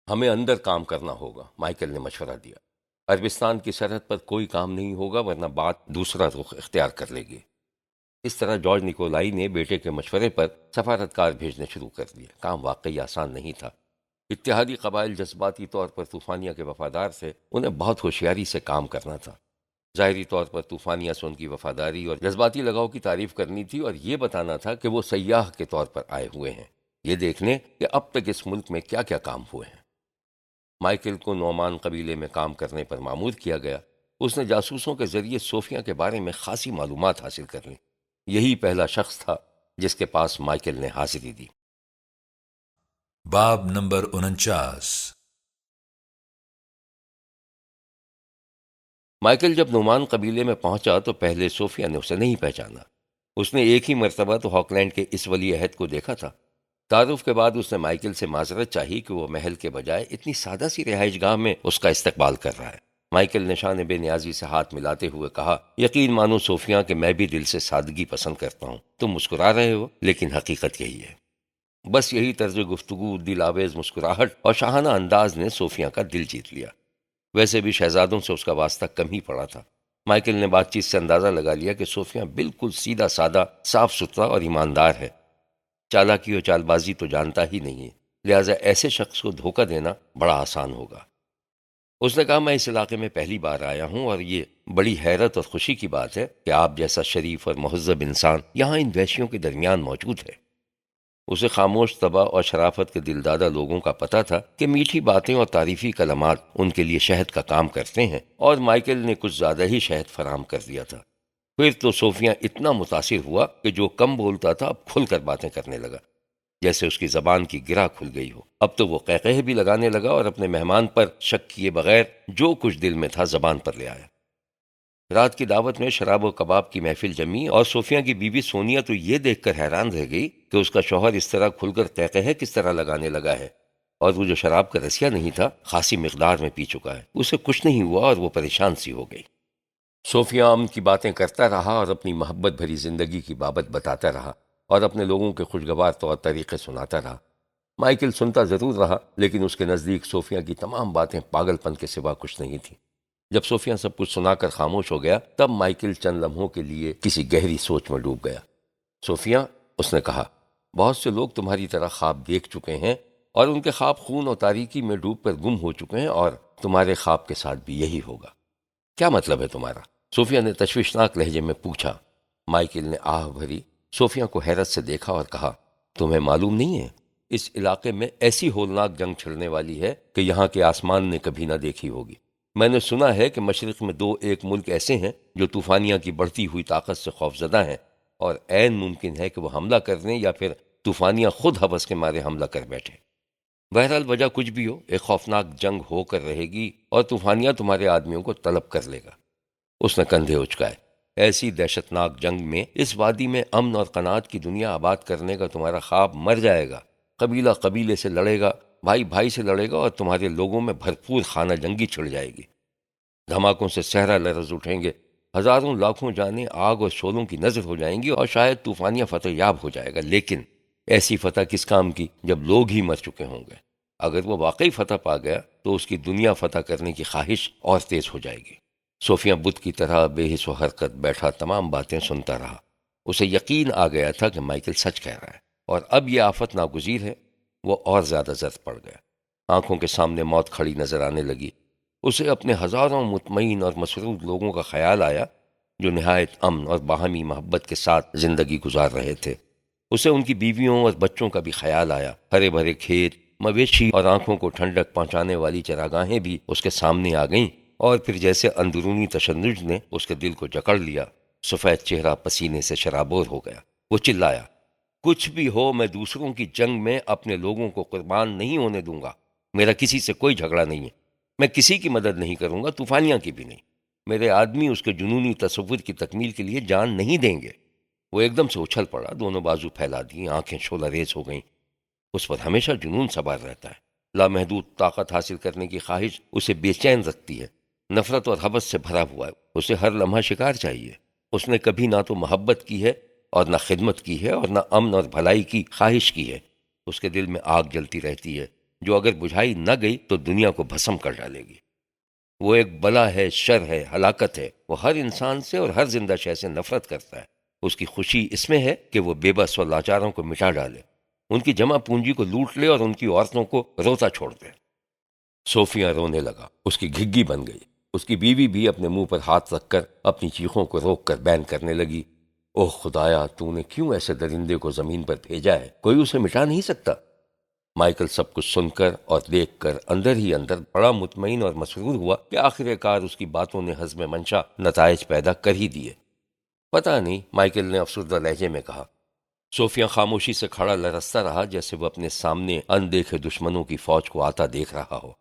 ہمیں اندر کام کرنا ہوگا، مائیکل نے مشورہ دیا۔ عربستان کی سرحد پر کوئی کام نہیں ہوگا ورنہ بات دوسرا رخ اختیار کر لے گی۔ اس طرح جارج نیکولائی نے بیٹے کے مشورے پر سفارتکار بھیجنے شروع کر دیے۔ کام واقعی آسان نہیں تھا۔ اتحادی قبائل جذباتی طور پر طوفانیہ کے وفادار تھے، انہیں بہت ہوشیاری سے کام کرنا تھا۔ ظاہری طور پر طوفانیہ سے ان کی وفاداری اور جذباتی لگاؤ کی تعریف کرنی تھی اور یہ بتانا تھا کہ وہ سیاح کے طور پر آئے ہوئے ہیں، یہ دیکھنے کہ اب تک اس ملک میں کیا کیا کام ہوئے ہیں۔ مائیکل کو نعمان قبیلے میں کام کرنے پر مامور کیا گیا۔ اس نے جاسوسوں کے ذریعے صوفیہ کے بارے میں خاصی معلومات حاصل کر لیں۔ یہی پہلا شخص تھا جس کے پاس مائیکل نے حاضری دی۔ باب نمبر 49۔ مائیکل جب نعمان قبیلے میں پہنچا تو پہلے صوفیہ نے اسے نہیں پہچانا۔ اس نے ایک ہی مرتبہ تو ہاکلینڈ کے اس ولی عہد کو دیکھا تھا۔ تعارف کے بعد اس نے مائیکل سے معذرت چاہی کہ وہ محل کے بجائے اتنی سادہ سی رہائش گاہ میں اس کا استقبال کر رہا ہے۔ مائیکل نے شان بے نیازی سے ہاتھ ملاتے ہوئے کہا یقین مانو صوفیہ کہ میں بھی دل سے سادگی پسند کرتا ہوں۔ تم مسکرا رہے ہو لیکن حقیقت یہی ہے۔ بس یہی طرز گفتگو، دل آویز مسکراہٹ اور شاہانہ انداز نے صوفیہ کا دل جیت لیا۔ ویسے بھی شہزادوں سے اس کا واسطہ کم ہی پڑا تھا۔ مائیکل نے بات چیت سے اندازہ لگا لیا کہ صوفیہ بالکل سیدھا سادہ، صاف ستھرا اور ایماندار ہے، چالاکی اور چال بازی تو جانتا ہی نہیں ہے، لہٰذا ایسے شخص کو دھوکہ دینا بڑا آسان ہوگا۔ اس نے کہا، میں اس علاقے میں پہلی بار آیا ہوں اور یہ بڑی حیرت اور خوشی کی بات ہے کہ آپ جیسا شریف اور مہذب انسان یہاں ان وحشیوں کے درمیان موجود ہے۔ اسے خاموش طبع اور شرافت کے دلدادہ لوگوں کا پتہ تھا کہ میٹھی باتیں اور تعریفی کلمات ان کے لیے شہد کا کام کرتے ہیں، اور مائیکل نے کچھ زیادہ ہی شہد فراہم کر دیا تھا۔ پھر تو صوفیہ اتنا متاثر ہوا کہ جو کم بولتا تھا اب کھل کر باتیں کرنے لگا، جیسے اس کی زبان کی گرہ کھل گئی ہو۔ اب تو وہ قہقہے بھی لگانے لگا اور اپنے مہمان پر شک کیے بغیر جو کچھ دل میں تھا زبان پر لے آیا۔ رات کی دعوت میں شراب و کباب کی محفل جمی، اور صوفیہ کی بیوی سونیا تو یہ دیکھ کر حیران رہ گئی کہ اس کا شوہر اس طرح کھل کر قہقہے کس طرح لگانے لگا ہے، اور وہ جو شراب کا رسیا نہیں تھا خاصی مقدار میں پی چکا ہے۔ اسے کچھ نہیں ہوا اور وہ پریشان سی ہو گئی۔ صوفیہ امن کی باتیں کرتا رہا اور اپنی محبت بھری زندگی کی بابت بتاتا رہا اور اپنے لوگوں کے خوشگوار طور طریقے سناتا رہا۔ مائیکل سنتا ضرور رہا، لیکن اس کے نزدیک صوفیہ کی تمام باتیں پاگل پن کے سوا کچھ نہیں تھیں۔ جب صوفیہ سب کچھ سنا کر خاموش ہو گیا، تب مائیکل چند لمحوں کے لیے کسی گہری سوچ میں ڈوب گیا۔ صوفیہ، اس نے کہا، بہت سے لوگ تمہاری طرح خواب دیکھ چکے ہیں اور ان کے خواب خون اور تاریکی میں ڈوب کر گم ہو چکے ہیں، اور تمہارے خواب کے ساتھ بھی یہی ہوگا۔ کیا مطلب ہے تمہارا؟ صوفیہ نے تشویشناک لہجے میں پوچھا۔ مائیکل نے آہ بھری صوفیہ کو حیرت سے دیکھا اور کہا، تمہیں معلوم نہیں ہے، اس علاقے میں ایسی ہولناک جنگ چھڑنے والی ہے کہ یہاں کے آسمان نے کبھی نہ دیکھی ہوگی۔ میں نے سنا ہے کہ مشرق میں ایک ملک ایسے ہیں جو طوفانیہ کی بڑھتی ہوئی طاقت سے خوفزدہ ہیں، اور عین ممکن ہے کہ وہ حملہ کر دیں یا پھر طوفانیہ خود ہوس کے مارے حملہ کر بیٹھے۔ بہرحال وجہ کچھ بھی ہو، ایک خوفناک جنگ ہو کر رہے گی اور طوفانیہ تمہارے آدمیوں کو طلب کر لے گا۔ اس نے کندھے اچکائے۔ ایسی دہشتناک جنگ میں اس وادی میں امن اور قناعت کی دنیا آباد کرنے کا تمہارا خواب مر جائے گا۔ قبیلہ قبیلے سے لڑے گا، بھائی بھائی سے لڑے گا، اور تمہارے لوگوں میں بھرپور خانہ جنگی چھڑ جائے گی۔ دھماکوں سے صحرا لرز اٹھیں گے، ہزاروں لاکھوں جانیں آگ اور شعلوں کی نظر ہو جائیں گی، اور شاید طوفانیہ فتح یاب ہو جائے گا، لیکن ایسی فتح کس کام کی جب لوگ ہی مر چکے ہوں گے۔ اگر وہ واقعی فتح پا گیا تو اس کی دنیا فتح کرنے کی خواہش اور تیز ہو جائے گی۔ صوفیہ بت کی طرح بے حس و حرکت بیٹھا تمام باتیں سنتا رہا۔ اسے یقین آ گیا تھا کہ مائیکل سچ کہہ رہا ہے، اور اب یہ آفت ناگزیر ہے۔ وہ اور زیادہ زرد پڑ گیا۔ آنکھوں کے سامنے موت کھڑی نظر آنے لگی۔ اسے اپنے ہزاروں مطمئن اور مسرور لوگوں کا خیال آیا جو نہایت امن اور باہمی محبت کے ساتھ زندگی گزار رہے تھے۔ اسے ان کی بیویوں اور بچوں کا بھی خیال آیا۔ ہرے بھرے کھیت، مویشی اور آنکھوں کو ٹھنڈک پہنچانے والی چراگاہیں بھی اس کے سامنے آ گئیں، اور پھر جیسے اندرونی تشنج نے اس کے دل کو جکڑ لیا، سفید چہرہ پسینے سے شرابور ہو گیا۔ وہ چلایا، کچھ بھی ہو، میں دوسروں کی جنگ میں اپنے لوگوں کو قربان نہیں ہونے دوں گا۔ میرا کسی سے کوئی جھگڑا نہیں ہے، میں کسی کی مدد نہیں کروں گا، طوفانیہ کی بھی نہیں۔ میرے آدمی اس کے جنونی تصور کی تکمیل کے لیے جان نہیں دیں گے۔ وہ ایک دم سے اچھل پڑا، دونوں بازو پھیلا دی، آنکھیں شعلہ ریز ہو گئیں۔ اس پر ہمیشہ جنون سوار رہتا ہے۔ لامحدود طاقت حاصل کرنے کی خواہش اسے بے چین رکھتی ہے، نفرت اور حوث سے بھرا ہوا ہے۔ اسے ہر لمحہ شکار چاہیے۔ اس نے کبھی نہ تو محبت کی ہے اور نہ خدمت کی ہے، اور نہ امن اور بھلائی کی خواہش کی ہے۔ اس کے دل میں آگ جلتی رہتی ہے جو اگر بجھائی نہ گئی تو دنیا کو بھسم کر ڈالے گی۔ وہ ایک بلا ہے، شر ہے، ہلاکت ہے۔ وہ ہر انسان سے اور ہر زندہ شے سے نفرت کرتا ہے۔ اس کی خوشی اس میں ہے کہ وہ بے بس اور لاچاروں کو مٹا ڈالے، ان کی جمع پونجی کو لوٹ لے اور ان کی عورتوں کو روتا چھوڑ دے۔ صوفیہ رونے لگا، اس کی گھگی بن گئی۔ اس کی بیوی بھی اپنے منہ پر ہاتھ رکھ کر اپنی چیخوں کو روک کر بین کرنے لگی۔ اوہ خدایا، تو نے کیوں ایسے درندے کو زمین پر بھیجا ہے؟ کوئی اسے مٹا نہیں سکتا۔ مائیکل سب کچھ سن کر اور دیکھ کر اندر ہی اندر بڑا مطمئن اور مسرور ہوا کہ آخر کار اس کی باتوں نے حزم منشا نتائج پیدا کر ہی دیے۔ پتہ نہیں، مائیکل نے افسردہ لہجے میں کہا۔ صوفیہ خاموشی سے کھڑا لرزتا رہا، جیسے وہ اپنے سامنے اندیکھے دشمنوں کی فوج کو آتا دیکھ رہا ہو۔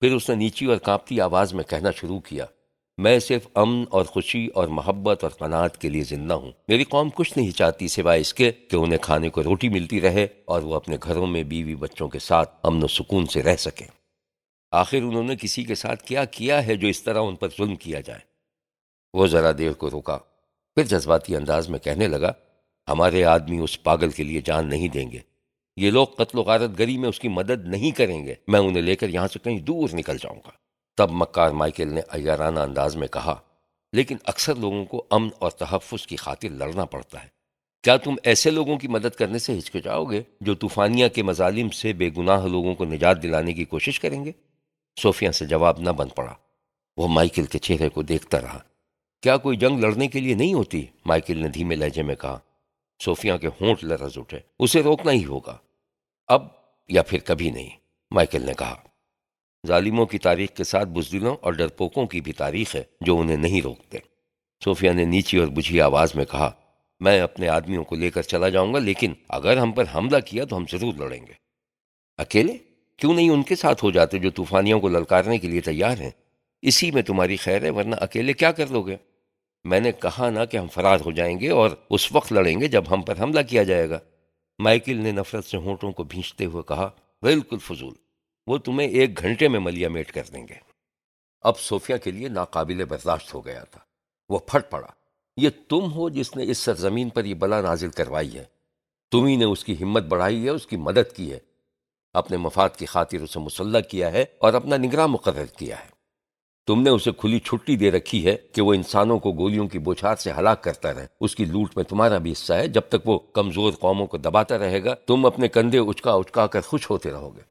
پھر اس نے نیچی اور کانپتی آواز میں کہنا شروع کیا، میں صرف امن اور خوشی اور محبت اور قناعت کے لیے زندہ ہوں۔ میری قوم کچھ نہیں چاہتی سوائے اس کے کہ انہیں کھانے کو روٹی ملتی رہے اور وہ اپنے گھروں میں بیوی بچوں کے ساتھ امن و سکون سے رہ سکیں۔ آخر انہوں نے کسی کے ساتھ کیا کیا ہے جو اس طرح ان پر ظلم کیا جائے؟ وہ ذرا دیر کو رکا، پھر جذباتی انداز میں کہنے لگا، ہمارے آدمی اس پاگل کے لیے جان نہیں دیں گے۔ یہ لوگ قتل و غارت گری میں اس کی مدد نہیں کریں گے۔ میں انہیں لے کر یہاں سے کہیں دور نکل جاؤں گا۔ تب مکار مائیکل نے عیارانہ انداز میں کہا، لیکن اکثر لوگوں کو امن اور تحفظ کی خاطر لڑنا پڑتا ہے۔ کیا تم ایسے لوگوں کی مدد کرنے سے ہچکچاؤ گے جو طوفانیہ کے مظالم سے بے گناہ لوگوں کو نجات دلانے کی کوشش کریں گے؟ صوفیہ سے جواب نہ بن پڑا۔ وہ مائیکل کے چہرے کو دیکھتا رہا۔ کیا کوئی جنگ لڑنے کے لیے نہیں ہوتی؟ مائیکل نے دھیمے لہجے میں کہا۔ صوفیہ کے ہونٹ لرز اٹھے۔ اسے روکنا ہی ہوگا، اب یا پھر کبھی نہیں، مائیکل نے کہا۔ ظالموں کی تاریخ کے ساتھ بزدلوں اور ڈرپوکوں کی بھی تاریخ ہے جو انہیں نہیں روکتے۔ صوفیہ نے نیچی اور بجھی آواز میں کہا، میں اپنے آدمیوں کو لے کر چلا جاؤں گا، لیکن اگر ہم پر حملہ کیا تو ہم ضرور لڑیں گے۔ اکیلے؟ کیوں نہیں ان کے ساتھ ہو جاتے جو طوفانیوں کو للکارنے کے لیے تیار ہیں؟ اسی میں تمہاری خیر ہے، ورنہ اکیلے کیا کر لو گے؟ میں نے کہا نا کہ ہم فرار ہو جائیں گے اور اس وقت لڑیں گے جب ہم پر حملہ کیا جائے گا۔ مائیکل نے نفرت سے ہونٹوں کو بھینچتے ہوئے کہا، بالکل فضول، وہ تمہیں 1 گھنٹے میں ملیا میٹ کر دیں گے۔ اب صوفیہ کے لیے ناقابل برداشت ہو گیا تھا۔ وہ پھٹ پڑا۔ یہ تم ہو جس نے اس سرزمین پر یہ بلا نازل کروائی ہے، تمہی نے اس کی ہمت بڑھائی ہے، اس کی مدد کی ہے، اپنے مفاد کی خاطر اسے مسلح کیا ہے اور اپنا نگراں مقرر کیا ہے۔ تم نے اسے کھلی چھٹی دے رکھی ہے کہ وہ انسانوں کو گولیوں کی بوچھار سے ہلاک کرتا رہے۔ اس کی لوٹ میں تمہارا بھی حصہ ہے۔ جب تک وہ کمزور قوموں کو دباتا رہے گا، تم اپنے کندھے اچکا اچکا کر خوش ہوتے رہو گے۔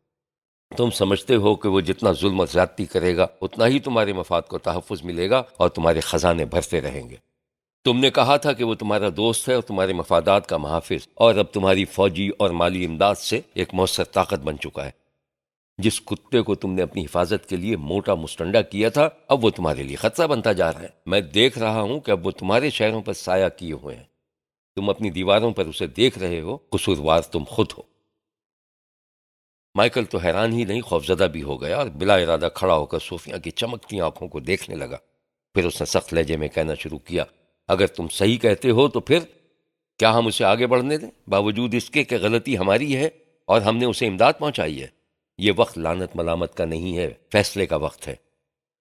تم سمجھتے ہو کہ وہ جتنا ظلم اور زیادتی کرے گا اتنا ہی تمہارے مفاد کو تحفظ ملے گا اور تمہارے خزانے بھرتے رہیں گے۔ تم نے کہا تھا کہ وہ تمہارا دوست ہے اور تمہارے مفادات کا محافظ، اور اب تمہاری فوجی اور مالی امداد سے ایک مؤثر طاقت بن چکا ہے۔ جس کتے کو تم نے اپنی حفاظت کے لیے موٹا مستنڈا کیا تھا، اب وہ تمہارے لیے خطرہ بنتا جا رہا ہے۔ میں دیکھ رہا ہوں کہ اب وہ تمہارے شہروں پر سایہ کیے ہوئے ہیں۔ تم اپنی دیواروں پر اسے دیکھ رہے ہو، قصوروار تم خود ہو۔ مائیکل تو حیران ہی نہیں، خوفزدہ بھی ہو گیا اور بلا ارادہ کھڑا ہو کر صوفیہ کی چمکتی آنکھوں کو دیکھنے لگا۔ پھر اس نے سخت لہجے میں کہنا شروع کیا، اگر تم صحیح کہتے ہو تو پھر کیا ہم اسے آگے بڑھنے دیں، باوجود اس کے کہ غلطی ہماری ہے اور ہم نے اسے امداد پہنچائی ہے؟ یہ وقت لعنت ملامت کا نہیں ہے، فیصلے کا وقت ہے۔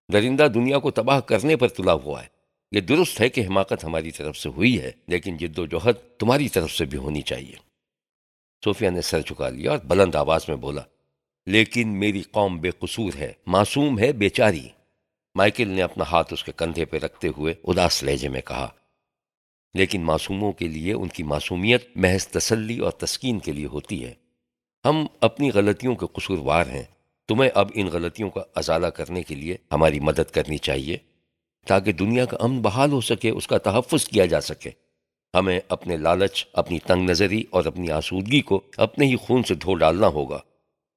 درندہ دنیا کو تباہ کرنے پر تلا ہوا ہے۔ یہ درست ہے کہ حماقت ہماری طرف سے ہوئی ہے، لیکن جد و جہد تمہاری طرف سے بھی ہونی چاہیے۔ صوفیہ نے سر جھکا لیا اور بلند آواز میں بولا، لیکن میری قوم بے قصور ہے، معصوم ہے، بیچاری۔ مائیکل نے اپنا ہاتھ اس کے کندھے پہ رکھتے ہوئے اداس لہجے میں کہا، لیکن معصوموں کے لیے ان کی معصومیت محض تسلی اور تسکین کے لیے ہوتی ہے۔ ہم اپنی غلطیوں کے قصوروار ہیں۔ تمہیں اب ان غلطیوں کا ازالہ کرنے کے لیے ہماری مدد کرنی چاہیے تاکہ دنیا کا امن بحال ہو سکے، اس کا تحفظ کیا جا سکے۔ ہمیں اپنے لالچ، اپنی تنگ نظری اور اپنی آسودگی کو اپنے ہی خون سے دھو ڈالنا ہوگا،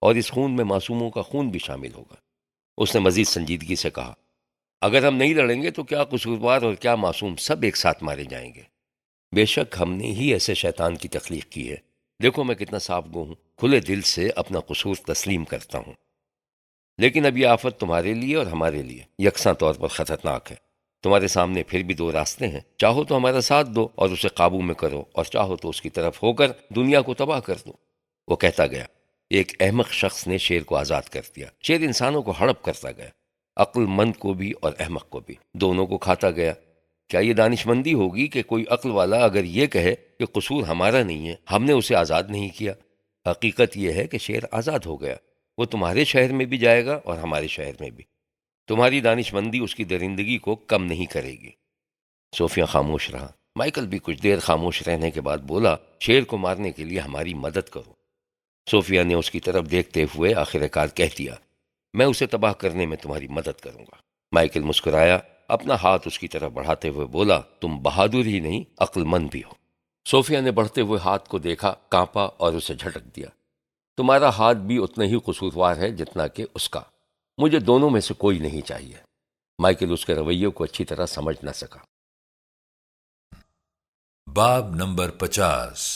اور اس خون میں معصوموں کا خون بھی شامل ہوگا۔ اس نے مزید سنجیدگی سے کہا، اگر ہم نہیں لڑیں گے تو کیا قصوروار اور کیا معصوم سب ایک ساتھ مارے جائیں گے۔ بے شک ہم نے ہی ایسے شیطان کی تخلیق کی ہے۔ دیکھو میں کتنا صاف گو ہوں، کھلے دل سے اپنا قصور تسلیم کرتا ہوں۔ لیکن اب یہ آفت تمہارے لیے اور ہمارے لیے یکساں طور پر خطرناک ہے۔ تمہارے سامنے پھر بھی 2 راستے ہیں، چاہو تو ہمارا ساتھ دو اور اسے قابو میں کرو، اور چاہو تو اس کی طرف ہو کر دنیا کو تباہ کر دو۔ وہ کہتا گیا، ایک احمق شخص نے شیر کو آزاد کر دیا۔ شیر انسانوں کو ہڑپ کرتا گیا، عقل مند کو بھی اور احمق کو بھی، دونوں کو کھاتا گیا۔ کیا یہ دانش مندی ہوگی کہ کوئی عقل والا اگر یہ کہے کہ قصور ہمارا نہیں ہے، ہم نے اسے آزاد نہیں کیا؟ حقیقت یہ ہے کہ شیر آزاد ہو گیا، وہ تمہارے شہر میں بھی جائے گا اور ہمارے شہر میں بھی۔ تمہاری دانش مندی اس کی درندگی کو کم نہیں کرے گی۔ صوفیہ خاموش رہا۔ مائیکل بھی کچھ دیر خاموش رہنے کے بعد بولا، شیر کو مارنے کے لیے ہماری مدد کرو۔ صوفیہ نے اس کی طرف دیکھتے ہوئے آخر کار کہہ دیا، میں اسے تباہ کرنے میں تمہاری مدد کروں گا۔ مائیکل مسکرایا، اپنا ہاتھ اس کی طرف بڑھاتے ہوئے بولا، تم بہادر ہی نہیں، عقل مند بھی ہو۔ صوفیہ نے بڑھتے ہوئے ہاتھ کو دیکھا، کانپا اور اسے جھٹک دیا۔ تمہارا ہاتھ بھی اتنا ہی قصوروار ہے جتنا کہ اس کا۔ مجھے دونوں میں سے کوئی نہیں چاہیے۔ مائیکل اس کے رویے کو اچھی طرح سمجھ نہ سکا۔ باب نمبر 50۔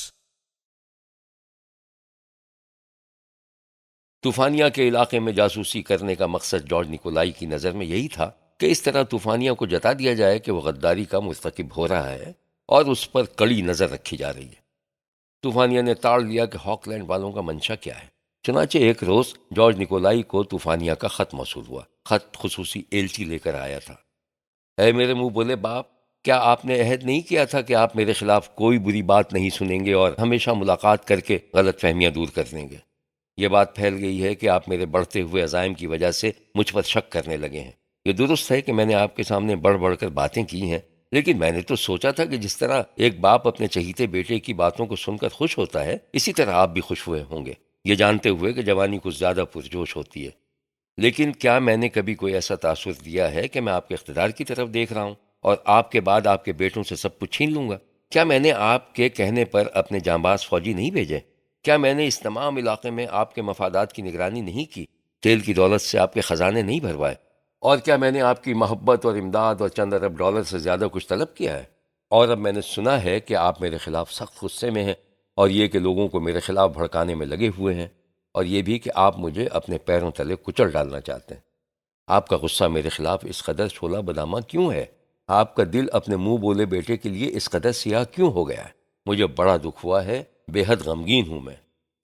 طوفانیہ کے علاقے میں جاسوسی کرنے کا مقصد جارج نکولائی کی نظر میں یہی تھا کہ اس طرح طوفانیہ کو جتا دیا جائے کہ وہ غداری کا مرتکب ہو رہا ہے اور اس پر کڑی نظر رکھی جا رہی ہے۔ طوفانیہ نے تاڑ لیا کہ ہاک لینڈ والوں کا منشا کیا ہے۔ چنانچہ ایک روز جارج نکولائی کو طوفانیہ کا خط موصول ہوا۔ خط خصوصی ایلچی لے کر آیا تھا۔ اے میرے منہ بولے باپ، کیا آپ نے عہد نہیں کیا تھا کہ آپ میرے خلاف کوئی بری بات نہیں سنیں گے اور ہمیشہ ملاقات کر کے غلط فہمیاں دور کر دیں گے؟ یہ بات پھیل گئی ہے کہ آپ میرے بڑھتے ہوئے عزائم کی وجہ سے مجھ پر شک کرنے لگے ہیں۔ یہ درست ہے کہ میں نے آپ کے سامنے بڑھ بڑھ کر باتیں کی ہیں، لیکن میں نے تو سوچا تھا کہ جس طرح ایک باپ اپنے چہیتے بیٹے کی باتوں کو سن کر خوش ہوتا ہے، اسی طرح آپ بھی خوش ہوئے ہوں گے، یہ جانتے ہوئے کہ جوانی کچھ زیادہ پرجوش ہوتی ہے۔ لیکن کیا میں نے کبھی کوئی ایسا تاثر دیا ہے کہ میں آپ کے اقتدار کی طرف دیکھ رہا ہوں اور آپ کے بعد آپ کے بیٹوں سے سب کچھ چھین لوں گا؟ کیا میں نے آپ کے کہنے پر اپنے جانباز فوجی نہیں بھیجے؟ کیا میں نے اس تمام علاقے میں آپ کے مفادات کی نگرانی نہیں کی؟ تیل کی دولت سے آپ کے خزانے نہیں بھروائے؟ اور کیا میں نے آپ کی محبت اور امداد اور چند ارب ڈالر سے زیادہ کچھ طلب کیا ہے؟ اور اب میں نے سنا ہے کہ آپ میرے خلاف سخت غصے میں ہیں، اور یہ کہ لوگوں کو میرے خلاف بھڑکانے میں لگے ہوئے ہیں، اور یہ بھی کہ آپ مجھے اپنے پیروں تلے کچل ڈالنا چاہتے ہیں۔ آپ کا غصہ میرے خلاف اس قدر شعلہ بدامہ کیوں ہے؟ آپ کا دل اپنے منہ بولے بیٹے کے لیے اس قدر سیاہ کیوں ہو گیا ہے؟ مجھے بڑا دکھ ہوا ہے، بے حد غمگین ہوں میں۔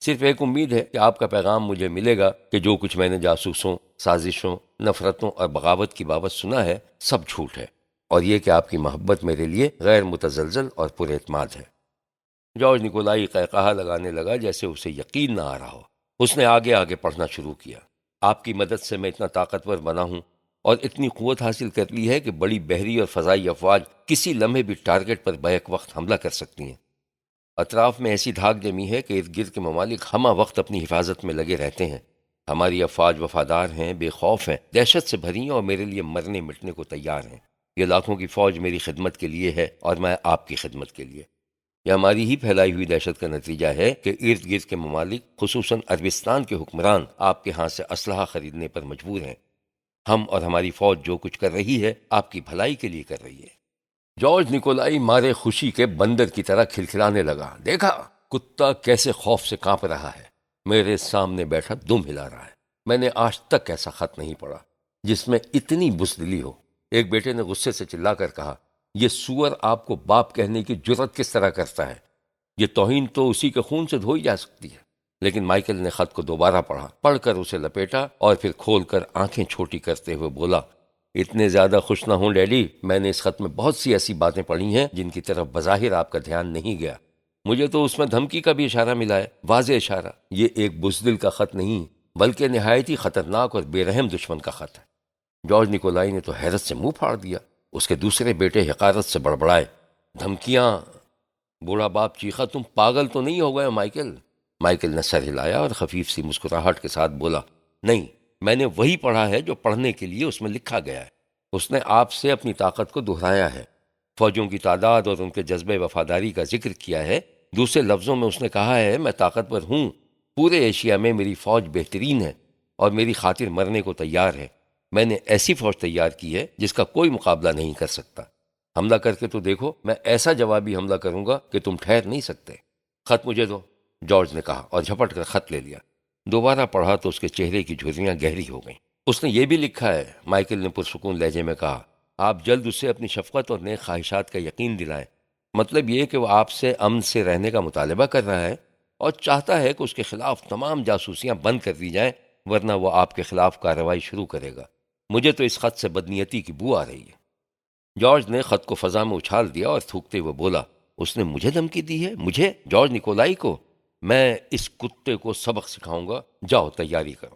صرف ایک امید ہے کہ آپ کا پیغام مجھے ملے گا کہ جو کچھ میں نے جاسوسوں، سازشوں، نفرتوں اور بغاوت کی بابت سنا ہے، سب جھوٹ ہے، اور یہ کہ آپ کی محبت میرے لیے غیر متزلزل اور پر اعتماد ہے۔ جارج نکولائی قہقہہ لگانے لگا جیسے اسے یقین نہ آ رہا ہو۔ اس نے آگے آگے پڑھنا شروع کیا۔ آپ کی مدد سے میں اتنا طاقتور بنا ہوں اور اتنی قوت حاصل کر لی ہے کہ بڑی بحری اور فضائی افواج کسی لمحے بھی ٹارگٹ پر بیک وقت حملہ کر سکتی ہیں۔ اطراف میں ایسی دھاک جمی ہے کہ ارد گرد کے ممالک ہمہ وقت اپنی حفاظت میں لگے رہتے ہیں۔ ہماری افواج وفادار ہیں، بے خوف ہیں، دہشت سے بھری ہیں اور میرے لیے مرنے مٹنے کو تیار ہیں۔ یہ لاکھوں کی فوج میری خدمت کے لیے ہے اور میں آپ کی خدمت کے لیے۔ یہ ہماری ہی پھیلائی ہوئی دہشت کا نتیجہ ہے کہ ارد گرد کے ممالک خصوصاً عربستان کے حکمران آپ کے ہاں سے اسلحہ خریدنے پر مجبور ہیں۔ ہم اور ہماری فوج جو کچھ کر رہی ہے آپ کی بھلائی کے لیے کر رہی ہے۔ جارج نکولائی مارے خوشی کے بندر کی طرح کھلکھلانے لگا۔ دیکھا کتا کیسے خوف سے کانپ رہا ہے، میرے سامنے بیٹھا دم ہلا رہا ہے۔ میں نے آج تک ایسا خط نہیں پڑھا جس میں اتنی بزدلی ہو۔ ایک بیٹے نے غصے سے چلا کر کہا، یہ سور آپ کو باپ کہنے کی جرت کس طرح کرتا ہے؟ یہ توہین تو اسی کے خون سے دھوئی جا سکتی ہے۔ لیکن مائیکل نے خط کو دوبارہ پڑھا، پڑھ کر اسے لپیٹا اور پھر کھول کر آنکھیں چھوٹی کرتے ہوئے بولا، اتنے زیادہ خوش نہ ہوں ڈیڈی، میں نے اس خط میں بہت سی ایسی باتیں پڑھی ہیں جن کی طرف بظاہر آپ کا دھیان نہیں گیا۔ مجھے تو اس میں دھمکی کا بھی اشارہ ملا ہے، واضح اشارہ۔ یہ ایک بزدل کا خط نہیں بلکہ نہایت ہی خطرناک اور بے رحم دشمن کا خط ہے۔ جارج نکولائی نے تو حیرت سے منہ پھاڑ دیا۔ اس کے دوسرے بیٹے حقارت سے بڑبڑائے، دھمکیاں؟ بوڑھا باپ چیخا، تم پاگل تو نہیں ہو گئے مائیکل؟ مائیکل نے سر ہلایا اور خفیف سی مسکراہٹ کے ساتھ بولا، نہیں، میں نے وہی پڑھا ہے جو پڑھنے کے لیے اس میں لکھا گیا ہے۔ اس نے آپ سے اپنی طاقت کو دہرایا ہے، فوجوں کی تعداد اور ان کے جذبے وفاداری کا ذکر کیا ہے۔ دوسرے لفظوں میں اس نے کہا ہے، میں طاقتور ہوں، پورے ایشیا میں میری فوج بہترین ہے اور میری خاطر مرنے کو تیار ہے۔ میں نے ایسی فوج تیار کی ہے جس کا کوئی مقابلہ نہیں کر سکتا۔ حملہ کر کے تو دیکھو، میں ایسا جوابی حملہ کروں گا کہ تم ٹھہر نہیں سکتے۔ خط مجھے دو، جارج نے کہا اور جھپٹ کر خط لے لیا۔ دوبارہ پڑھا تو اس کے چہرے کی جھریاں گہری ہو گئیں۔ اس نے یہ بھی لکھا ہے، مائیکل نے پرسکون لہجے میں کہا، آپ جلد اسے اپنی شفقت اور نیک خواہشات کا یقین دلائیں۔ مطلب یہ کہ وہ آپ سے امن سے رہنے کا مطالبہ کر رہا ہے اور چاہتا ہے کہ اس کے خلاف تمام جاسوسیاں بند کر دی جائیں، ورنہ وہ آپ کے خلاف کارروائی شروع کرے گا۔ مجھے تو اس خط سے بدنیتی کی بو آ رہی ہے۔ جارج نے خط کو فضا میں اچھال دیا اور تھوکتے ہوئے بولا، اس نے مجھے دھمکی دی ہے؟ مجھے، جارج نکولائی کو؟ میں اس کتے کو سبق سکھاؤں گا، جاؤ تیاری کرو۔